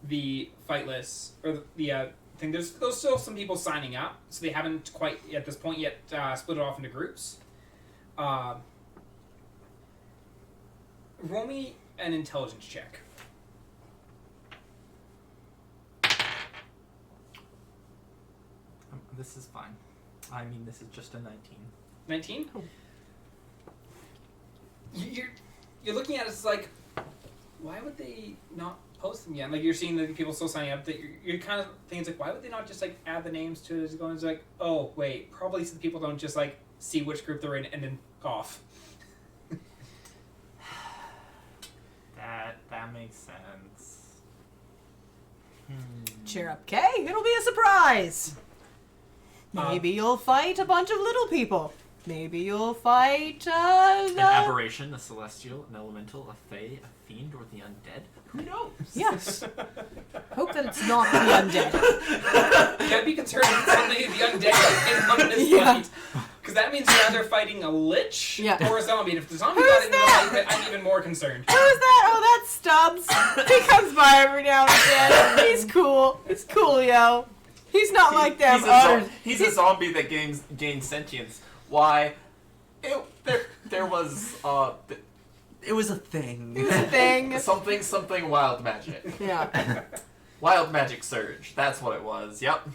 the fight list or the thing, there's still some people signing up, so they haven't quite at this point yet split it off into groups. Roll me an intelligence check. This is fine. I mean, this is just a 19. 19? Oh. You're looking at it, it's like, why would they not post them yet? Like, you're seeing the people still signing up, that you're kind of thinking, it's like, why would they not just, like, add the names to it as it goes? It's like, oh, wait, probably so the people don't just, like, see which group they're in and then off. That makes sense. Cheer up, Kay. It'll be a surprise. Maybe you'll fight a bunch of little people. Maybe you'll fight An aberration, a celestial, an elemental, a fae, a fiend, or the undead. Who knows? Yes. Hope that it's not the undead. Can't be concerned with something the undead in on this fight. Because that means you're either fighting a lich or a zombie. And if the zombie got into the fight, I'm even more concerned. Who's that? Oh, that's Stubbs. He comes by every now and again. He's cool. He's coolio. He's not like them. He's a zombie that gains sentience. Why? There was It was a thing. It was a thing. something wild magic. Yeah. Wild magic surge. That's what it was. Yep.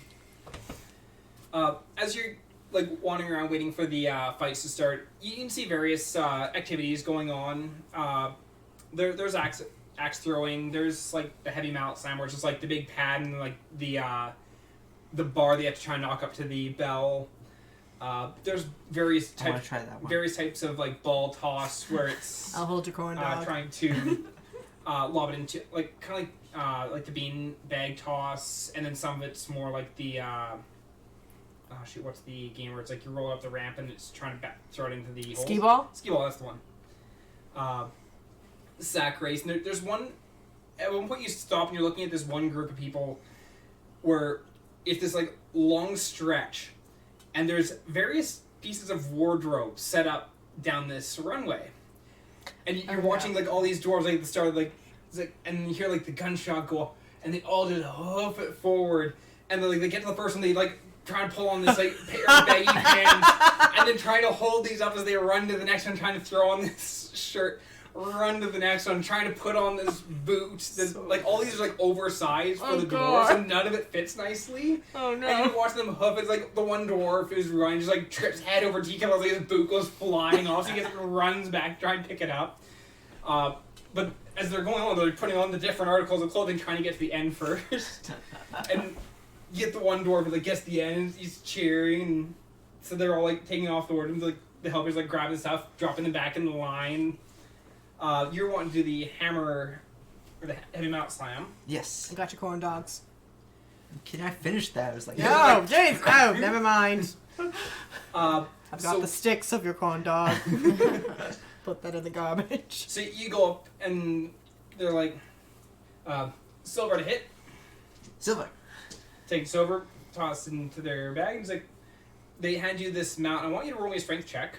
As you're like wandering around waiting for the fights to start, you can see various activities going on. There's axe throwing. There's like the heavy mallet slam, where it's just like the big pad and like the bar that you have to try and knock up to the bell. There's various types of like ball toss where it's I'll hold your corn dog. trying to lob it into like kind of like the bean bag toss, and then some of it's more like the what's the game where it's like you roll up the ramp and it's trying to throw it into the holes? Skee ball? Skee ball, that's the one. Sack race. And there's one at one point you stop and you're looking at this one group of people where it's this like long stretch, and there's various pieces of wardrobe set up down this runway, and you're watching like all these dwarves like at the start, like it's like, and you hear like the gunshot go off, and they all just hoof it forward, and then like they get to the first one, they like try and pull on this like pair of baggy pants, and then trying to hold these up as they run to the next one, trying to throw on this shirt. Run to the next one, trying to put on this boot. Like all these are like oversized for the dwarves, and none of it fits nicely. Oh no! And you watch them hoof. It's like the one dwarf who's running, just like trips head over decal, like his boot goes flying off. So he gets runs back, trying to pick it up. But as they're going on, they're putting on the different articles of clothing, trying to get to the end first. And you get the one dwarf who like gets to the end, and he's cheering. And so they're all like taking off the word, and like the helpers like grabbing stuff, dropping them back in the line. You're wanting to do the hammer, or the heavy mallet slam. Yes. I got your corn dogs. Can I finish that? I was like, No, James, no, never mind. I've got the sticks of your corn dog. Put that in the garbage. So you go up, and they're like, silver to hit. Silver. Take silver, toss into their bag, and it's like, they hand you this mount. I want you to roll me a strength check.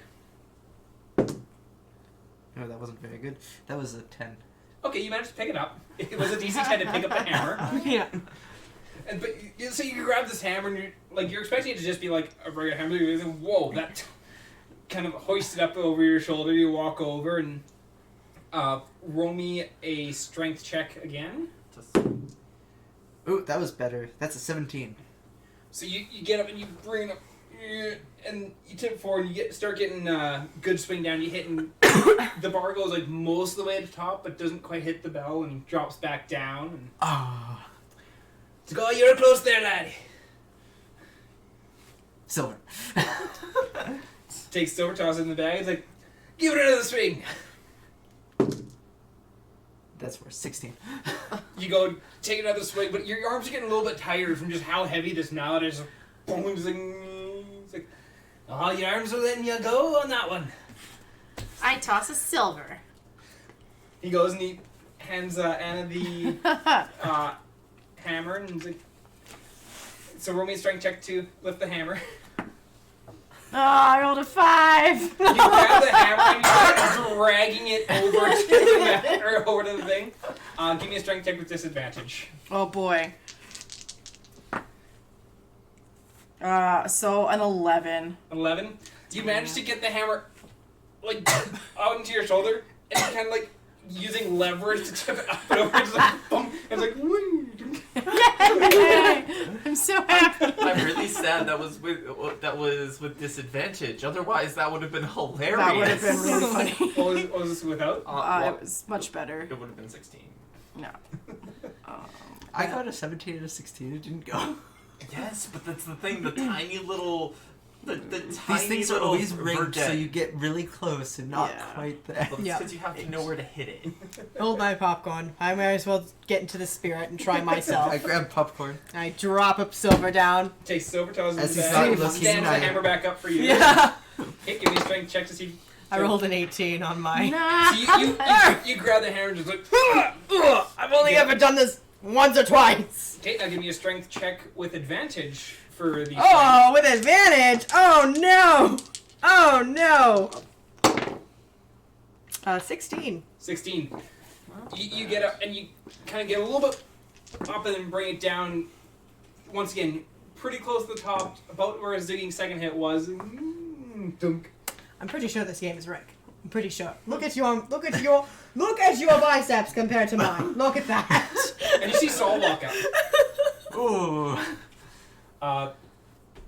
No, that wasn't very good. That was a 10. Okay, you managed to pick it up. It was a DC 10 to pick up the hammer. Yeah. So you grab this hammer, and you're expecting it to just be like a regular hammer. You're like, whoa, that kind of hoisted up over your shoulder. You walk over and roll me a strength check again. Ooh, that was better. That's a 17. So you get up and you bring it up, and you tip forward, and you start getting good swing down. You hit, and the bar goes like most of the way to the top, but doesn't quite hit the bell, and drops back down. And it's like, oh, you're close there, laddie. Silver. Takes silver, tosses it in the bag. It's like, give it another swing. That's worth 16. You go take another swing, but your arms are getting a little bit tired from just how heavy this mallet is. It's like, oh, your arms are letting you go on that one. I toss a silver. He goes and he hands Anna the hammer, and he's like, So roll me a strength check to lift the hammer. Oh, I rolled a 5. You grab the hammer and you start dragging it over to the thing. Give me a strength check with disadvantage. Oh boy. So an 11. 11. You manage to get the hammer like out into your shoulder, and you're kind of like using leverage to tip it up and over. It's like boom. It's like woo. Yay! I'm so happy. I'm really sad that was with disadvantage. Otherwise, that would have been hilarious. That would have been really funny. What was this without? It was much better. It would have been 16. No. I got a 17 and a 16. It didn't go. Yes, but that's the thing. The tiny little. The These tiny things are little always rigged so Verdan. you get really close and not Yeah. quite there. Well, Yeah. because you have to know where to hit it. Hold my popcorn. I might as well get into the spirit and try myself. I grab popcorn. I drop a silver down. Take silver toes As and he's not looking, stands the I- hammer back up for you. Yeah. Hey, give me a strength check to see. I rolled an 18 on my. Nah. So you grab the hammer and just like. I've only ever done this once or twice. Okay, now give me a strength check with advantage for the. Oh, with advantage. Oh no. Oh no. 16. 16. You get up and you kind of get a little bit up and then bring it down. Once again, pretty close to the top, about where Zugink's second hit was. Dunk. I'm pretty sure this game is rigged. I'm pretty sure. Look at your biceps compared to mine. Look at that. And you see Saul walk out. Ooh.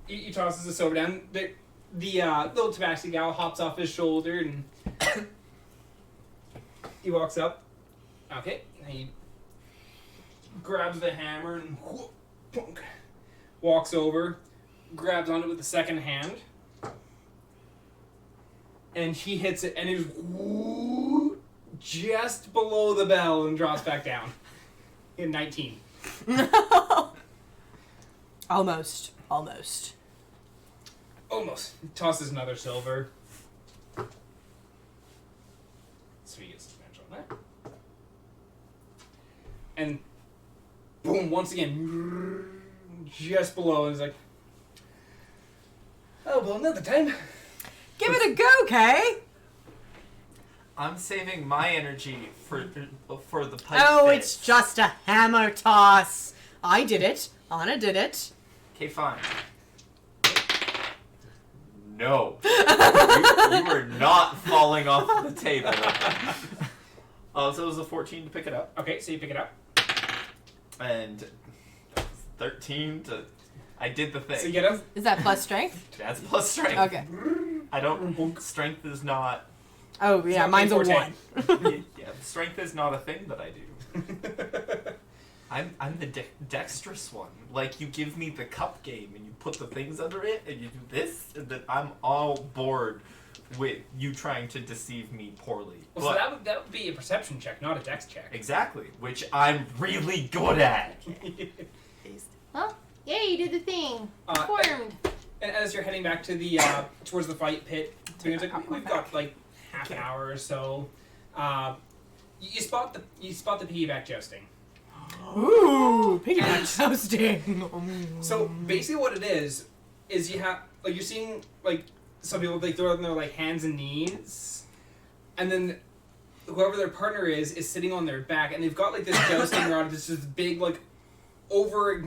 He tosses the silver down. The little tabaxi gal hops off his shoulder and he walks up. Okay, and he grabs the hammer and walks over, grabs onto it with the second hand, and he hits it, and it's just below the bell and drops back down in 19. Almost. Almost. He tosses another silver. So he gets advantage on that. And boom, once again, just below, and he's like, oh, well, another time. Give it a go, Kay. I'm saving my energy for the pipe. Oh, fit. it's just a hammer toss. I did it. Anna did it. Okay, fine. No. you were not falling off the table. So it was a 14 to pick it up. Okay, so you pick it up. And that was 13 to... I did the thing. So you get up. Is that plus strength? That's plus strength. Okay. I don't... Strength is not... Oh, yeah, not mine's a 14. 1. Yeah, strength is not a thing that I do. I'm the dexterous one. Like, you give me the cup game and you put the things under it and you do this, and then I'm all bored with you trying to deceive me poorly. Well, so that would be a perception check, not a dex check. Exactly, which I'm really good at. Well, yeah, you did the thing. Uh, Formed. And as you're heading back to the towards the fight pit, we've got like half an hour or so. You spot the piggyback jousting. Ooh, piggyback toasting. So basically, what it is you have like you're seeing like some people like throw out their like hands and knees, and then whoever their partner is sitting on their back, and they've got like this jousting rod. This just big over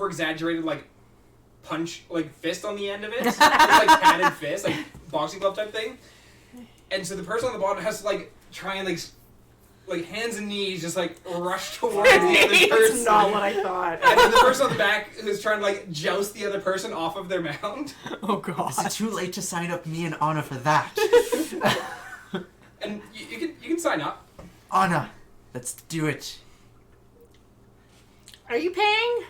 exaggerated like punch like fist on the end of it, it's like padded fist, like boxing glove type thing. And so the person on the bottom has to like try and like hands and knees just like rush towards the other person. That's not what I thought. And then the person on the back who's trying to like joust the other person off of their mount. Oh, God. Is it too late to sign up me and Anna for that? And you can sign up. Anna, let's do it. Are you paying?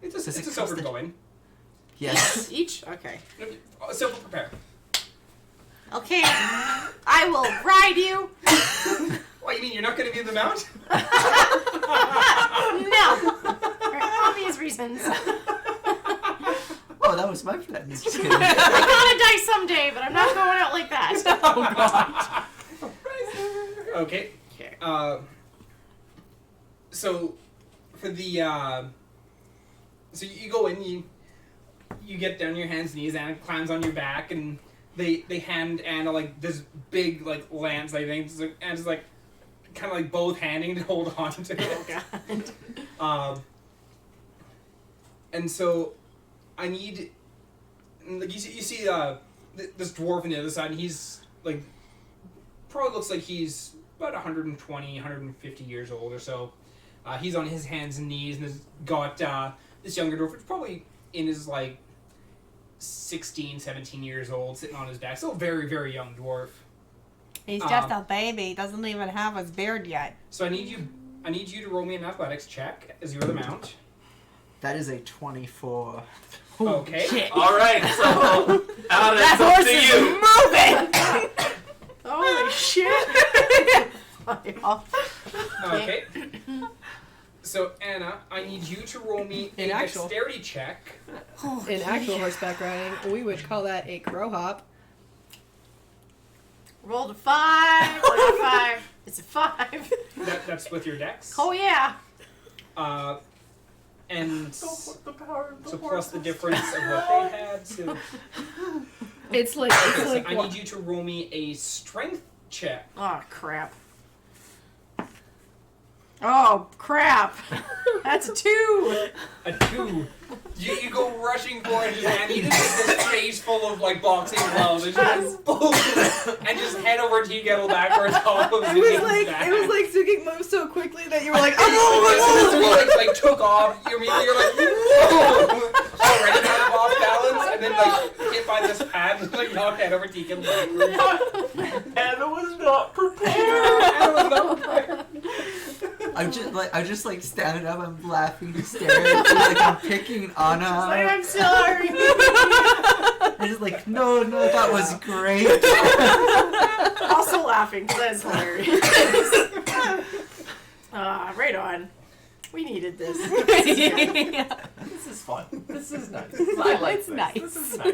It's Does a it silver cost to go in. Yes. Each? Okay. Silver prepare. Okay, I will ride you. What, you mean you're not going to be the mount? No. For obvious reasons. Oh, that was my plan. Just kidding. I gotta die someday, but I'm not going out like that. Oh, God. Okay. So, for the so you go in, you get down on your hands and knees, Anna climbs on your back, and they hand Anna like this big like lance, I think, and it's like kind of like both handing to hold on to it. Oh god. And so I need, like you see this dwarf on the other side, and he's like probably looks like he's about 120, 150 years old or so. He's on his hands and knees, and has got this younger dwarf, which probably in his like 16, 17 years old, sitting on his back. Still very, very young dwarf. He's just a baby. Doesn't even have his beard yet. So I need you to roll me an athletics check as you're the mount. That is a 24. Okay. Shit. All right, so Anna, That it's up horse to is you. moving! Holy shit. Fly off. Okay. So Anna, I need you to roll me a In actual- dexterity check. In actual horseback riding, we would call that a crow hop. Rolled a 5. Rolled a 5. It's a 5. That's with your dex. Oh yeah. And Don't put the power in the so plus horse. the difference of what they had. So, It's like so I need you to roll me a strength check. Oh crap. Oh crap. That's a 2. A 2. You go rushing for it, and you just this face full of like boxing gloves, and just boom, and just head over to you, get back over top of Zuging's back. it was like Zugink moved so quickly that you were like, As soon as he like took off, you're like, whoa! Already kind of off balance, and then like hit by this pad, and like knocked head over to you, Anna was not prepared. Anna was not prepared. I'm just like standing up, I'm laughing, staring, like I'm picking Anna. I'm sorry. I'm just like, no, that was great. Also laughing because that's hilarious. Right on. We needed this. This is fun. This is nice. I like It's this. nice. This is nice.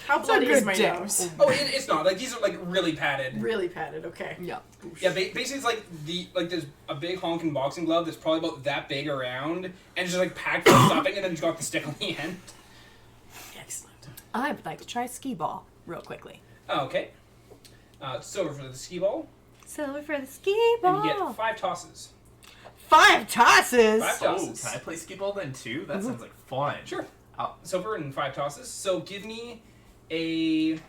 How It's a bloody is good my day. nose? Oh, it's not. Like these are like really padded. Really padded. Okay. yeah. Yeah, basically it's like there's a big honking boxing glove that's probably about that big around, and it's just like packed full of stuffing, and then it's got the stick on the end. Excellent. I would like to try skee ball real quickly. Oh, okay. Silver for the skee ball, Silver for the skee ball. and you get 5 tosses. 5 tosses. 5 Oh, tosses. can I play skee ball then too? That sounds like fun. Sure. Oh. Silver and 5 tosses. So give me a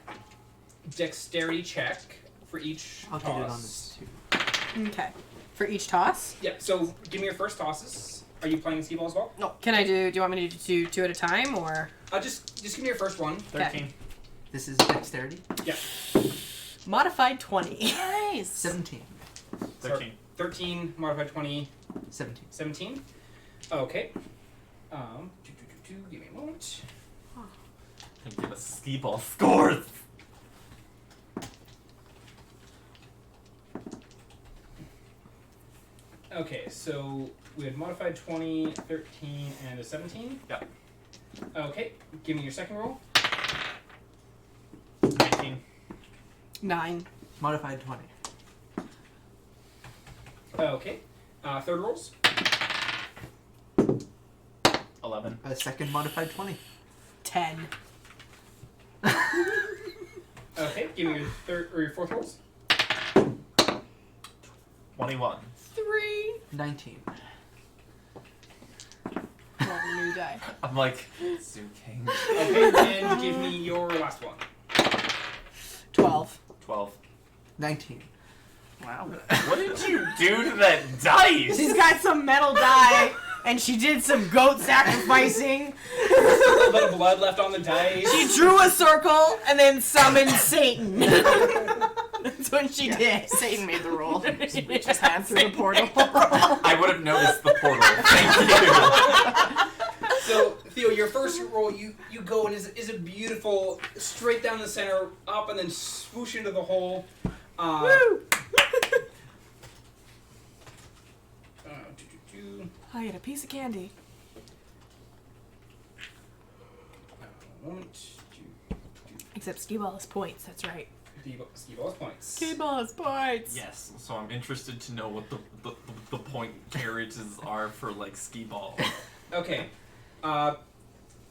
dexterity check for each I'll toss. get it on this too. Okay. For each toss. Yeah. So give me your first tosses. Are you playing skee ball as well? Can I do you want me to do 2 at a time or? Just give me your first one. 13. This is dexterity. Yeah. Modified 20. Nice. 17. 13. 13 modified 20. 17. 17. Okay. Give me a moment. And give us skee ball scores. Okay, so we had modified 20, 13, and a 17. Yep. Okay, give me your second roll. 19. 9. Modified 20. Okay, third rolls. 11. A second modified 20. 10. Okay, give me your third or your fourth rolls. 21. 3. 19. Roll a new die. I'm like, Zugink. Okay, and give me your last one. 12. 12. 19. Wow. What did you do to that dice? She's got some metal die, and she did some goat sacrificing. A little bit of blood left on the dice. She drew a circle and then summoned Satan. That's what she did. Satan made the roll. Just reach his hand through the portal. I would have noticed the portal. Thank you. So, Theo, your first roll, you go and is a beautiful, straight down the center, up, and then swoosh into the hole. Woo! I get a piece of candy. Moment. Except skee ball is points, that's right. Ski ball's points. Skee ball is points. Yes, so I'm interested to know what the point carriages are for like skee ball. Okay.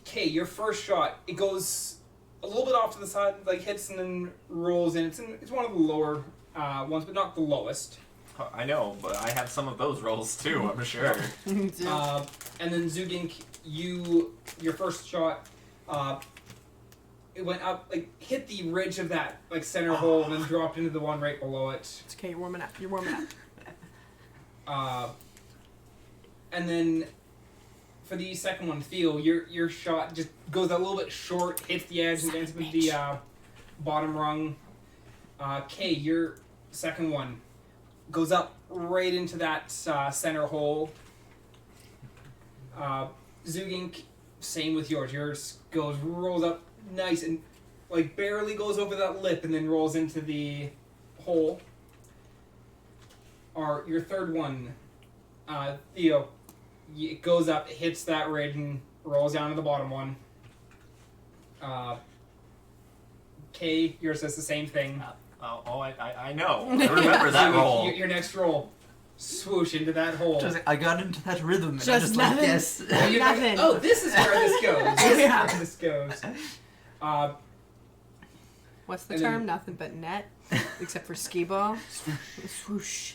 Okay, your first shot, it goes a little bit off to the side, like hits and then rolls in. It's one of the lower ones, but not the lowest. I know, but I have some of those rolls too, I'm sure. And then Zugink, your first shot, it went up, like hit the ridge of that like center hole, and then dropped into the one right below it. It's okay, you're warming up. You're warming up. And then for the second one, Theo, your shot just goes a little bit short, hits the edge, and ends with the bottom rung. Kay, your second one goes up right into that center hole. Zugink, same with yours. Yours rolls up nice and like barely goes over that lip and then rolls into the hole. Or your third one, Theo, it goes up, it hits that ridge and rolls down to the bottom one. Kay, yours does the same thing. I know. I remember that roll. Your next roll, swoosh into that hole. I got into that rhythm and I Just just like, nothing. yes. You're like, Nothing. oh, this is where this goes. This is where this goes. What's the And term? then- Nothing but net, except for skee ball. Swoosh.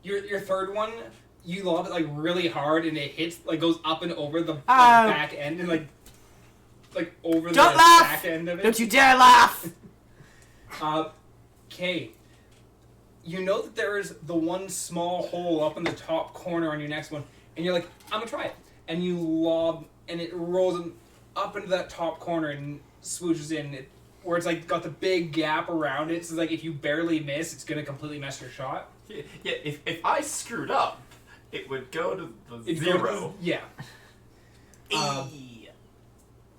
Your third one, you lob it like really hard and it hits like goes up and over the back end and like over Don't the laugh! back end of it. Don't you dare laugh! Kay, you know that there is the one small hole up in the top corner on your next one, and you're like, I'm gonna try it, and you lob and it rolls up into that top corner and swooshes in. Where it's like got the big gap around it, so like if you barely miss, it's gonna completely mess your shot. Yeah, if I screwed up, it would go to the It'd go to zero. yeah.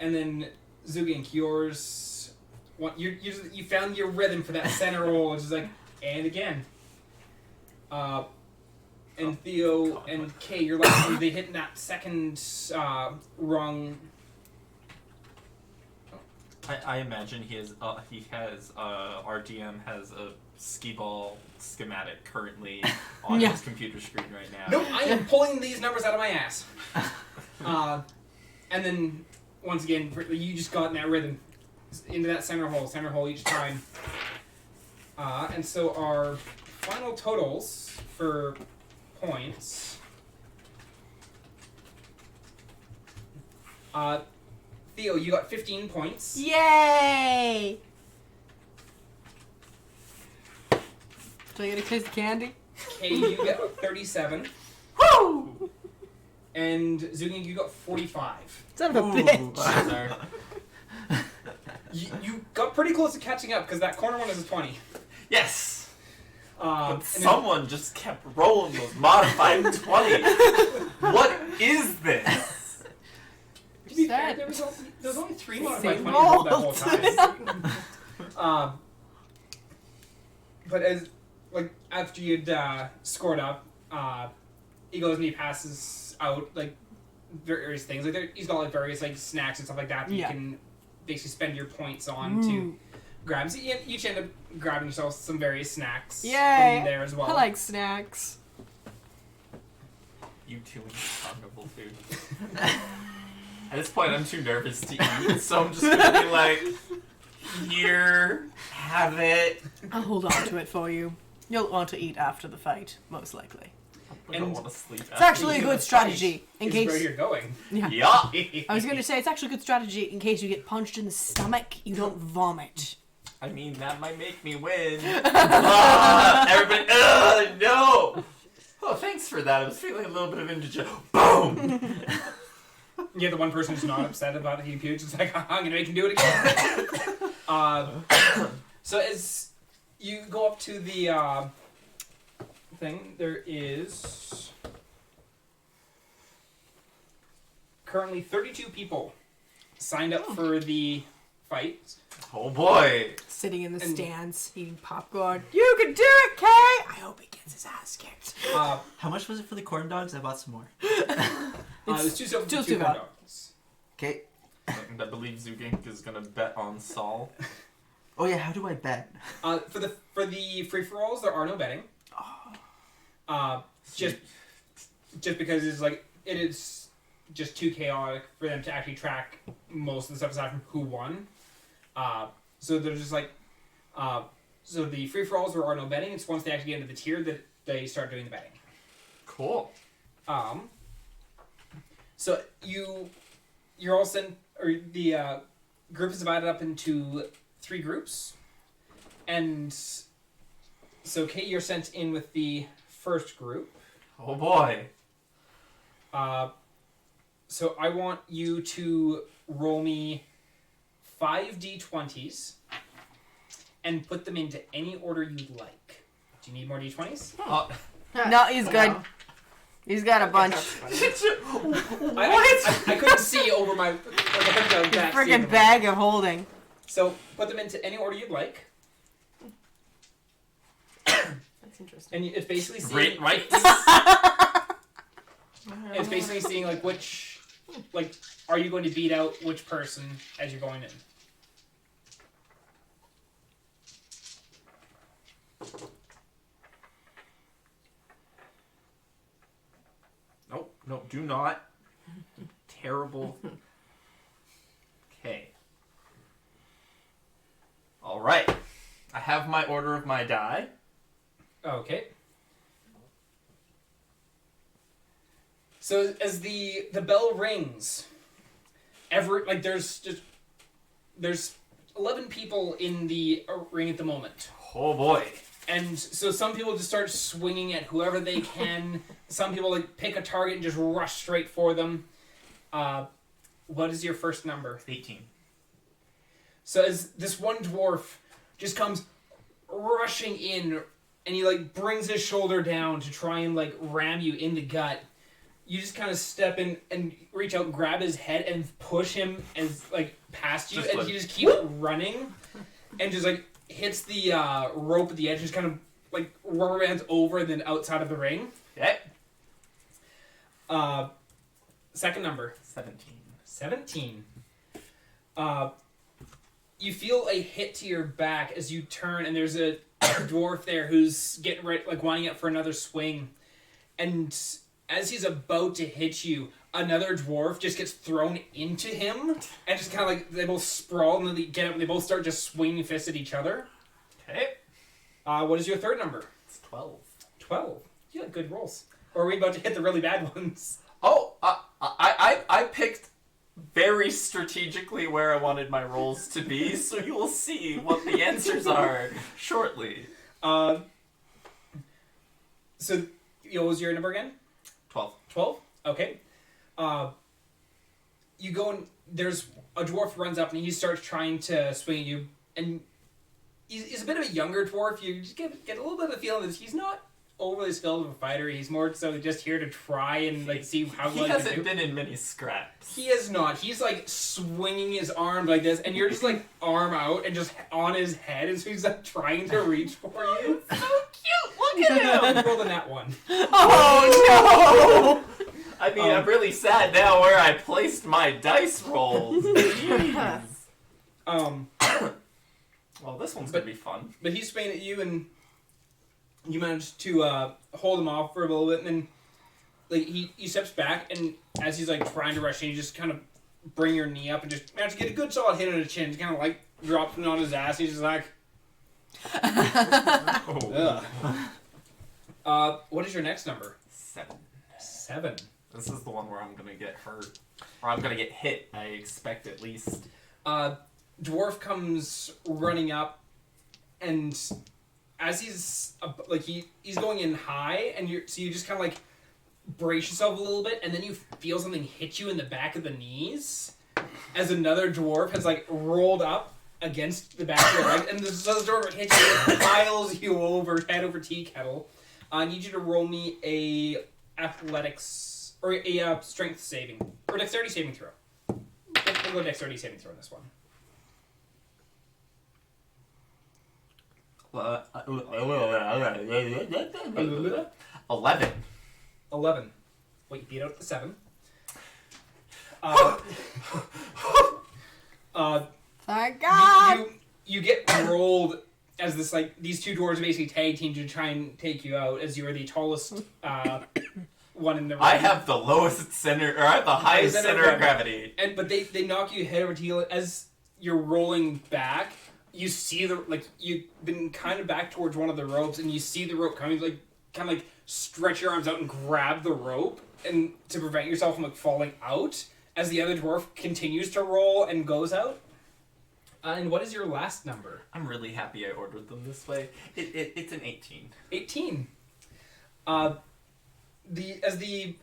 And then Zugink, yours, you found your rhythm for that center roll, which is like, and again. And Theo and Kay, you're like they hit that second rung. I imagine our DM has a skee ball schematic currently on Yeah. his computer screen right now. Nope, I am pulling these numbers out of my ass. And then once again, you just got in that rhythm into that center hole each time. And so our final totals for points. Theo, you got 15 points. Yay! Do I get a taste of candy? Kay, you got 37. Woo! And Zugink, you got 45. Son of a bitch. Sorry. You got pretty close to catching up because that corner one is a 20. Yes! But And someone just kept rolling those modified 20. What is this? To be fair, Sad. there was only 3 modified Same 20s rolled that whole roll. time. But as after you'd scored up, he goes and he passes out like various things. Like he's got like various like snacks and stuff like that that Yeah. you can basically spend your points on to grab. So you each end up grabbing yourself some various snacks Yay! from there as well. I like snacks. You two eat carnival food. At this point, I'm too nervous to eat, so I'm just gonna be like, here, have it. I'll hold on to it for you. You'll want to eat after the fight, most likely. I don't want to sleep. It's actually a good strategy in Is case. where you're going. Yeah. Yeah. I was going to say it's actually a good strategy in case you get punched in the stomach. You don't vomit. I mean, that might make me win. Everybody, no! Oh, thanks for that. I was feeling a little bit of indigestion. Boom! Yeah, the one person who's not upset about it, he pukes. It's like, I'm gonna make him do it again. So as you go up to the thing, there is currently 32 people signed up for the fight. Oh boy! Sitting in the And- stands, eating popcorn. You can do it, Kay! I hope he gets his ass kicked. How much was it for the corn dogs? I bought some more. There's two silver, just two about. corn dogs. Okay. I believe Zugink is gonna bet on Saul. Oh yeah, how do I bet? For the free for alls, there are no betting. Just because it's like it is just too chaotic for them to actually track most of the stuff aside from who won. So they're just like, so the free for alls there are no betting. It's once they actually get into the tier that they start doing the betting. Cool. So you're all sent, or the group is divided up into 3 groups, and so Kate, you're sent in with the first group. Oh boy. So I want you to roll me 5 d20s and put them into any order you'd like. Do you need more d20s? No, he's good. He's got a bunch. I couldn't see over my Friggin' bag of holding. So put them into any order you'd like. That's interesting. And it's basically seeing, Great right. it's basically seeing like which, like, are you going to beat out which person as you're going in? Nope, do not. Terrible. Okay. Alright. I have my order of my die. Okay. So as the bell rings, there's 11 people in the ring at the moment. Oh boy. And so some people just start swinging at whoever they can. Some people like pick a target and just rush straight for them. What is your first number? 18. So as this one dwarf just comes rushing in, and he like brings his shoulder down to try and like ram you in the gut, you just kind of step in and reach out, grab his head, and push him as like past you, and he just keeps running, and just like hits the rope at the edge, just kind of like rubber bands over and then outside of the ring. Okay. Second number. 17. You feel a hit to your back as you turn, and there's a dwarf there who's getting right, like lining up for another swing, and as he's about to hit you, another dwarf just gets thrown into him, and just kind of like they both sprawl and then they get up and they both start just swinging fists at each other. Okay. What is your third number? It's 12. 12. You got good rolls. Or are we about to hit the really bad ones? Oh, I picked very strategically where I wanted my rolls to be, so you will see what the answers are shortly. So, what was your number again? 12. 12? Okay. You go and there's a dwarf runs up and he starts trying to swing at you, and he's a bit of a younger dwarf. You just get a little bit of the feeling that he's not overly skilled of a fighter. He's more so just here to try and like see how well He he can hasn't do. been in many scraps. He is not. He's like swinging his arm like this, and you're just like arm out and just on his head, and so he's like trying to reach for you. So cute! Look at him! Roll the nat one. Oh no! I mean, I'm really sad now where I placed my dice rolls. Jeez. Well, this one's gonna be fun. But he's swinging at you, and you manage to hold him off for a little bit, and then like he steps back, and as he's like trying to rush in, you just kind of bring your knee up and just manage to get a good solid hit on the chin. Just kind of like drops him on his ass. He's just like, Oh. ugh. What is your next number? 7. 7. This is the one where I'm gonna get hurt. Or I'm gonna get hit, I expect at least. Dwarf comes running up, and as he's like he's going in high, and you just kind of like brace yourself a little bit, and then you feel something hit you in the back of the knees, as another dwarf has like rolled up against the back of your leg, and this other dwarf hits you and piles you over head over tea kettle. I need you to roll me a athletics or a strength saving or dexterity saving throw. We'll go dexterity saving throw on this one. 11. 11. Wait, you beat out the 7. Thank God! You get rolled as this like these two dwarves basically tag team to try and take you out, as you are the tallest one in the room. I have the lowest center, or I have the highest center of gravity. But they knock you head over heel as you're rolling back. You see you've been kind of back towards one of the ropes, and you see the rope coming. Kind of stretch your arms out and grab the rope, and to prevent yourself from falling out as the other dwarf continues to roll and goes out. And what is your last number? I'm really happy I ordered them this way. It's an 18. 18. As the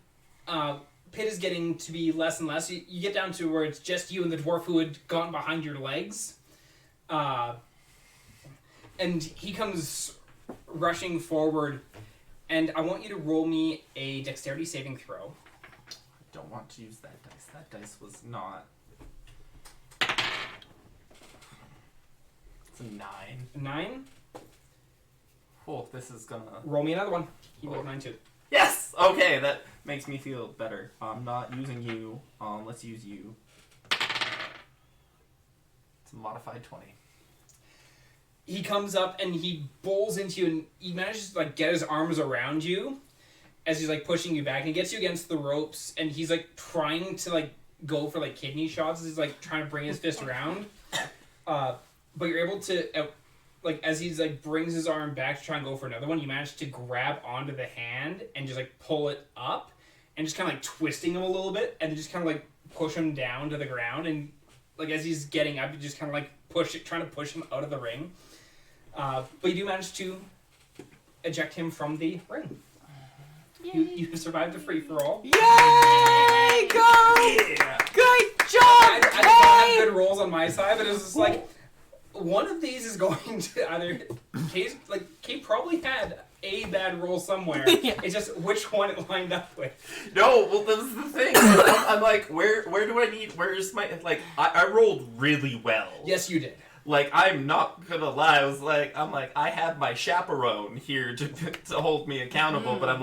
pit is getting to be less and less, you get down to where it's just you and the dwarf who had gone behind your legs. And he comes rushing forward, and I want you to roll me a dexterity saving throw. I don't want to use that dice. That dice was not... It's a 9. 9? Oh, this is gonna... Roll me another one. He rolled 9 too. Yes! Okay, that makes me feel better. I'm not using you. Let's use you. It's a modified 20. He comes up and he bowls into you, and he manages to get his arms around you as he's pushing you back, and he gets you against the ropes, and he's trying to go for kidney shots as he's trying to bring his fist around. But you're able to as he's brings his arm back to try and go for another one, you manage to grab onto the hand and just pull it up and just kind of twisting him a little bit, and then just kind of push him down to the ground, and as he's getting up, you just kind of trying to push him out of the ring. But you do manage to eject him from the ring. You survived the free-for-all. Yay! Go! Yeah. Good job! I don't have good rolls on my side, but it was just one of these is going to either... Kate probably had a bad roll somewhere. Yeah. It's just which one it lined up with. No, well, this is the thing. I'm where do I need... Where's my... I rolled really well. Yes, you did. I'm not gonna lie. I have my chaperone here to hold me accountable, but I'm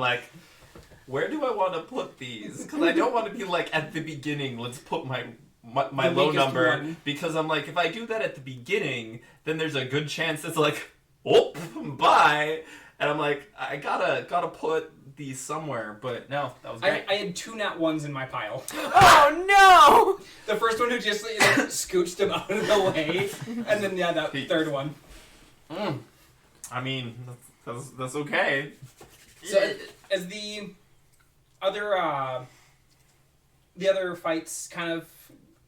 where do I want to put these? Because I don't want to be at the beginning, let's put my low number. One. Because I'm if I do that at the beginning, then there's a good chance it's oh, bye. And I'm I gotta put these somewhere. But no, that was great. I had 2 nat 1s in my pile. Oh no! The first one who just scooched him out of the way, and then that third one. I mean, that's okay. So as the other fights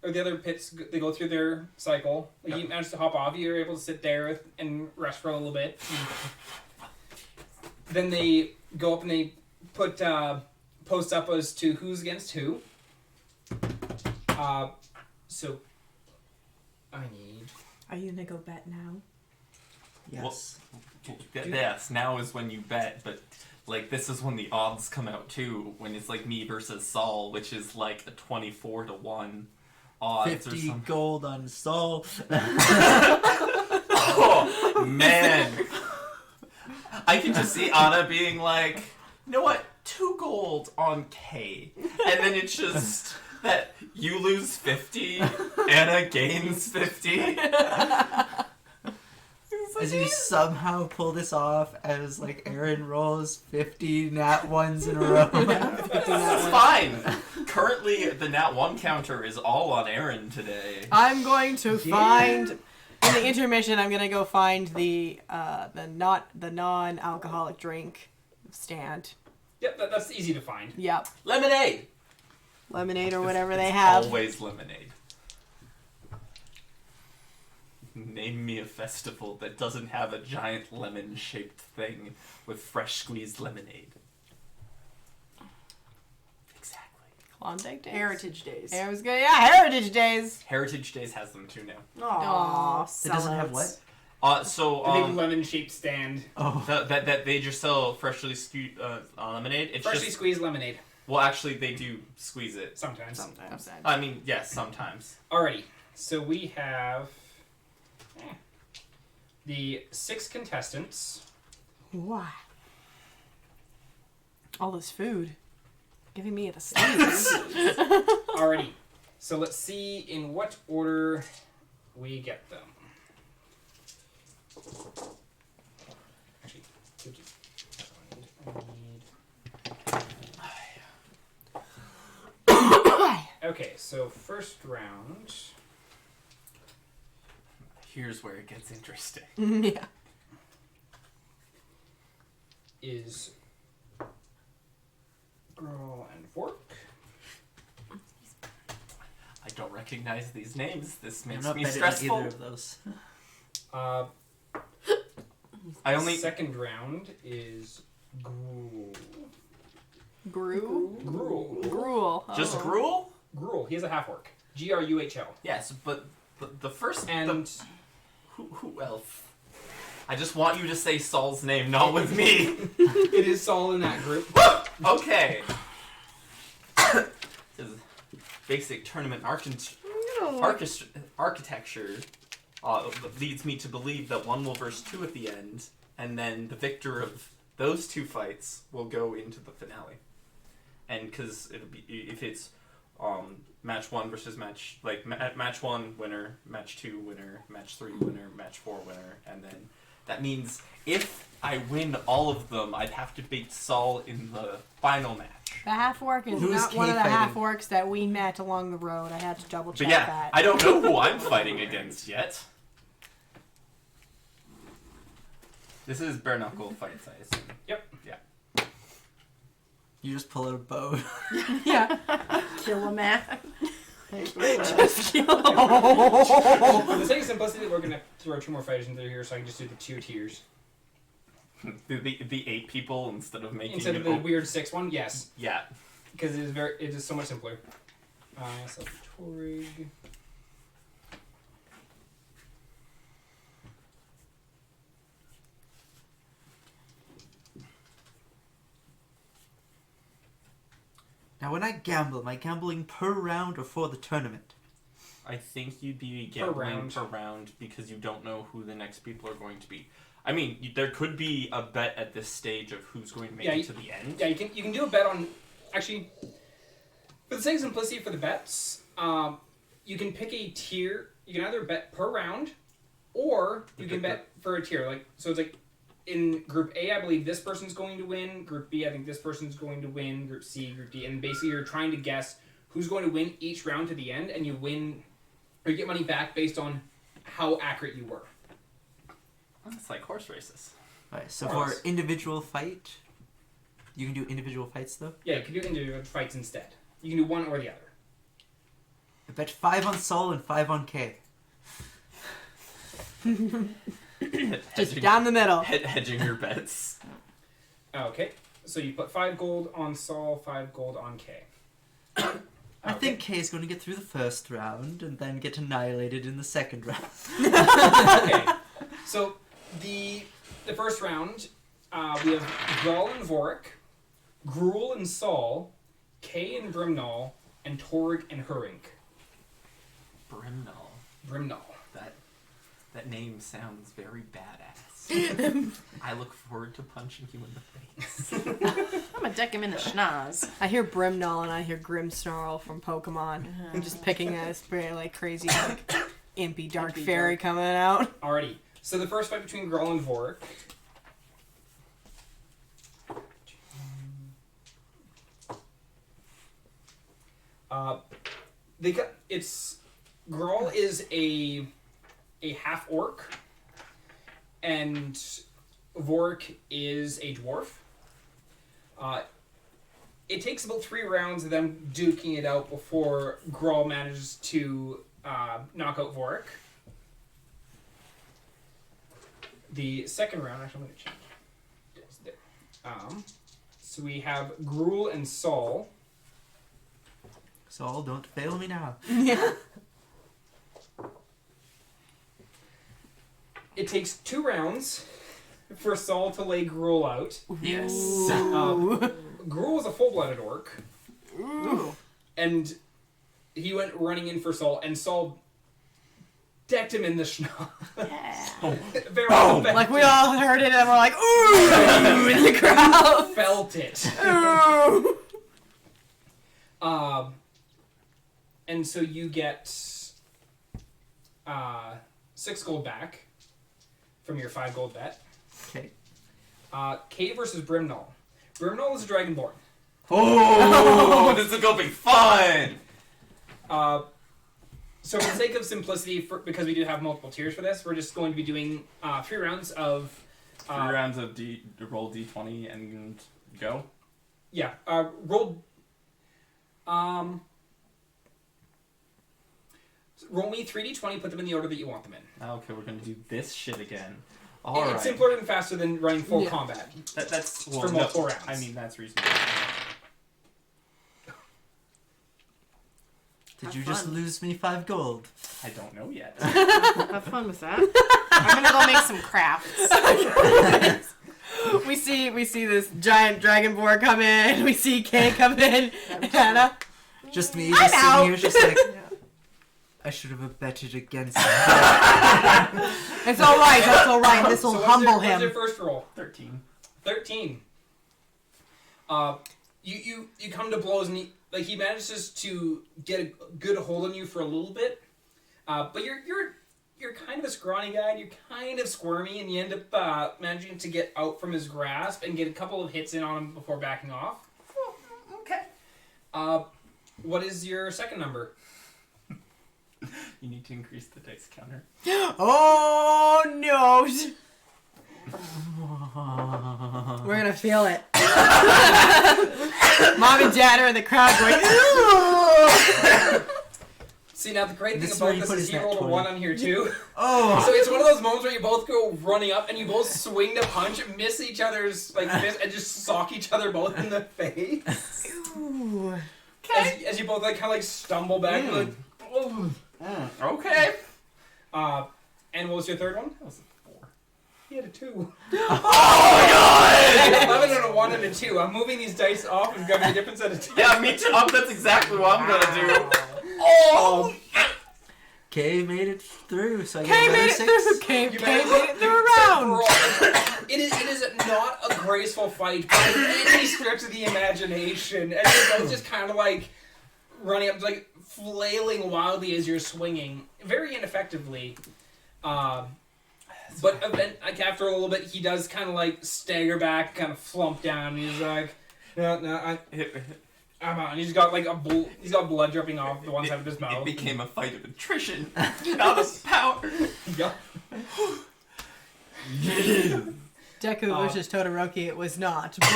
or the other pits, they go through their cycle. You manage to hop off. You're able to sit there and rest for a little bit. Then they go up and they put posts up as to who's against who. So I need... Are you gonna go bet now? Yes. Yes, now is when you bet, but this is when the odds come out too, when it's me versus Saul, which is a 24 to 1 odds 50 or something. gold on Saul. Oh, man. I can just see Annah being you know what, 2 gold on K. And then it's just that you lose 50, Annah gains 50. As you somehow pull this off as Aaron rolls 50 nat 1s in a row. It's fine. Currently, the nat 1 counter is all on Aaron today. I'm going to find in the intermission. I'm gonna go find the non-alcoholic drink stand. Yep, that's easy to find. Yep, Lemonade. lemonade or whatever they have. Always lemonade. Name me a festival that doesn't have a giant lemon-shaped thing with fresh squeezed lemonade. Exactly. Klondike Days. Heritage Days. Heritage Days. Heritage Days has them too now. Aw, It doesn't have what? The big lemon-shaped stand. Oh. That they just sell freshly squeezed lemonade. It's Freshly just, squeezed lemonade. well, actually, they do squeeze it. Sometimes. Sometimes. I mean, yes, sometimes. Alrighty, so we have the 6 contestants. Wow. All this food. Giving me the sneeze. Alrighty, so let's see in what order we get them. Actually, I need Okay, so first round Here's where it gets interesting. Yeah. is Girl and Fork. I don't recognize these names. This I'm makes not me betting on stressful. either of those. I only Second round is Gruul. Gruel? Gruul. Gruel. just Oh. Gruel. Gruul. He is a half orc. Gruhl. Yes, but the first And who else? I just want you to say Saul's name, not with me. it is Saul in that group. Okay. This is basic tournament architecture leads me to believe that one will verse 2 at the end, and then the victor of those 2 fights will go into the finale. And because it'll be, if it's match 1 versus match 1 winner, match 2 winner, match 3 winner, match 4 winner, and then that means if I win all of them, I'd have to beat Saul in the final match. The half orc is Who's not one of the K-fighting? half orcs that we met along the road. I had to double check But yeah, that. I don't know who I'm fighting against yet. This is bare knuckle fights, I assume. Yep. Yeah. You just pull out a bow. Yeah. Kill a man. Just kill. Well, for the sake of simplicity, we're gonna throw 2 more fighters into here, so I can just do the 2 tiers The 8 people instead of making instead it of the weird 6 one. Yes, Yeah. because it is so much simpler. So Torig. Now, when I gamble, am I gambling per round or for the tournament? I think you'd be gambling per round because you don't know who the next people are going to be. I mean, there could be a bet at this stage of who's going to make it to the end. Yeah, you can do a bet on. Actually, for the sake of simplicity for the bets, you can pick a tier. You can either bet per round, or you can bet for a tier. Like so, it's like in Group A, I believe this person's going to win. Group B, I think this person's going to win. Group C, Group D, and basically you're trying to guess who's going to win each round to the end, and you win or you get money back based on how accurate you were. It's like horse races. Right, so Or for else. individual fight, you can do individual fights though? Yeah, you can do individual fights instead. You can do one or the other. I bet 5 on Sol and 5 on K. Just down the middle. Hedging your bets. Okay, so you put 5 gold on Saul, 5 gold on K. I think K is going to get through the first round and then get annihilated in the second round. Okay, so the first round, we have Grawl and Vorik, Gruul and Saul, Kay and Brimnall, and Torig and Hurink. Brimnall. That name sounds very badass. I look forward to punching you in the face. I'm gonna deck him in the schnoz. I hear Brimnall and I hear Grimmsnarl from Pokemon. I'm just picking a very like crazy like impy dark Impy fairy dark. coming out. Alrighty, so the first fight between Grawl and Vorik. Grawl is a half orc, and Vorik is a dwarf. It takes about 3 rounds of them duking it out before Grawl manages to knock out Vorik. The second round, actually, I'm going to change this there. So we have Gruul and Saul. Sol, don't fail me now. Yeah. It takes 2 rounds for Saul to lay Gruul out. Yes. Gruul was a full-blooded orc, Ooh. and he went running in for Saul, and Saul decked him in the schnoz. Very effective. Like we all heard it and we're like, ooh, in the crowd. Felt it. Ooh. And so you get 6 gold back from your 5 gold bet. Okay. Kay versus Brimnall. Brimnall is a dragonborn. Oh, this is gonna be fun! So for the sake of simplicity, because we do have multiple tiers for this, we're just going to be doing 3 rounds of... 3 rounds of roll d20 and go? Yeah, roll... roll me 3d20, put them in the order that you want them in. Okay, we're going to do this shit again. It's simpler and faster than running full combat. That's for multiple rounds. I mean, that's reasonable. Did you just lose me 5 gold? I don't know yet. Have fun with that. I'm gonna go make some crafts. We see this giant dragonborn come in. We see Kay come in. Anna. Just me, just sitting here, just like... I should have betted against him. It's alright, that's alright. This will humble him. What's your first roll? 13. 13. You come to blows and he manages to get a good hold on you for a little bit, but you're kind of a scrawny guy and you're kind of squirmy, and you end up managing to get out from his grasp and get a couple of hits in on him before backing off. Okay. What is your second number? You need to increase the dice counter. Oh no! We're gonna feel it. Mom and Dad are in the crowd going. See, now the great thing This is where about you this put is his you nat rolled a 20. 1 on here too. Oh! So it's one of those moments where you both go running up and you both swing to punch, miss each other's and just sock each other both in the face. Ooh. As you both kind of stumble back. Like, oh. Okay. And what was your third one? That was a 4. He had a 2. Oh my god! 11 and a 1 and a 2. I'm moving these dice off and grabbing a different set of 2. Yeah, me too. That's exactly what I'm gonna do. Oh! Kay made it through, so I Kay get made another it 6. through. Kay made it through a round. It is not a graceful fight by any stretch of the imagination. And you're both just kind of running up, flailing wildly as you're swinging, very ineffectively. But after a little bit, he does kind of stagger back, kind of flump down. And he's like, "No, I'm out." And he's got he's got blood dripping off the one side of his mouth. It became a fight of attrition, not of power. Yeah. Deku versus Todoroki, it was not, but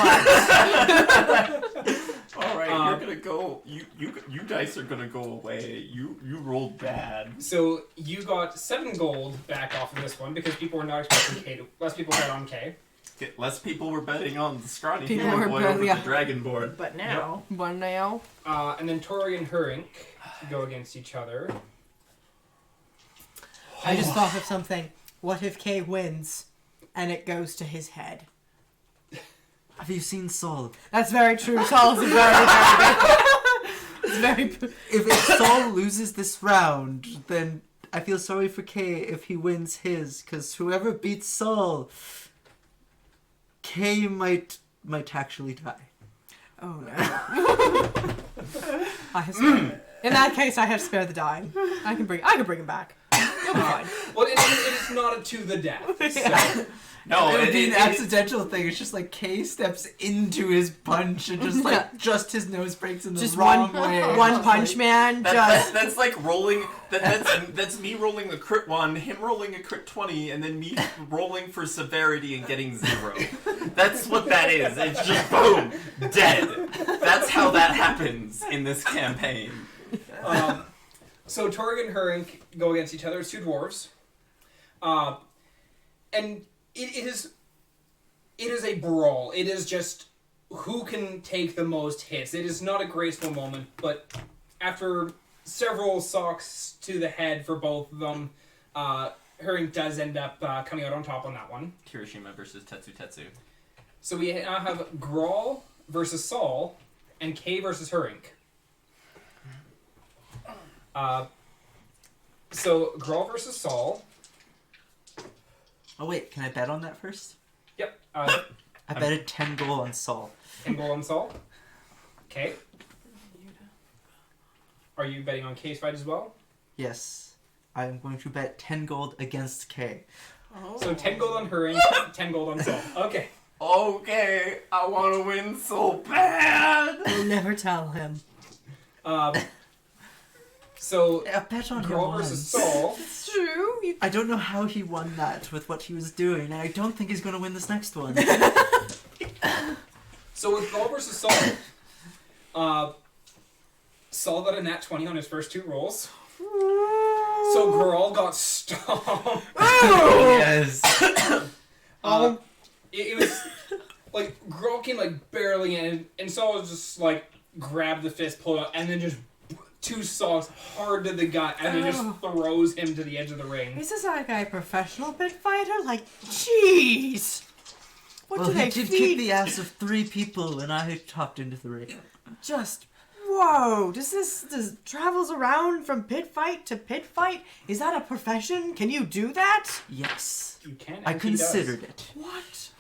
All right, you're gonna go. You dice are gonna go away. You rolled bad. So you got 7 gold back off of this one because people were not expecting K. Less people bet on K. Less people were betting on the scrawny People human were boy betting, over yeah. the dragonborn. But now, one now. And then Tori and Hurink go against each other. I just thought of something. What if Kay wins and it goes to his head? Have you seen Saul? That's very true. Saul's very, very good. It's very... If Saul loses this round, then I feel sorry for Kay if he wins his, because whoever beats Saul, Kay might actually die. Oh no. In that case, I have spared the dying. I can bring him back. He'll be fine. Well, it is not a to the death. So. No, it would be an accidental thing. It's just Kay steps into his punch and just just his nose breaks in the wrong way. One punch man. That's like rolling. That's me rolling a crit 1, him rolling a crit 20, and then me rolling for severity and getting 0. That's what that is. It's just boom, dead. That's how that happens in this campaign. So Torg and Hurink go against each other. It's 2 dwarves. And it is a brawl. It is just who can take the most hits. It is not a graceful moment, but after several socks to the head for both of them, Hurink does end up coming out on top on that one. Kirishima versus Tetsu. So we now have Grawl versus Saul, and Kay versus Hurink. So Grawl versus Saul. Oh wait, can I bet on that first? Yep. I betted 10 gold on Saul. 10 gold on Saul. Okay. Are you betting on Kay's fight as well? Yes. I am going to bet 10 gold against Kay. oh. So 10 gold on Hurink, 10 gold on Saul. Okay. Okay, I want to win so bad. We'll never tell him. So, A bet on him Girl once. versus Saul. It's true. I don't know how he won that with what he was doing, and I don't think he's going to win this next one. So with Girl versus Saul, Saul got a nat 20 on his first 2 rolls. So Girl got stomped. Yes. It was like Girl came like barely in, and Saul was just like grabbed the fist, pulled out, and then just 2 saws hard to the gut, and then just throws him to the edge of the ring. Is this like a professional pit fighter? Like, jeez. What Well, do they he did feed? kick the ass of 3 people, and I hopped into the ring. Just whoa! Does travels around from pit fight to pit fight? Is that a profession? Can you do that? Yes. You can. I and he does. considered it. What?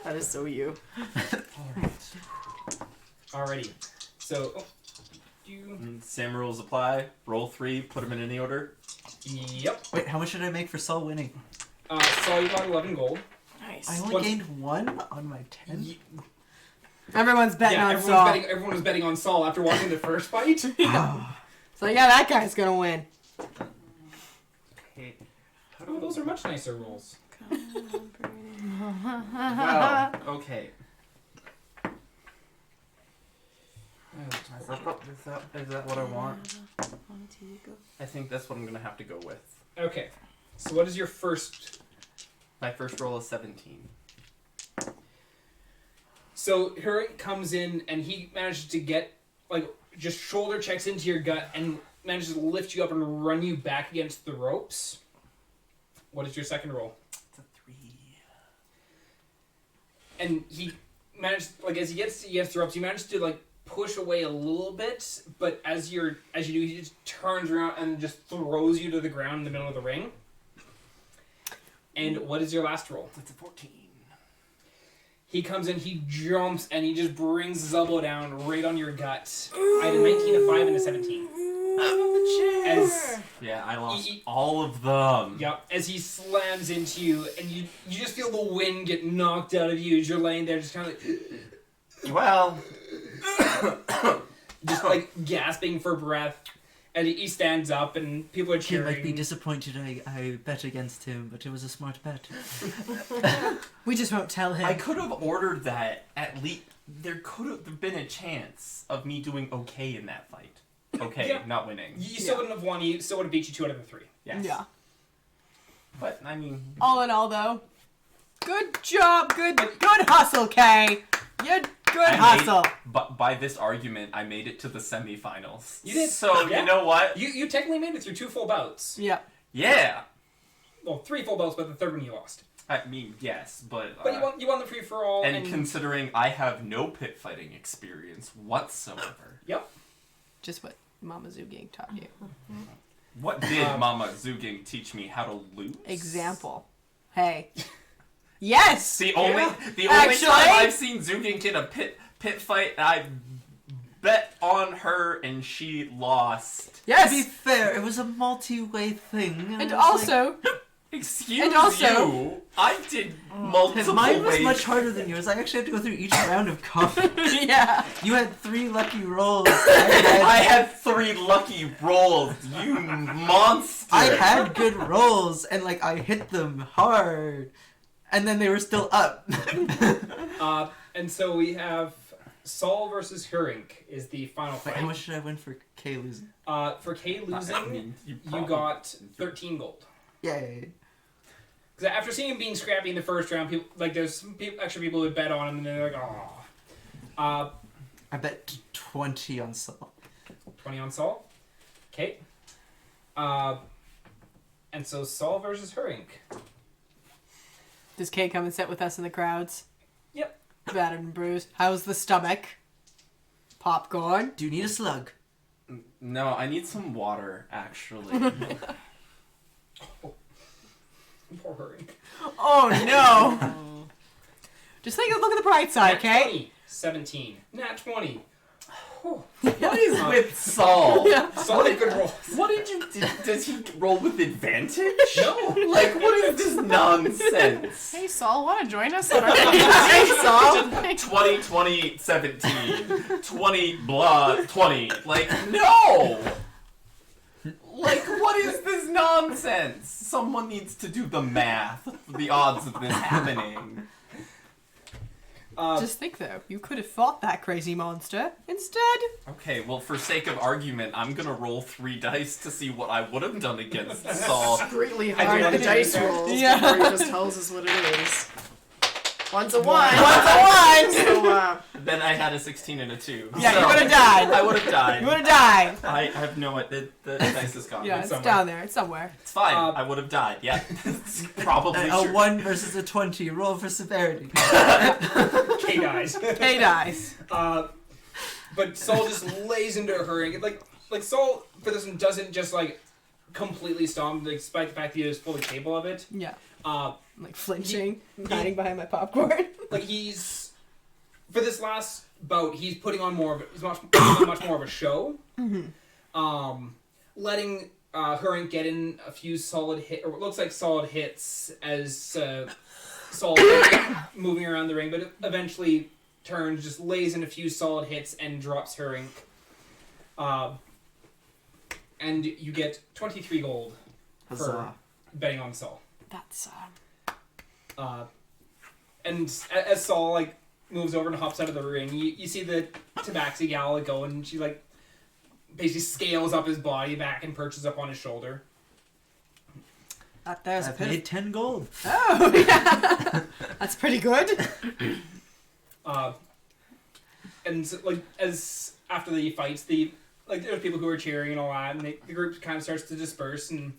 That is so you. Alrighty. So, you. Same rules apply. Roll 3, put them in any order. Yep. Wait, how much did I make for Saul winning? Saul, you got 11 gold. Nice. I only What's- gained 1 on my 10. Everyone's betting on everyone's Saul. everyone was betting on Saul after watching the first fight. So yeah, that guy's gonna win. Oh, those are much nicer rolls. Wow. Okay. Is that what I want? I think that's what I'm gonna have to go with. Okay. So what is your first? My first roll is 17. So Hurricane comes in and he manages to get like just shoulder checks into your gut and manages to lift you up and run you back against the ropes. What is your second roll? It's a 3. And he managed, like, as he gets against the ropes, he managed to like push away a little bit, but as you do, he just turns around and just throws you to the ground in the middle of the ring. And what is your last roll? It's a 14. He comes in, he jumps, and he just brings Zubbo down right on your gut. I had a 19, a 5, and a 17. As Yeah, I lost all of them. yeah, as he slams into you, and you just feel the wind get knocked out of you as you're laying there, just kind of like, Well, just like gasping for breath. And he stands up, and people are He cheering. might be disappointed I bet against him, but it was a smart bet. We just won't tell him. I could have ordered that at least. There could have been a chance of me doing okay in that fight. Okay, Yeah. not winning. You still wouldn't have won. You still would have beat you 2 out of the 3. Yes. Yeah. But, I mean... All in all, though, good job, good hustle, Kay. You good hustle. But by this argument, I made it to the semifinals. You did. So, Yeah. you know what? You technically made it through 2 full bouts. Yeah. Yeah. Well, 3 full bouts, but the third one you lost. I mean, yes, but... But you won the free for all. and considering I have no pit fighting experience whatsoever. Yep. Just what Mama Zugink taught you. What did Mama Zugink teach me how to lose? Example. Hey. Yes. The only Actually- time I've seen Zugink in a pit fight, I bet on her and she lost. To be Yes. fair, it was a multi-way thing. And I was also, Excuse And also- you. I did like, multiple mine was ways. much harder than yours. I actually had to go through each round of combat. yeah. You had 3 lucky rolls. I had 3 lucky rolls. You monster. I had good rolls, and like I hit them hard, and then they were still up. And so we have Saul versus Hurink is the final Wait, fight. how much did I win for Kay losing? For Kay losing, I mean, you probably- got 13 gold. Yay! Because after seeing him being scrappy in the first round, people like there's some extra people who bet on him, and they're like, oh. I bet 20 on Saul. 20 on Saul. Okay. And so Saul versus Hurink. Does Kay come and sit with us in the crowds? Yep. Battered and bruised. How's the stomach? Popcorn. Do you need a slug? No, I need some water, actually. Poor Hurink. Oh no. Just look at the bright side, Nat Kay. 20, 17. Nat 20. What is with Saul? Solid good roll. What did you do? Does he roll with advantage? No. Like, what is this nonsense? Hey, Saul, want to join us on our Hey, Saul. 20, 20, 17. 20, blah, 20. Like, no! Like, what is this nonsense? Someone needs to do the math for the odds of this happening. Just think though, you could have fought that crazy monster instead. Okay, well, for sake of argument, I'm gonna roll 3 dice to see what I would have done against Saul. Greatly I do hard the understand dice that. rolls Yeah. before he just tells us what it is. One's a 1. So, Then I had a 16 and a 2. Yeah, So, you would have died. I would have died. You would have died. I have no idea. The dice is gone. Yeah, it's somewhere. down there. It's somewhere. It's fine. Uh, I would have died. Yeah. It's probably A true. 1 versus a 20. Roll for severity. Hey guys. Hey, dice. But Saul just lays into her and like Saul for this one doesn't just like completely stomp despite the fact that he is fully capable of it. Yeah. Uh, I'm like flinching, hiding behind my popcorn. like he's for this last bout he's putting on more of he's much more of a show. Letting Hurink get in a few solid hit or what looks like solid hits as Saul moving around the ring, but eventually turns, just lays in a few solid hits and drops Hurink. And you get 23 gold for Huzzah. betting on Saul. That's And as Saul like moves over and hops out of the ring, you see the Tabaxi gal go, and she like basically scales up his body back and perches up on his shoulder. there's a I've pit. made 10 gold. Oh, yeah. That's pretty good. And so, like as after the fights, there's people who are cheering and all that, and the group kind of starts to disperse, and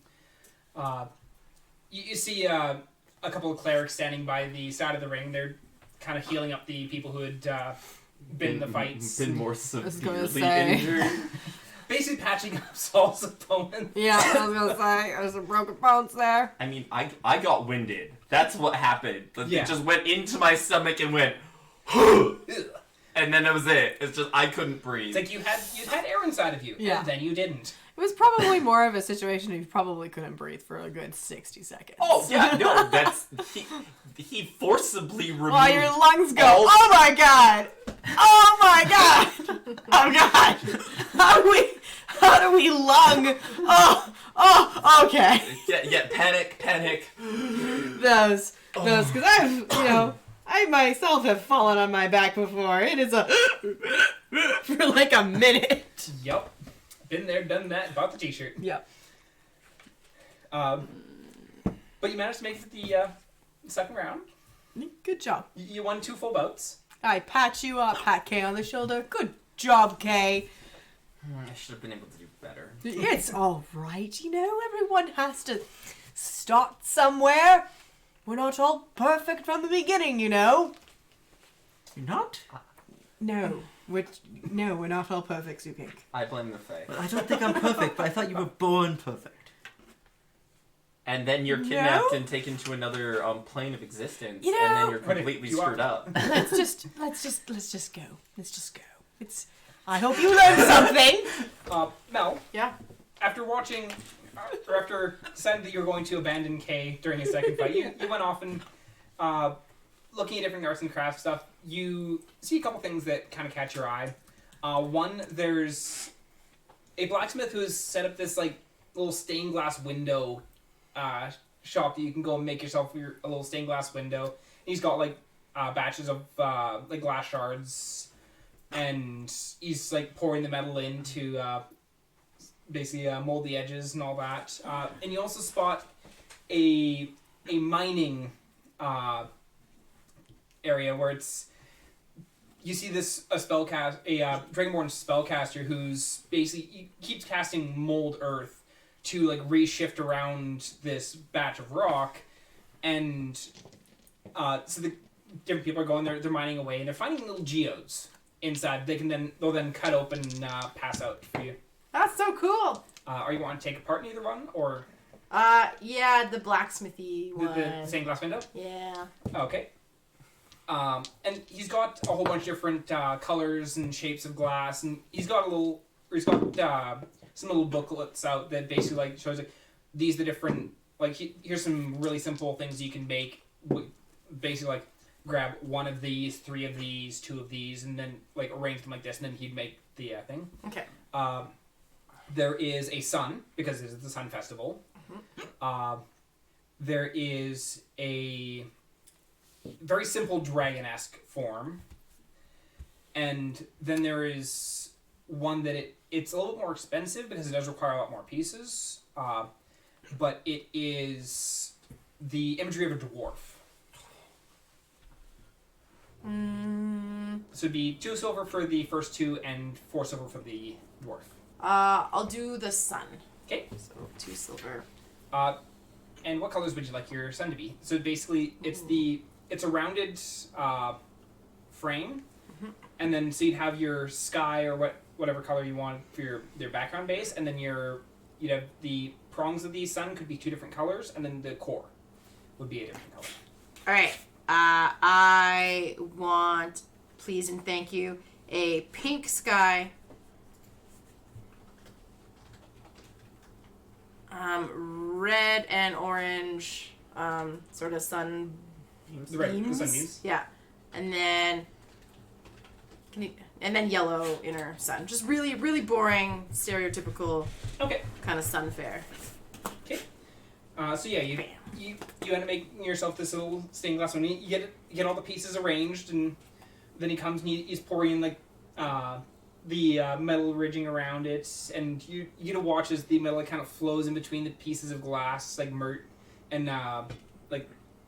you see a couple of clerics standing by the side of the ring. They're kind of healing up the people who had been in the fights. Been more was gonna severely say. injured. Basically patching up Saul's opponent. Yeah, I was gonna say there's some broken bones there. I mean, I got winded. That's what happened. Yeah. It just went into my stomach and went, and then that was it. It's just I couldn't breathe. It's like you had air inside of you, Yeah. and then you didn't. It was probably more of a situation you probably couldn't breathe for a good 60 seconds. Oh yeah, no, that's he forcibly removed. While your lungs go, all- oh my god! Oh my god! Oh god! How do we lung? Oh, okay. Yeah, panic. Those, because I myself have fallen on my back before. It is for like a minute. Yep. Been there, done that, bought the t-shirt. Yep. But you managed to make it the second round. Good job. You won 2 full bouts. I pat you up, pat Kay on the shoulder. Good job, Kay. I should have been able to do better. It's all right, everyone has to start somewhere. We're not all perfect from the beginning, You're not? No, we're not all perfect, Zugink. I blame the Fae. Well, I don't think I'm perfect, but I thought you were born perfect. And then you're kidnapped No. and taken to another plane of existence, You and know- then you're completely You are- screwed up. Let's just go. Let's go. I hope you learned something. Mel, yeah. after watching, or after deciding that you were going to abandon Kay during his second fight, you went off and looking at different arts and crafts stuff. You see a couple things that kind of catch your eye. One, there's a blacksmith who has set up this like little stained glass window shop that you can go and make yourself a little stained glass window. He's got like batches of like glass shards, and he's like pouring the metal in to basically mold the edges and all that. And you also spot a mining area where you see this a Dragonborn spellcaster who's basically he keeps casting mold earth to like reshift around this batch of rock, and so the different people are going there. They're mining away, and they're finding little geodes inside. They'll then cut open and pass out for you. That's so cool. Are you want to take apart in either one, or Yeah, the blacksmithy one. the stained glass window? Yeah. Okay. And he's got a whole bunch of different colors and shapes of glass, and he's got some little booklets out that basically like shows like these are the different here's some really simple things you can make. Basically, like grab one of these, 3 of these, 2 of these, and then like arrange them like this, and then he'd make the thing. Okay. There is a sun because it's the Sun Festival. Mm-hmm. There is a very simple dragon-esque form, and then there is one that it's a little bit more expensive because it does require a lot more pieces, but it is the imagery of a dwarf. So it'd be 2 silver for the first 2 and 4 silver for the dwarf. I'll do the sun. Okay. So 2 silver. And what colors would you like your sun to be? So basically, it's a rounded frame, and then so you'd have your sky or whatever color you want for your background base, and then you'd have the prongs of the sun could be 2 different colors, and then the core would be a different color. All right. I want, please and thank you, a pink sky. Red and orange, sort of sun beams. The sunbeams. Yeah, and then yellow inner sun. Just really, really boring, stereotypical. Okay. Kind of sun fare. Okay. So yeah, you end up making yourself this little stained glass one. You get all the pieces arranged, and then he comes and he's pouring in like the metal ridging around it, and you get to watch as the metal kind of flows in between the pieces of glass, like and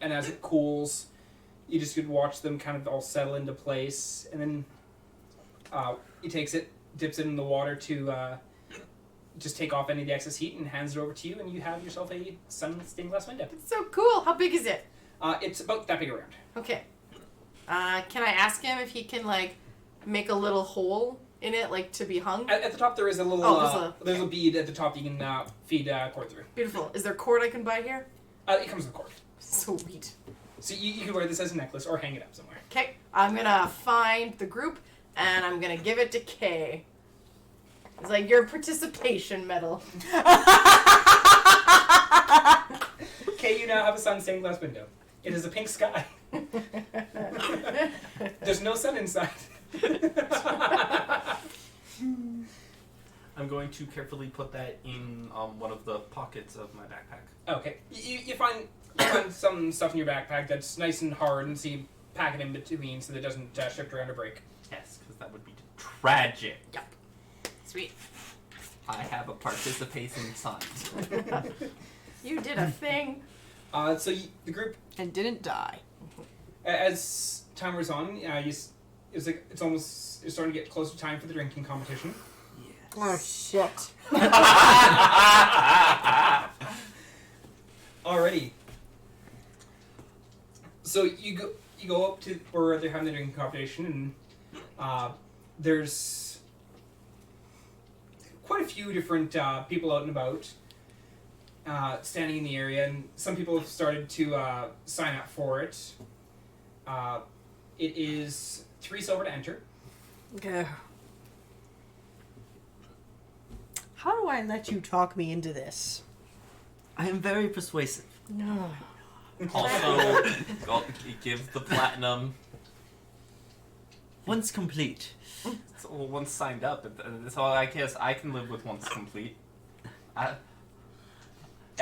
as it cools, you just could watch them kind of all settle into place, and then he takes it, dips it in the water to just take off any of the excess heat, and hands it over to you, and you have yourself a sun stained glass window. It's so cool. How big is it? It's about that big around. Okay. Can I ask him if he can like make a little hole in it, like to be hung? At the top there is a little there's a bead at the top you can feed cord through. Beautiful. Is there cord I can buy here? It comes with cord. Sweet. So you can wear this as a necklace or hang it up somewhere. Okay, I'm gonna find the group and I'm gonna give it to Kay. It's like your participation medal. Kay, you now have a sun stained glass window. It is a pink sky. There's no sun inside. I'm going to carefully put that in one of the pockets of my backpack. Okay. You find some stuff in your backpack that's nice and hard, and so you pack it in between so that it doesn't shift around or break. Yes, because that would be tragic. Yep. Sweet. I have a participating son. You did a thing. So the group, And didn't die. as time wears on, it's starting to get close to time for the drinking competition. Oh, shit. Alrighty. So you go up to where they're having the drinking competition, and there's quite a few different people out and about standing in the area, and some people have started to sign up for it. It is 3 silver to enter. Okay. How do I let you talk me into this? I am very persuasive. No. Also, give the platinum. Once complete. So once signed up, so I guess I can live with once complete. Anna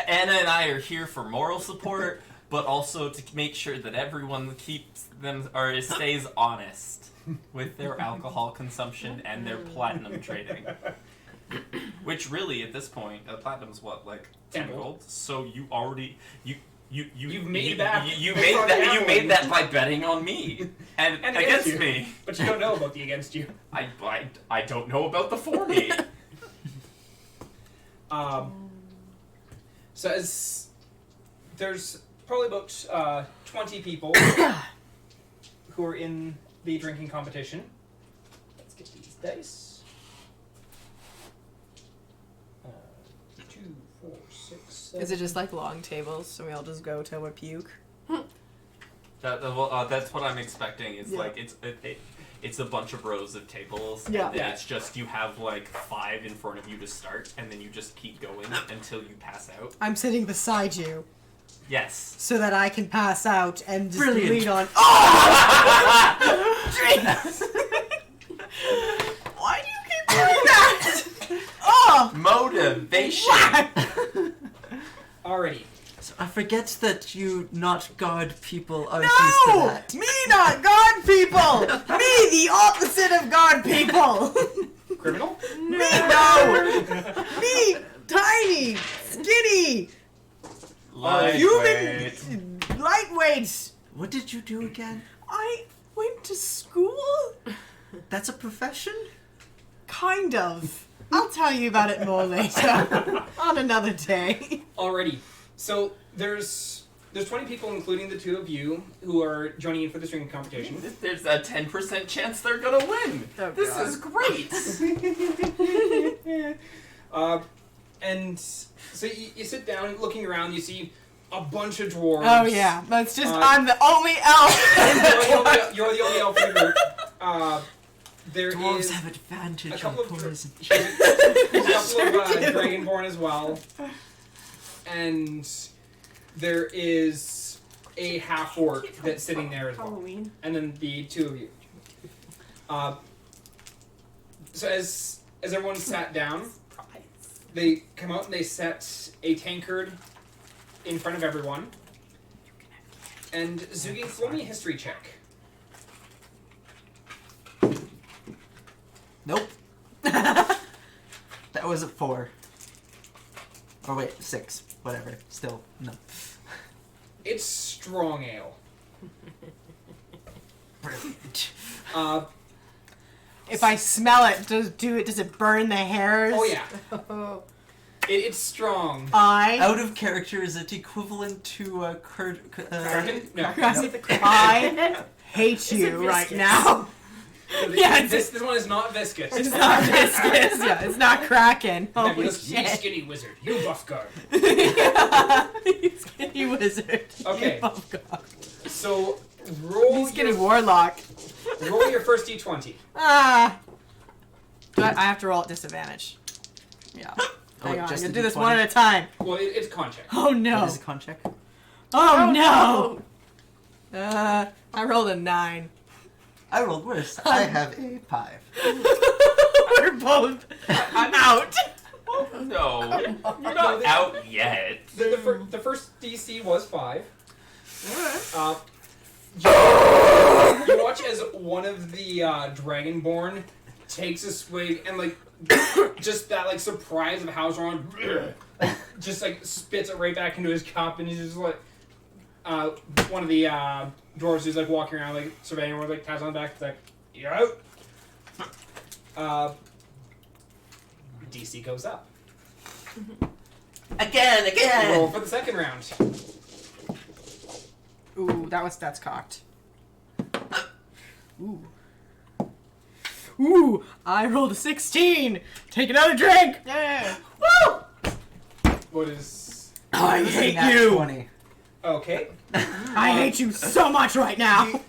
and I are here for moral support, but also to make sure that everyone stays honest with their alcohol consumption and their platinum trading. Which really, at this point, platinum's what, like 10 gold? So you already you made that by betting on me and against me. But you don't know about the against you. I don't know about the for me. So as there's probably about 20 people who are in the drinking competition. Let's get these dice. 2, 4, 6, 7. Is it just like long tables, so we all just go till we puke? That's what I'm expecting. Is Yeah. like it's a bunch of rows of tables. Yeah. And then Yeah. it's just you have like 5 in front of you to start, and then you just keep going until you pass out. I'm sitting beside you Yes. so that I can pass out and just Brilliant. lead on. Oh! Jeez! Why do you keep doing that? Oh! Motivation. Alrighty. So I forget that you not guard people are used to No! that. Me not guard people! Me the opposite of guard people! Criminal? Me no! Me tiny, skinny, Lightweight. human, lightweight. What did you do again? I went to school? That's a profession? Kind of. I'll tell you about it more later. On another day. Alrighty. So there's 20 people, including the 2 of you, who are joining in for this drinking competition. There's a 10% chance they're gonna win. Oh, This God. is great. And so you sit down, looking around, you see a bunch of dwarves. Oh yeah, that's just I'm the only elf. You're the only elf in the group. There Dwarves is have advantage a on couple of poison. a couple of dragonborn as well, and there is a half orc that's sitting there as well, Halloween. and then the 2 of you. So as everyone sat down, they come out and they set a tankard in front of everyone. And Zugink, roll me a history check. Nope. That was a 4. Or wait, 6. Whatever. Still, no. It's strong ale. Brilliant. If I smell it, does it burn the hairs? Oh yeah, it's strong. Out of character, is it equivalent to Kraken? No. I hate you right now. Yeah, this one is not viscous. It's not viscous. Yeah, it's not cracking. Yeah, Holy you shit. skinny wizard. You buff guard. He's skinny wizard. Okay. You buff god. So roll He's skinny your, warlock. roll your first d20. Ah. I have to roll at disadvantage. Yeah. Hang on, just I'm a gonna do this D20? one at a time. Well, it's con check. Oh no. What is a con check? Oh no. I rolled a 9. I rolled worse. I have a 5. We're both out. No, you're not out yet. The first DC was 5. You watch as one of the Dragonborn takes a swig and like just that like surprise of how strong, just like spits it right back into his cup, and he's just like one of the dwarves who's like walking around like surveying everyone, like taps on the back, it's like you're out. DC goes up. Again! Roll for the second round. Ooh, that's cocked. Ooh. Ooh, I rolled a 16. Take another drink. Yeah. Woo! What is I hate Nat you. 20. okay? I hate you so much right now.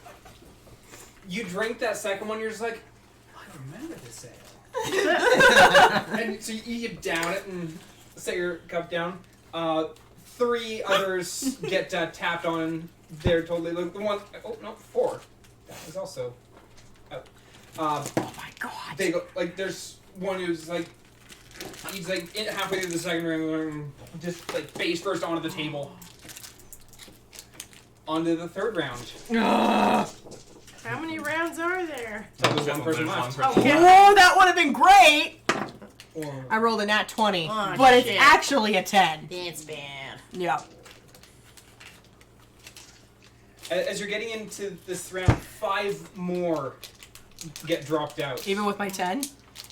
You drink that second one, you're just like, I remember this ale. And so you down it and set your cup down. 3 others get tapped on, and they're totally like the one. Oh no, 4. That is also. Oh my god. They go like there's one who's like he's like halfway through the second round, just like face first onto the table. Onto the third round. Ugh. How many rounds are there? So there's one person left. Okay. Oh, that would have been great. Or- I rolled a nat 20, Oh, but it's shit. actually a 10. That's bad. Yeah. As you're getting into this round, 5 more get dropped out. Even with my 10?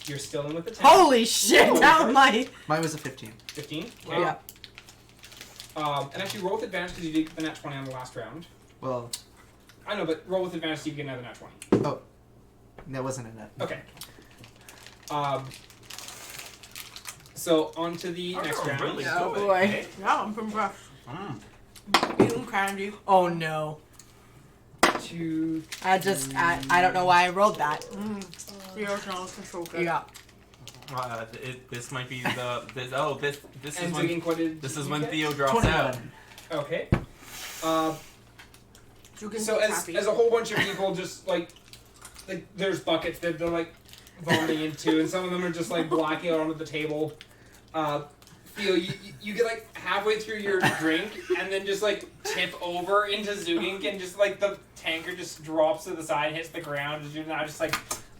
You're still in with the 10. Holy shit, Oh, that okay. my... Mine was a 15. 15. Yeah. And actually roll with advantage because you did get the nat 20 on the last round. Well, I know, but roll with advantage so you get another nat 20. oh. That wasn't a net. Okay. So on to the next round. Really Oh, good, boy. eh? Yeah, I'm from Brush. Mm. Eating candy. Oh no. 2. I don't know why I rolled that. Theo's knowledge control good. Yeah. This might be the this is And when Zugink, what did this is you when get? Theo drops out. 21. Okay. Zugin's So as happy. a whole bunch of people just like there's buckets that they're like vomiting into, and some of them are just like blacking out onto the table. Theo, you get like halfway through your drink and then just like tip over into Zugink, and just like the tanker just drops to the side, hits the ground, and you're now just like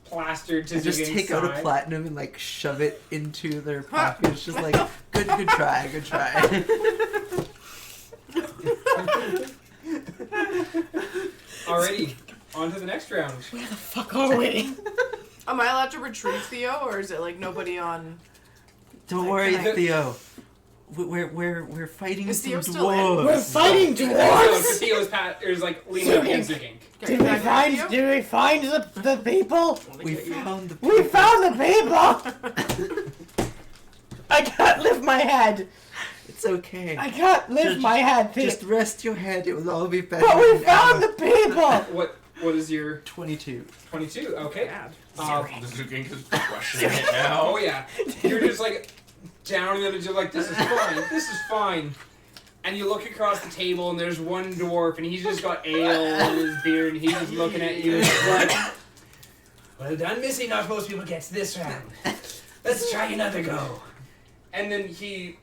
plastered to And just Zugink's take out a side. platinum and like shove it into their pocket. It's just like good try, good try. Alrighty, on to the next round. Where the fuck are we? Am I allowed to retrieve Theo, or is it like nobody on? Don't Like, worry, can I- Theo. We're fighting Is some Theo still in? dwarves. We're fighting So dwarves. Theo's is like leaning up against Zugink. Did we find the people? We found the We found the people. I can't lift my head. It's okay. I can't lift my head. Just rest your head. It will all be better. But we than found ever. the people. What is your 22. 22? Okay. The Zugink is crushing it now. Oh yeah. You're just like down and you're like, this is fine. This is fine. And you look across the table and there's one dwarf and he's just got ale on his beard and he's just looking at you and he's like, well done, Missy. Not most people get this round. Let's try another go. And then he,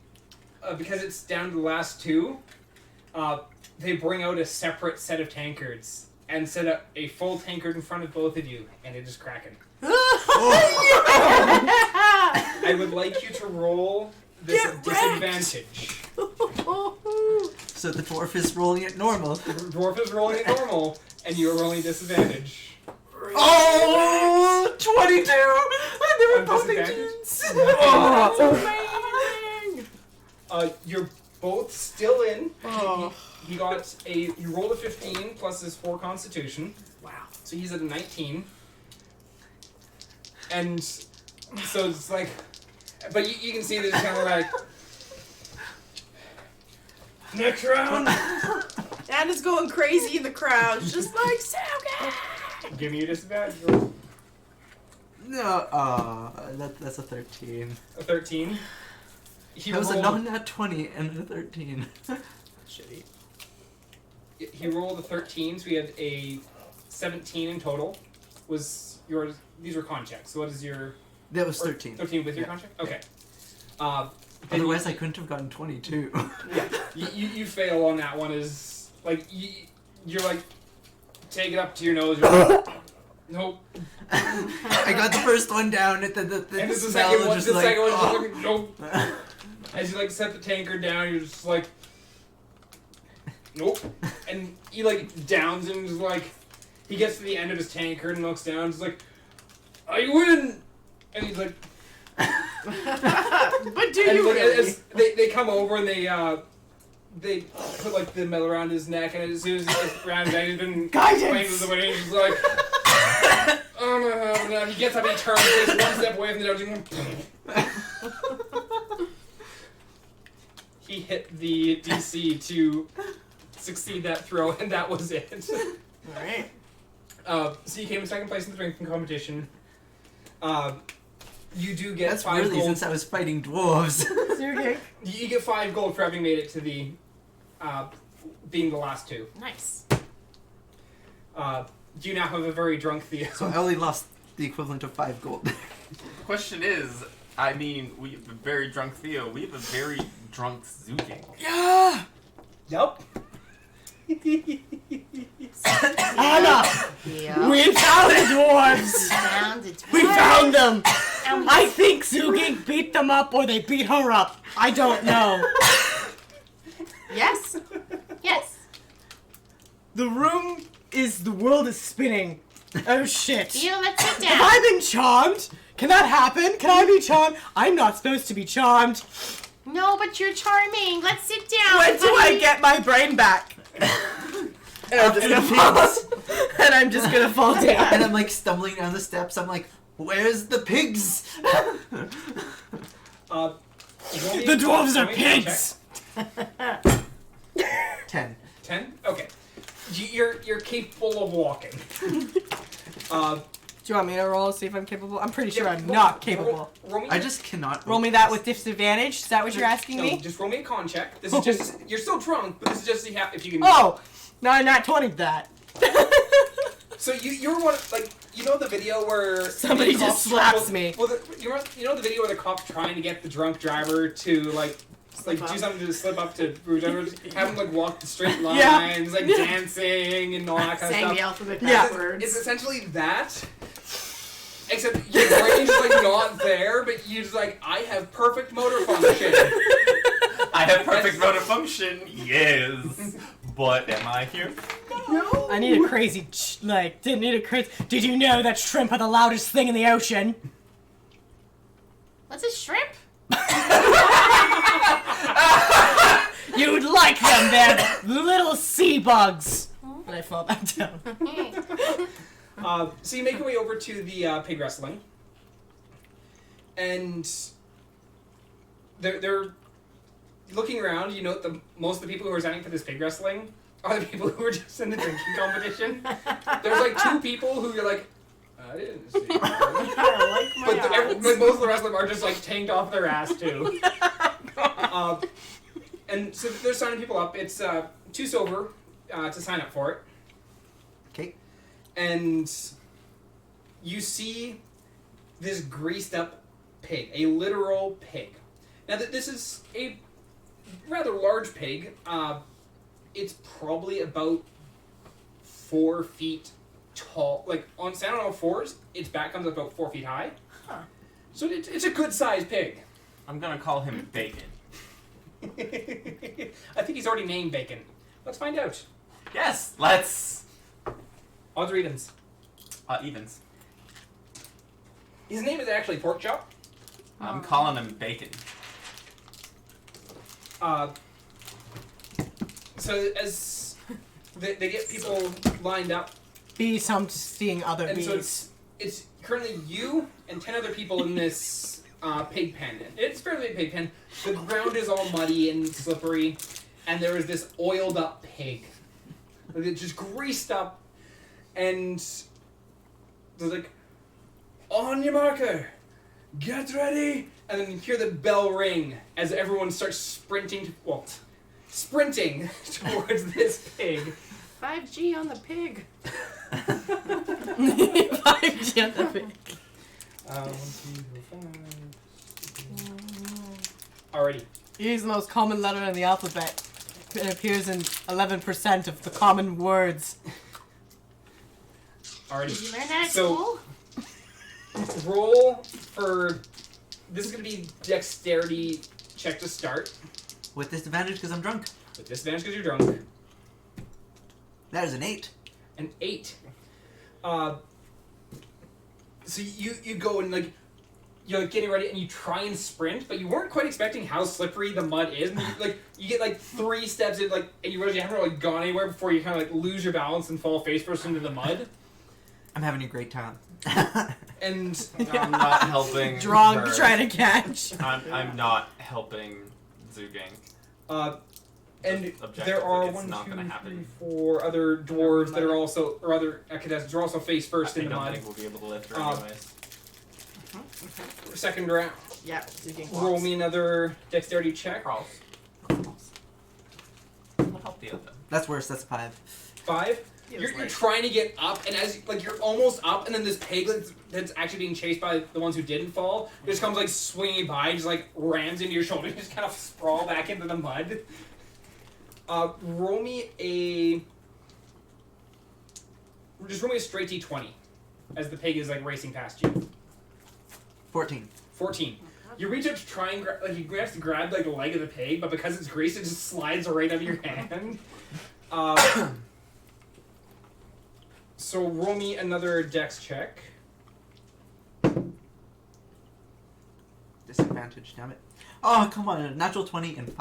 because it's down to the last two, they bring out a separate set of tankards and set up a full tankard in front of both of you, and it is cracking. I would like you to roll this Get disadvantage. So the dwarf is rolling at normal. The dwarf is rolling at normal, and you are rolling disadvantage. Oh, 22! And they were On both disadvantage? 18s. You're both still in. Oh. He got you rolled a 15 plus his 4 constitution. Wow. So he's at a 19. And so it's like, but you can see that it's kind of like, next round. Anna's going crazy in the crowd, just like Zelkanea. Give me a disadvantage. No, that's a 13. A 13. He That was a rolled, non-nat 20 and a 13. Shitty. He rolled a 13, so he had a 17 in total. Was yours? These were con checks. So what is your? That was 13. 13 with your Yeah. con check. Okay. Then Otherwise, I couldn't have gotten 22. yeah, you fail on that one. Is like you're like take it up to your nose. You're like, nope. I got the first one down. The And it's the smell second one. was The just like, second one's just oh. like nope. As you like set the tanker down, you're just like, nope. And he like downs and is like, he gets to the end of his tanker and looks down and is like, I win. And he's like, But do and you like, really? as they come over and they put like the medal around his neck, and as soon as he's around his neck, he's been playing with the winning. He's like, oh my god! He gets up and he turns, takes one step away from the dungeon. He hit the DC to succeed that throw, and that was it. Alright. So you came in second place in the drinking competition. You do get That's 5 really gold. since I was fighting dwarves. You get 5 gold for having made it to the being the last 2. Nice. You now have a very drunk Theo. So I only lost the equivalent of 5 gold. The question is, I mean, we have a very drunk Theo. We have a very drunk Zugink. Yeah. Yep. Anna, Yeah. we found the dwarves. Found it. We found them. And I think Zugink beat them up or they beat her up. I don't know. Yes. Yes. The world is spinning. Oh shit. Theo, let's sit Have down. I been charmed? Can that happen? Can I be charmed? I'm not supposed to be charmed. No, but you're charming. Let's sit down. When do I get my brain back? And I'm just gonna fall. And I'm just gonna fall And down. I'm like stumbling down the steps. I'm like, where's the pigs? The dwarves are pigs. 10. 10? Okay. You're capable of walking. Do you want me to roll to see if I'm capable? I'm pretty sure I'm not capable. Roll me I just cannot. Roll me that with disadvantage? Is that what you're asking me? Just roll me a con check. This is just you're still drunk, but this is just to see if you can. Oh! No, I not 20'd that. So you're one like you know the video where Somebody the just cops- slaps me. Well, you know the video where the cops trying to get the drunk driver to like Slip do up. something to slip up to have him like walk the straight Yeah. lines, like dancing and all that kind Saying of the stuff. alphabet Yeah. backwards. It's essentially that. Except your brain's like not there, but you're just like, I have perfect motor function. I have perfect motor function, yes. But am I here? No. I need a crazy, didn't need a crazy. Did you know that shrimp are the loudest thing in the ocean? What's a shrimp? You'd like them, they're little sea bugs. And I fall back down. So you make your way over to the pig wrestling, and they're looking around. You note that most of the people who are signing for this pig wrestling are the people who are just in the drinking competition. There's like 2 people who you're like, I didn't see. I like my But odds. like most of the rest of them are just like tanked off their ass too. And so they're signing people up. It's 2 silver to sign up for it. Okay. And you see this greased up pig, a literal pig. Now this is a rather large pig. It's probably about 4 feet tall. Like on standing on all fours, its back comes about 4 feet high. Huh. So it's a good sized pig. I'm gonna call him Bacon. I think he's already named Bacon. Let's find out. Yes, let's. Odds or evens? Evens. His name is actually Pork Chop. I'm calling him Bacon. So as they get people lined up, Bees, I'm seeing other and bees. so it's currently you and 10 other people in this pig pen. It's a fairly big pig pen. The ground is all muddy and slippery, and there is this oiled up pig. Like, it's just greased up, and they're like, on your marker, get ready, and then you hear the bell ring as everyone starts sprinting towards this pig. 5G on the pig. 5G on the pig. 1, 2, 5. Alrighty. Use the most common letter in the alphabet. It appears in 11% of the common words. Alrighty. Did you learn that at So- school? Roll for. This is going to be dexterity check to start. With disadvantage because I'm drunk. With disadvantage because you're drunk. That is an 8. An 8. So you go and like you're like getting ready and you try and sprint, but you weren't quite expecting how slippery the mud is. And you get like 3 steps in and you realize you haven't really gone anywhere before you kind of like lose your balance and fall face first into the mud. I'm having a great time. And I'm not helping. Drunk her. trying to catch. I'm not helping Zugink. and Objectively, there are it's 1, not 2, gonna 3, happen. 4 other dwarves that are also, or other cadets that are also face first I in the don't mud. think we'll be able to lift her Uh, anyways. Second round. Yeah, Zugink Roll walks. me another dexterity check. We'll help the other. That's worse. That's 5. 5. He was You're like- trying to get up, and as you're almost up, and then this pig that's actually being chased by the ones who didn't fall just comes like swinging by, just like rams into your shoulder, and just kind of sprawl back into the mud. Roll me a straight D20 as the pig is like racing past you. 14. 14. You reach up to try and you grab to grab like the leg of the pig, but because it's greased, it just slides right out of your hand. So roll me another dex check. Disadvantage, damn it. Oh, come on. A natural 20 and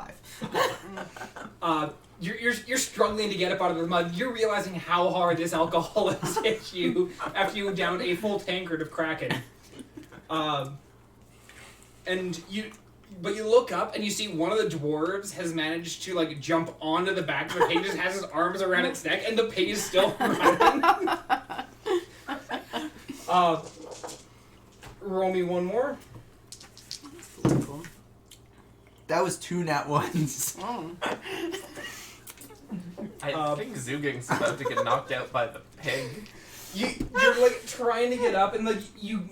5. You're struggling to get up out of the mud. You're realizing how hard this alcohol has hit you after you downed a full tankard of Kraken. And But you look up and you see one of the dwarves has managed to like jump onto the back of the pig, just has his arms around its neck, and the pig is still running. Roll me one more. That was 2 nat ones. Oh. I think Zugink's about to get knocked out by the pig. You're like trying to get up, and like you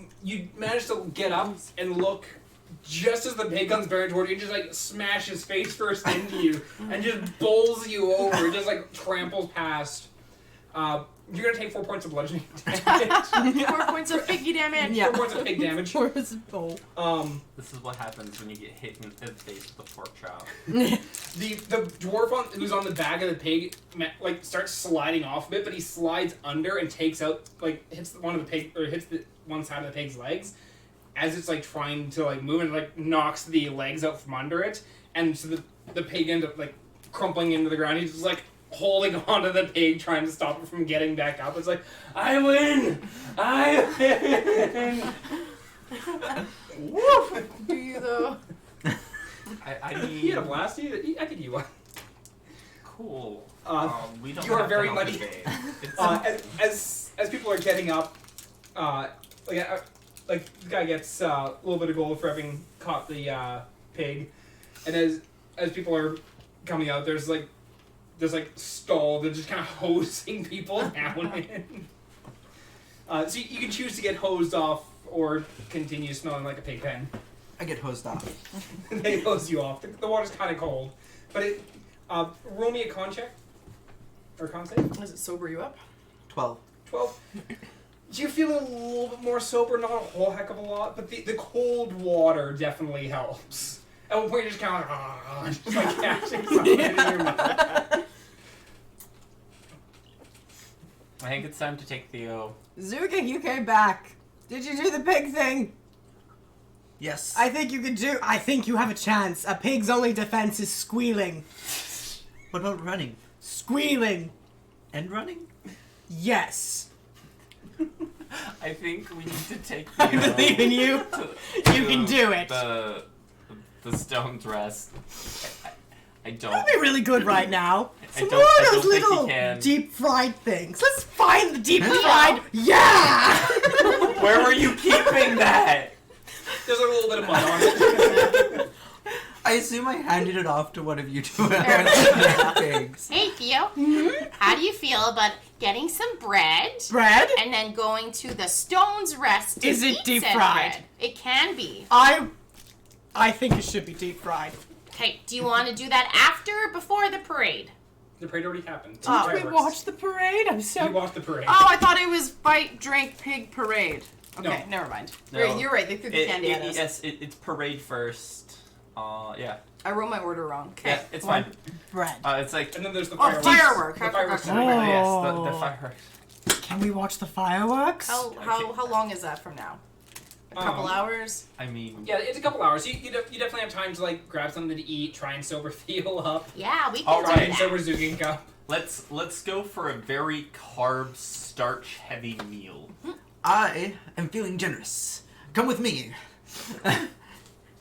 manage to get up and look just as the pig comes bearing toward you, just like smashes face first into you and just bowls you over, just like tramples past. You're gonna take 4 points of bludgeoning damage. 4 points of piggy damage. 4 points of pig damage. This is what happens when you get hit in the face with a pork chop. The dwarf who's on the back of the pig like starts sliding off a bit, but he slides under and takes out like hits one of the pig or hits the one side of the pig's legs as it's like trying to like move and like knocks the legs out from under it, and so the pig ends up like crumpling into the ground. He's just like holding onto the pig, trying to stop it from getting back up. It's like, I win! I win! Woof! Do you though? I mean, He had a blast. I could you one. cool. We don't you are have very to help muddy. the game. As people are getting up, like the guy gets a little bit of gold for having caught the pig, and as people are coming out, there's like stall that's just kind of hosing people down in. So you can choose to get hosed off or continue smelling like a pig pen. I get hosed off. They hose you off. The water's kind of cold, but roll me a con check or con save. Does it sober you up? 12. 12. You feel a little bit more sober, not a whole heck of a lot, but the cold water definitely helps. At one point, you're just kind of just like catching something in your mouth. I think it's time to take Theo. Zugink, you came back. Did you do the pig thing? Yes. I think you have a chance. A pig's only defense is squealing. What about running? Squealing. And running? Yes. I think we need to take I Theo. believe in you. You can do it. The stone's rest. I don't. That'd be really good right now. I Some don't- more I of don't those think he little can. deep fried things. Let's find the deep fried. Yeah. Where were you keeping that? There's a little bit of mud on it. I assume I handed it off to one of you two pigs. Hey, Theo. How do you feel about getting some bread? Bread? And then going to the Stone's Rest to Is it eat deep said fried? bread? It can be. I think it should be deep fried. Okay, do you want to do that after or before the parade? The parade already happened. Did we watch the parade? I'm so. We watched the parade. Oh, I thought it was fight, drink, pig, parade. Okay, No. never mind. No. You're right. They threw the candy at us. Yes, it's parade first. Yeah. I wrote my order wrong. Okay. Yeah, it's fine. Bread. It's like And then there's the Oh, fireworks. firework. The I fireworks. forgot. Oh. yes, the fireworks. Can we watch the fireworks? How long is that from now? A couple hours? I mean, Yeah, it's a couple hours. You definitely have time to like grab something to eat, try and sober Theo up, Yeah, we can All do right. try and that. sober Zugink up. let's go for a very carb, starch-heavy meal. I am feeling generous. Come with me.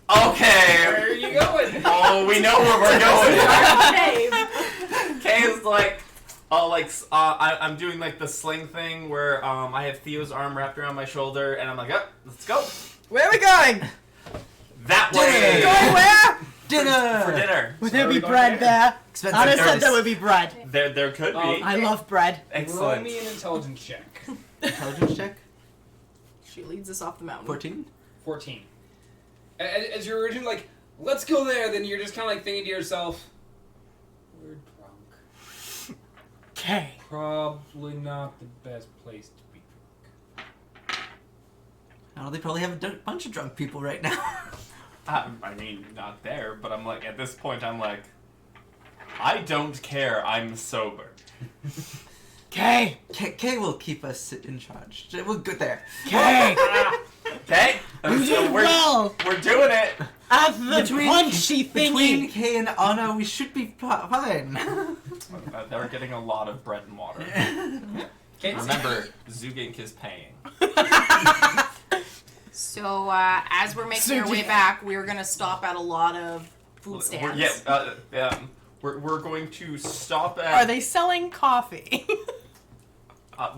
Okay. Where are you going? Oh, we know where we're going. Dave. Kay is like, I'm doing like the sling thing where I have Theo's arm wrapped around my shoulder, and I'm like, oh, let's go Where are we going? that way Going where? Dinner. for dinner. Would there Are be we going bread there? there? Expensive. Anna said There's there would be bread. There could be. I love bread. Roll Excellent. me an intelligence check. Intelligence check. She leads us off the mountain. 14. 14. As you're originally like, let's go there, then you're just kind of like thinking to yourself, we're drunk. Okay. Probably not the best place to be drunk. Oh, they probably have a bunch of drunk people right now. I mean, not there, but I'm like, at this point, I'm like, I don't care. I'm sober. Okay. Kay will keep us in charge. We'll go there. Okay. Okay. You did we're, well. we're doing it. At the crunchy Between thingy. Kay and Anna, we should be fine. They're getting a lot of bread and water. Okay, Remember, Zugink is paying. So as we're making our way back, we're gonna stop at a lot of food stands. We're going to stop at. Are they selling coffee?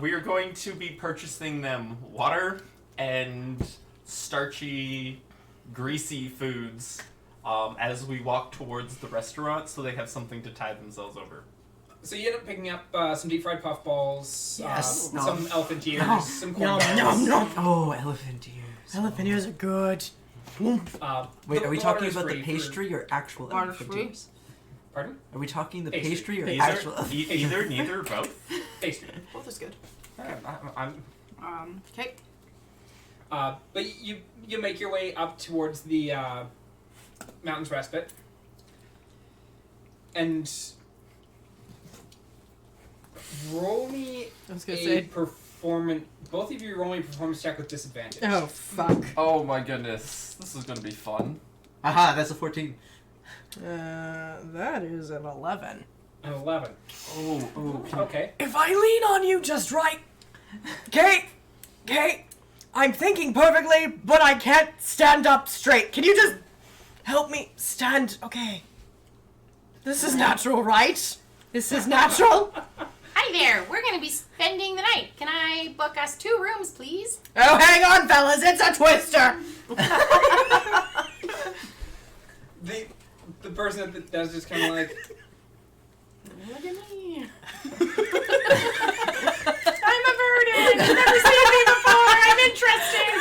We are going to be purchasing them water and starchy, greasy foods as we walk towards the restaurant, so they have something to tide themselves over. So you end up picking up some deep fried puffballs, Yes. some elephant ears, No. some corn Nom, nom, dogs. nom. Oh, elephant ears. Elephant ears are good. Wait, The are we water talking is about the free pastry or actual Water's elephant free? ears? Pardon? Are we talking the Pastry. pastry or Either, actual elephant ears? either, neither, both. Pastry. Both is good. I'm Okay. But you make your way up towards the Mountain's Respite. And roll me I was gonna a say. performance. Both of you roll me a performance check with disadvantage. Oh fuck. Oh my goodness, this is gonna be fun. Aha, that's a 14. That is an 11. An 11. Oh. Okay. If I lean on you just right, okay, I'm thinking perfectly, but I can't stand up straight. Can you just help me stand? Okay. This is natural, right? This is natural. Hi there. We're going to be spending the night. Can I book us 2 rooms, please? Oh, hang on, fellas. It's a twister. The person that does just kind of like, Look at me. I'm a Verdan. You've never seen me before. I'm interesting.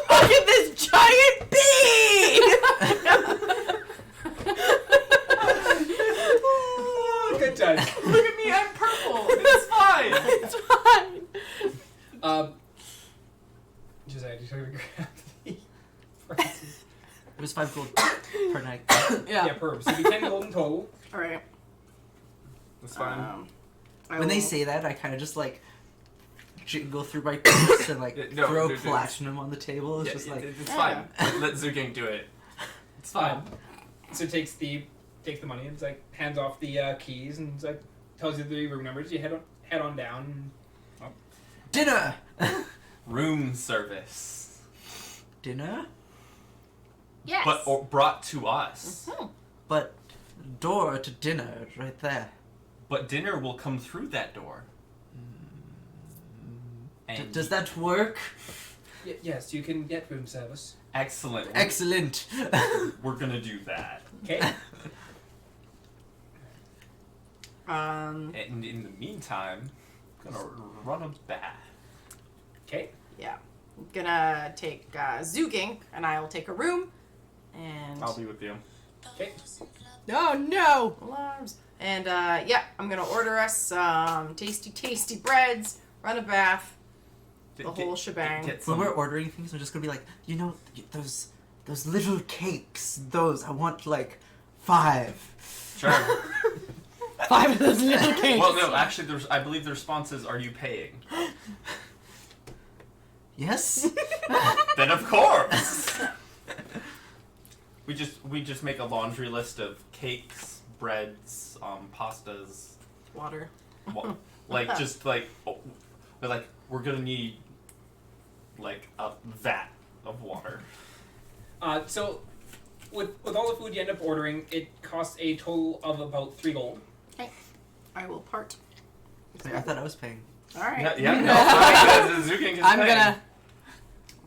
Look at this giant bee. good time. Look at me, I'm purple. It's fine. It's fine. Josiah, just gonna grab the It was 5 gold per night. yeah, per. So it'd be 10 gold in total. All right. It's fine. When they say that, I kind of just like jingle through my purse and like No, throw no, no. platinum on the table. It's Yeah, just like, it's fine. Let Zugink do it. It's fine. So it takes the money and it's like hands off the keys and it's like tells you the room numbers. You head on down. dinner! Room service. Dinner? Yes. But brought to us. But door to dinner right there. But dinner will come through that door. And Does that work? Yes, you can get room service. excellent. Excellent. We're gonna do that. Okay. And in the meantime, I'm gonna run a bath. Okay. Yeah. I'm gonna take Zugink, and I'll take a room, and I'll be with you. Okay. Oh no. alarms. And yeah, I'm gonna order us some tasty breads, run a bath, the whole shebang. Get When some. we're ordering things, we're just gonna be like, you know, those little cakes. Those I want like 5. Sure. 5 of those little cakes. Well, no, actually, I believe the response is, "Are you paying?" Yes. Then of course. We just make a laundry list of cakes, breads, pastas, Water. like just like, but like we're gonna need like a vat of water. So with all the food you end up ordering, it costs a total of about 3 gold. I will part. Wait, I thought I was paying. All right. Yeah, no. Zugink is I'm paying. gonna.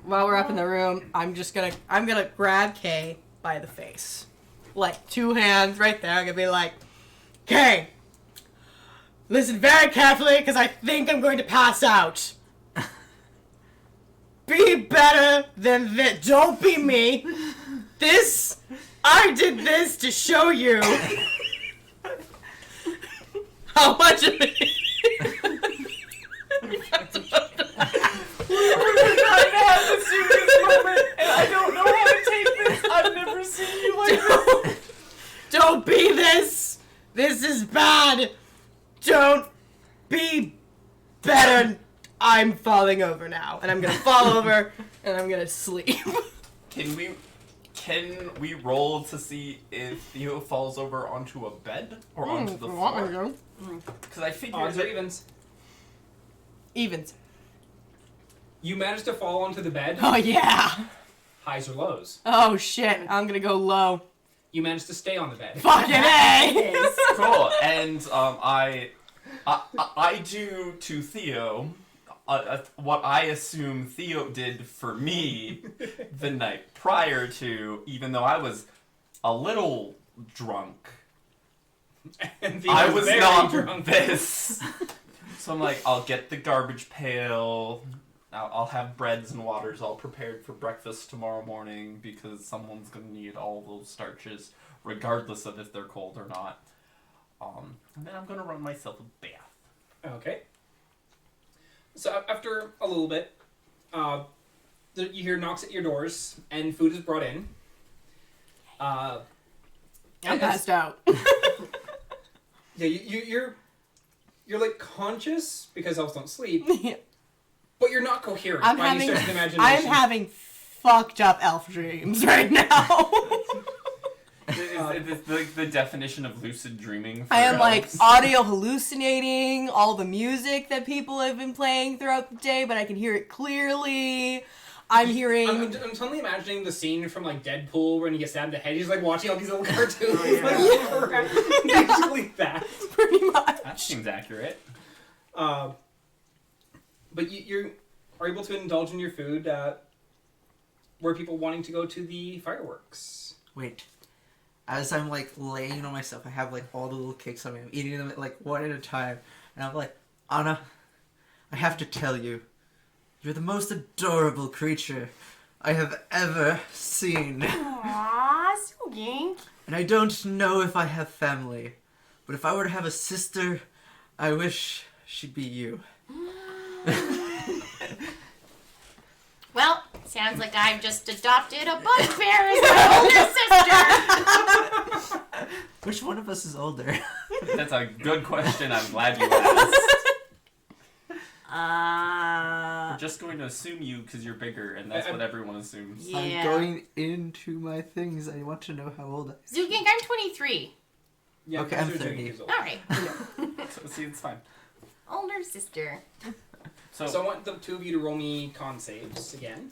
While we're up in the room, I'm gonna grab Kay by the face, like 2 hands right there. I'm gonna be like, Kay, listen very carefully, because I think I'm going to pass out. Be better than this. Don't be me. I did this to show you how much of it. I don't know how to take this. I've never seen you like this. Don't be this. This is bad. Don't be better. I'm falling over now, and I'm gonna fall over, and I'm gonna sleep. Can we roll to see if Theo falls over onto a bed or onto the floor? Because I figure Odds or that evens. Evens. You managed to fall onto the bed. Oh, yeah. Highs or lows? Oh, shit. I'm gonna go low. You managed to stay on the bed. Fucking A! Cool. And I do to Theo what I assume Theo did for me the night prior to, even though I was a little drunk. And Theo I was very not drunk. this. So I'm like, I'll get the garbage pail. I'll have breads and waters all prepared for breakfast tomorrow morning because someone's going to need all those starches, regardless of if they're cold or not. And then I'm going to run myself a bath. Okay. So after a little bit, you hear knocks at your doors, and food is brought in. I'm passed out. Yeah, you're like conscious because elves don't sleep, Yeah. but you're not coherent. I'm by any having, stretch of the imagination. I'm having fucked up elf dreams right now. It's the definition of lucid dreaming. For I am like elves. audio hallucinating all the music that people have been playing throughout the day, but I can hear it clearly. I'm hearing. I'm suddenly imagining the scene from like Deadpool when he gets stabbed in the head. He's like watching all these little cartoons. Basically that. Pretty much. That seems accurate. But you are able to indulge in your food. Were people wanting to go to the fireworks? Wait. As I'm like laying on myself, I have like all the little cakes on me. I'm eating them like one at a time. And I'm like, Anna, I have to tell you, you're the most adorable creature I have ever seen. Aww, Zugink. And I don't know if I have family, but if I were to have a sister, I wish she'd be you. Well, sounds like I've just adopted a Bugbear as my older sister. Which one of us is older? That's a good question. I'm glad you asked. We're just going to assume you because you're bigger, and that's what everyone assumes. Yeah. I'm going into my things. I want to know how old I am. Zugink, I'm 23. Yeah, Okay, I'm those are 30. years old. Alright. So, see, it's fine. Older sister. So I want the two of you to roll me con saves again.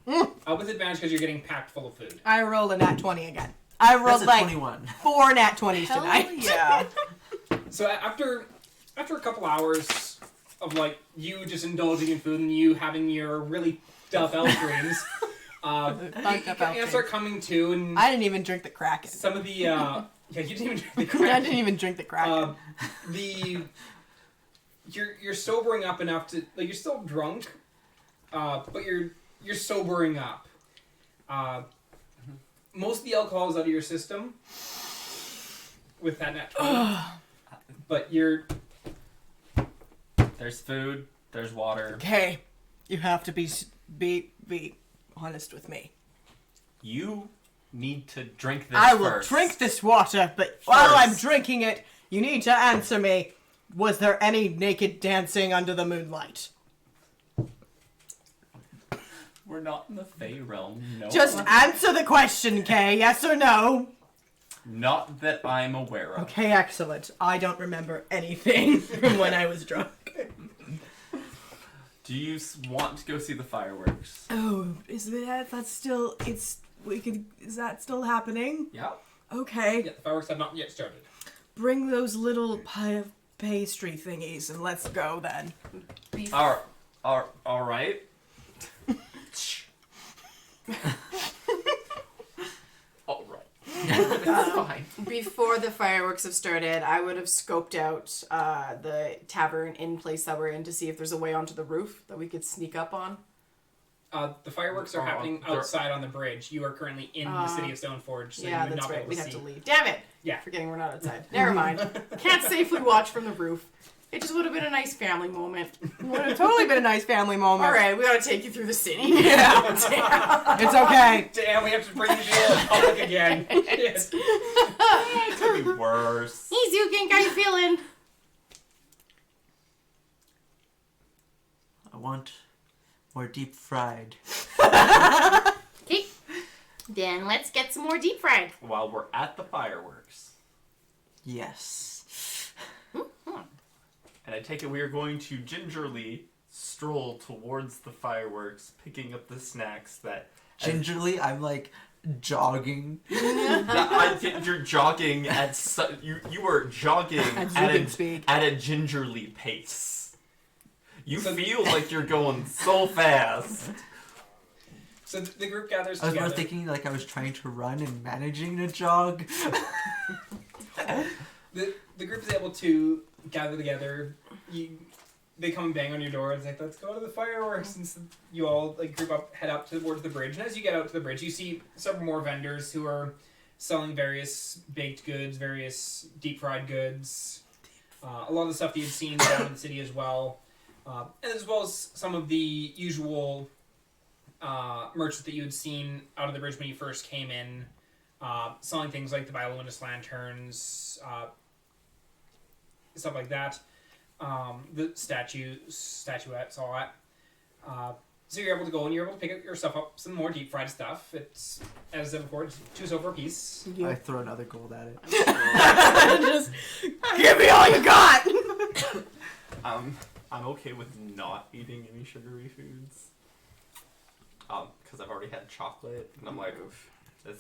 With advantage because you're getting packed full of food. I rolled a nat 20 again. I rolled That's a like 21. 4 nat 20s Hell tonight. yeah. So after a couple hours of like you just indulging in food and you having your really tough elf dreams, you start coming to, and I didn't even drink the Kraken. some of the yeah, you didn't even drink the Kraken. I didn't even drink the Kraken. You're sobering up enough to like you're still drunk, but you're sobering up. Most of the alcohol is out of your system with that nat 20, but you're. There's food. There's water. Okay, you have to be honest with me. You need to drink this I will first. drink this water, but while I'm drinking it, you need to answer me. Was there any naked dancing under the moonlight? We're not in the Fey realm. No. Just answer the question, Kay. Yes or no? Not that I'm aware of. Okay, excellent. I don't remember anything from when I was drunk. Do you want to go see the fireworks? Oh, is that's still, is that still happening? Yeah. Okay. Yeah, the fireworks have not yet started. Bring those little pastry thingies and let's go then. All right. All right. It's fine. Before the fireworks have started, I would have scoped out the tavern in place that we're in to see if there's a way onto the roof that we could sneak up on. The fireworks are happening outside on the bridge. You are currently in the city of Stoneforge, so Yeah, you would that's not be right. able We'd to have see. to leave. Damn it! Yeah. Forgetting we're not outside. Never mind. Can't safely watch from the roof. It just would have been a nice family moment. Would have totally been a nice family moment. All right, we gotta take you through the city. Yeah. Damn. It's okay. Damn, we have to bring you to the public again. Yes. It could be worse. Hey, Zugink, how you feeling? I want more deep fried. Okay. Then let's get some more deep fried. While we're at the fireworks, Yes. and I take it we are going to gingerly stroll towards the fireworks, picking up the snacks that... Gingerly, I'm like jogging. I think you're jogging at... You are jogging At Zugink speed. at a gingerly pace. You feel like you're going so fast. So the group gathers I was together. more thinking like I was trying to run and managing to jog. The group is able to gather together. They come and bang on your door. It's like, let's go to the fireworks. And so you all like group up, head up towards the bridge. And as you get out to the bridge, you see several more vendors who are selling various baked goods, various deep fried goods. A lot of the stuff that you've seen down in the city as well. And as well as some of the usual merchants that you had seen out of the bridge when you first came in. Selling things like the bioluminescent lanterns, stuff like that. The statuettes, all that. So you're able to go and you're able to pick up yourself up some more deep fried stuff. It's, as of course, 2 silver a piece. I throw another gold at it. Just give me all you got. I'm okay with not eating any sugary foods. Because I've already had chocolate, and I'm like, oof, this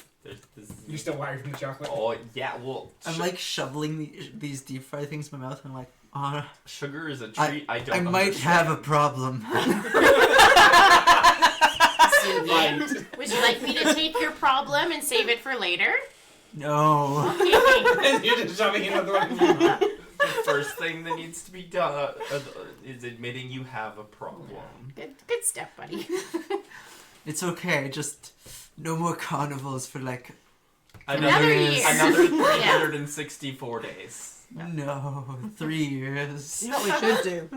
You're still wired from the chocolate. Oh, yeah, well... I'm like shoveling these deep fried things in my mouth. And I'm like, oh, Sugar is a treat I don't I might have a problem. Right. Would you like me to take your problem and save it for later? No. Okay. And you're just shoving it out the way. The first thing that needs to be done is admitting you have a problem. Good step, buddy. It's okay. Just no more carnivals for like Another year. Another 364 days. No, 3 years. You know what we should do?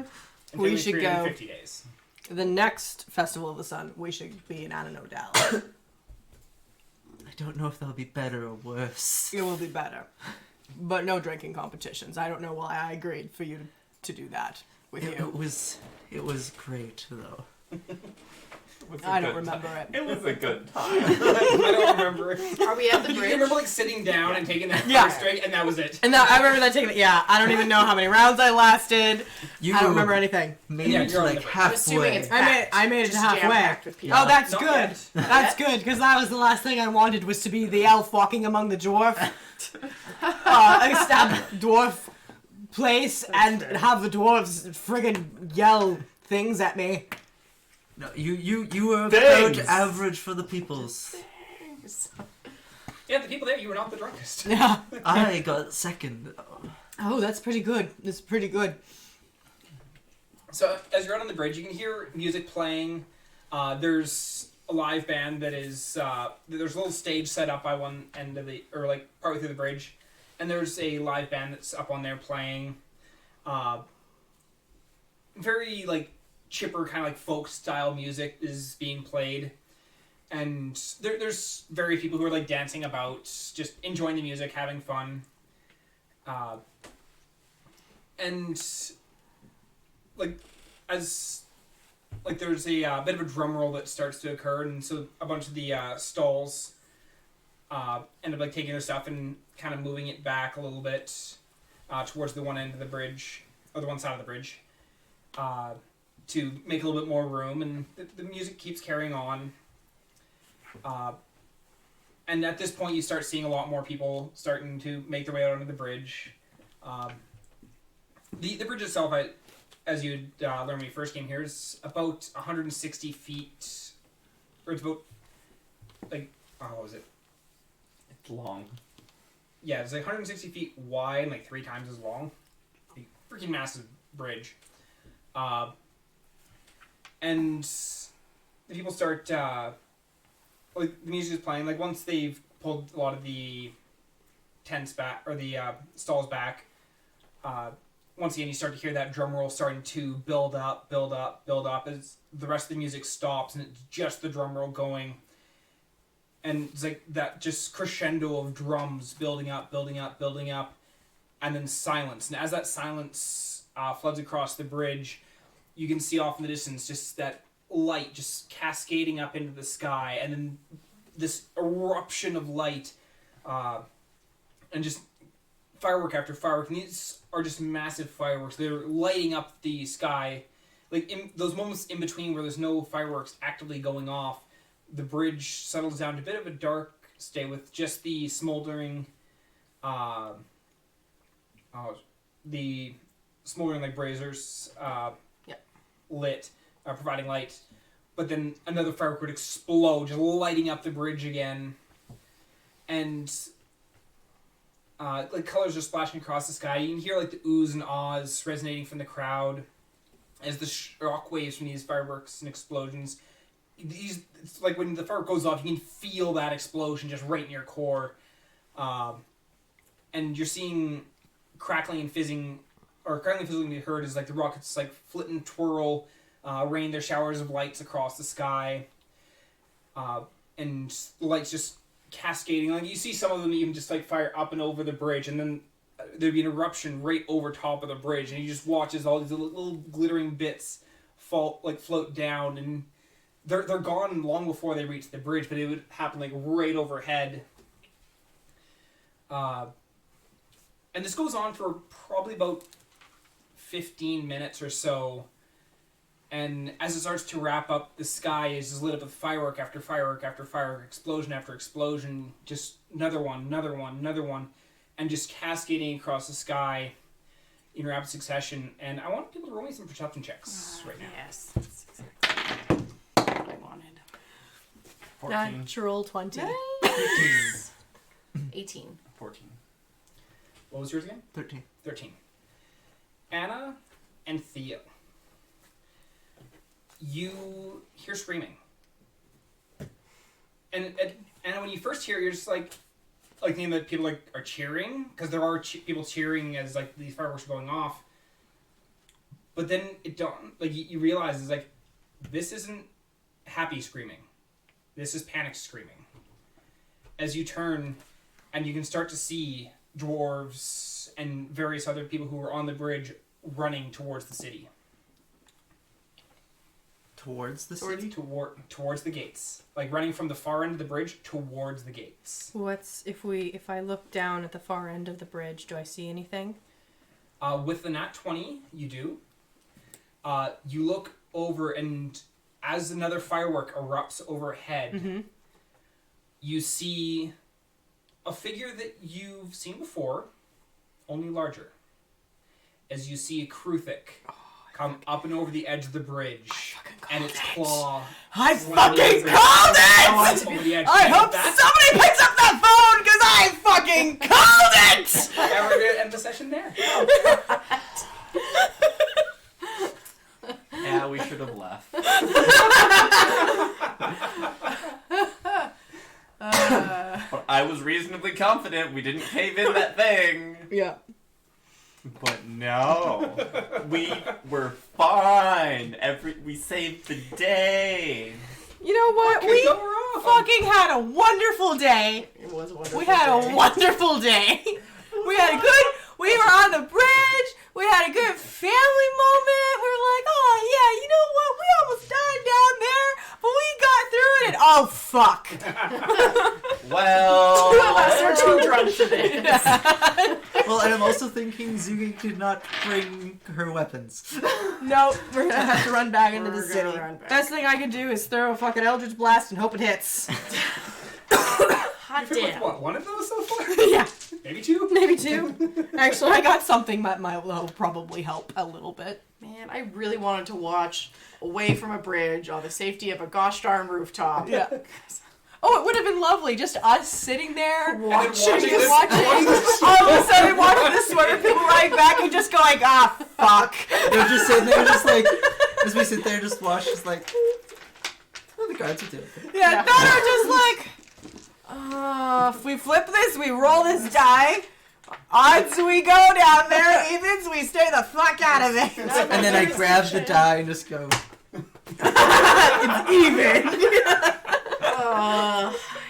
Until We should go. 350 days. The next Festival of the Sun, we should be in Annah. I don't know if that'll be better or worse. It will be better. But no drinking competitions. I don't know why I agreed for you to do that with It you. was great though. I don't remember it. It was a good time. I don't remember it. Are we at the You bridge? remember like sitting down and taking that Yeah. first drink, and that was it. And I remember that taking it. Yeah, I don't even know how many rounds I lasted. You I don't remember anything. made Yeah, it to you're on like the- I'm assuming halfway. it's I made it to Just halfway. jam-packed with people. Oh, that's Not good. yet. That's good because that was the last thing I wanted was to be the elf walking among the dwarf, dwarf place and have the dwarves friggin' yell things at me. No, you were Thanks. about average for the peoples. Yeah, the people there, you were not the drunkest. Yeah. I got second. Oh, that's pretty good. That's pretty good. So as you're out on the bridge, you can hear music playing. There's a live band that is. There's a little stage set up by one end of the, or like partway through the bridge, and there's a live band that's up on there playing. Very like chipper kind of like folk style music is being played, and there's very people who are like dancing about, just enjoying the music, having fun. And like as like there's a bit of a drum roll that starts to occur, and so a bunch of the stalls end up like taking their stuff and kind of moving it back a little bit towards the one end of the bridge, or the one side of the bridge, to make a little bit more room, and the music keeps carrying on. And at this point, you start seeing a lot more people starting to make their way out onto the bridge. The bridge itself, as you learned when you first came here, is about 160 feet, or it's about, like, what was it? It's long. Yeah, it's like 160 feet wide and like 3 times as long. A freaking massive bridge. And the people start, like, the music is playing. Like, once they've pulled a lot of the tents back, or the stalls back, once again you start to hear that drum roll starting to build up as the rest of the music stops, and it's just the drum roll going. And it's like that just crescendo of drums building up, and then silence. And as that silence floods across the bridge, you can see off in the distance just that light just cascading up into the sky, and then this eruption of light, and just firework after firework. And these are just massive fireworks. They're lighting up the sky like in those moments in between where there's no fireworks actively going off, the bridge settles down to a bit of a dark state with just the smoldering, like braziers lit, providing light. But then another firework would explode, just lighting up the bridge again. And like colors are splashing across the sky. You can hear like the oohs and ahs resonating from the crowd as the shock waves from these fireworks and explosions. It's like when the firework goes off, you can feel that explosion just right in your core. And you're seeing crackling and fizzing can be heard as like the rockets like flit and twirl, rain their showers of lights across the sky, and the lights just cascading. Like you see some of them even just like fire up and over the bridge, and then there'd be an eruption right over top of the bridge, and you just watch as all these little glittering bits float down, and they're gone long before they reach the bridge, but it would happen like right overhead. And this goes on for probably about 15 minutes or so. And as it starts to wrap up, the sky is just lit up with firework after firework after firework, explosion after explosion, just another one, and just cascading across the sky in rapid succession. And I want people to roll me some perception checks right now. Yes. That's exactly what I wanted. 14. Natural 20. 18. 14. What was yours again? 13. 13. Annah and Theo. You hear screaming. And Annah, when you first hear it, you're just like thinking that people like are cheering, because there are people cheering as like these fireworks are going off. But then it don't like you realize it's like this isn't happy screaming. This is panic screaming. As you turn, and you can start to see dwarves and various other people who were on the bridge running towards the city. Towards the city? Towards the gates. Like running from the far end of the bridge towards the gates. If I look down at the far end of the bridge, do I see anything? With the nat 20, you do. You look over, and as another firework erupts overhead, you see a figure that you've seen before, only larger. As you see a Kruthic come up and over the edge of the bridge, and its claw. I fucking called it! Over the edge. I hope somebody picks up that phone, because I fucking called it! And we're going to end the session there. Yeah, we should have left. But I was reasonably confident we didn't cave in that thing. Yeah. But no, we were fine. We saved the day. You know what? We fucking had a wonderful day. It was a wonderful We had a wonderful day. We were on the bridge. We had a good family moment. We were like, oh yeah, you know what? We almost died down there, but we got through it. And oh fuck. Well, Two of us are too drunk today. Well, and I'm also thinking Zugink did not bring her weapons. Nope, we're gonna have to run back into the We're city. gonna run back. Best thing I can do is throw a fucking Eldritch Blast and hope it hits. Hot You've hit with damn. what, one of those so far? Yeah, Maybe two? maybe two. Actually, I got something that might probably help a little bit. Man, I really wanted to watch Away from a Bridge on the safety of a gosh darn rooftop. Yeah. Oh, it would have been lovely, just us sitting there Watching just this- watching. All of a sudden, watching the sweater people right back and just going, ah, fuck. They're just sitting there, just like, as we sit there, just watch, just like, oh, the guards are doing it. Yeah, no, they're just like, if we flip this, we roll this die. Odds we go down there, evens we stay the fuck out of it. And then I grab the die and just go, It's even.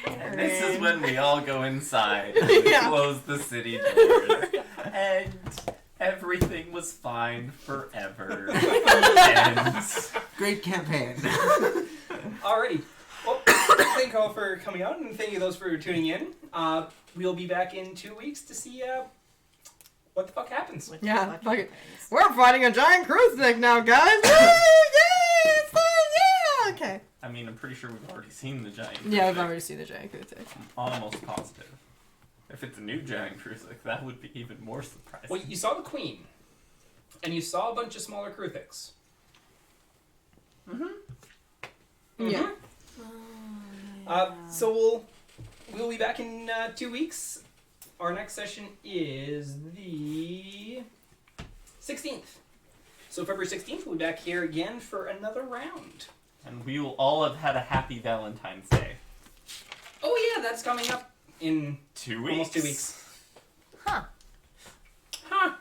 and this is when we all go inside and we Yeah. close the city doors. And everything was fine forever. And great campaign. Alrighty. Well, thank you all for coming out, and thank you those for tuning in. We'll be back in 2 weeks to see what the fuck happens. Yeah, fuck it. We're fighting a giant crucifix now, guys. Woo! Yay! It's fun! Yeah! Okay. I mean, I'm pretty sure we've already seen the giant Yeah, we've crucifix. already seen the giant crucifix. I'm almost positive. If it's a new giant crucifix, that would be even more surprising. Well, you saw the queen, and you saw a bunch of smaller crucifix. Yeah. So we'll be back in 2 weeks. Our next session is the 16th. So February 16th, we'll be back here again for another round. And we will all have had a happy Valentine's Day. Oh yeah, that's coming up in 2 weeks? almost 2 weeks. Huh. Huh.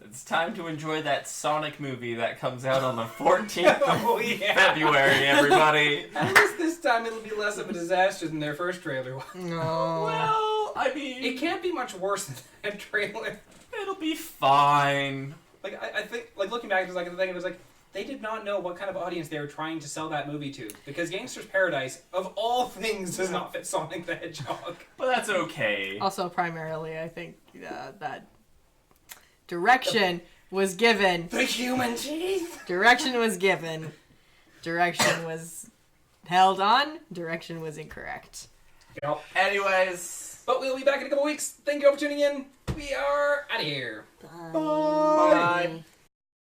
It's time to enjoy that Sonic movie that comes out on the 14th Oh of yeah. February, everybody. At least this time it'll be less of a disaster than their first trailer was. No. Well, I mean, It can't be much worse than that trailer. it'll be fine. Like I think, like looking back, it was like they did not know what kind of audience they were trying to sell that movie to, because Gangster's Paradise, of all things, does not fit Sonic the Hedgehog. But that's okay. Also, primarily, I think that direction was given. The human teeth. Direction was given. Direction was held on. Direction was incorrect. Yep. Anyways. But we'll be back in a couple weeks. Thank you all for tuning in. We are out of here. Bye.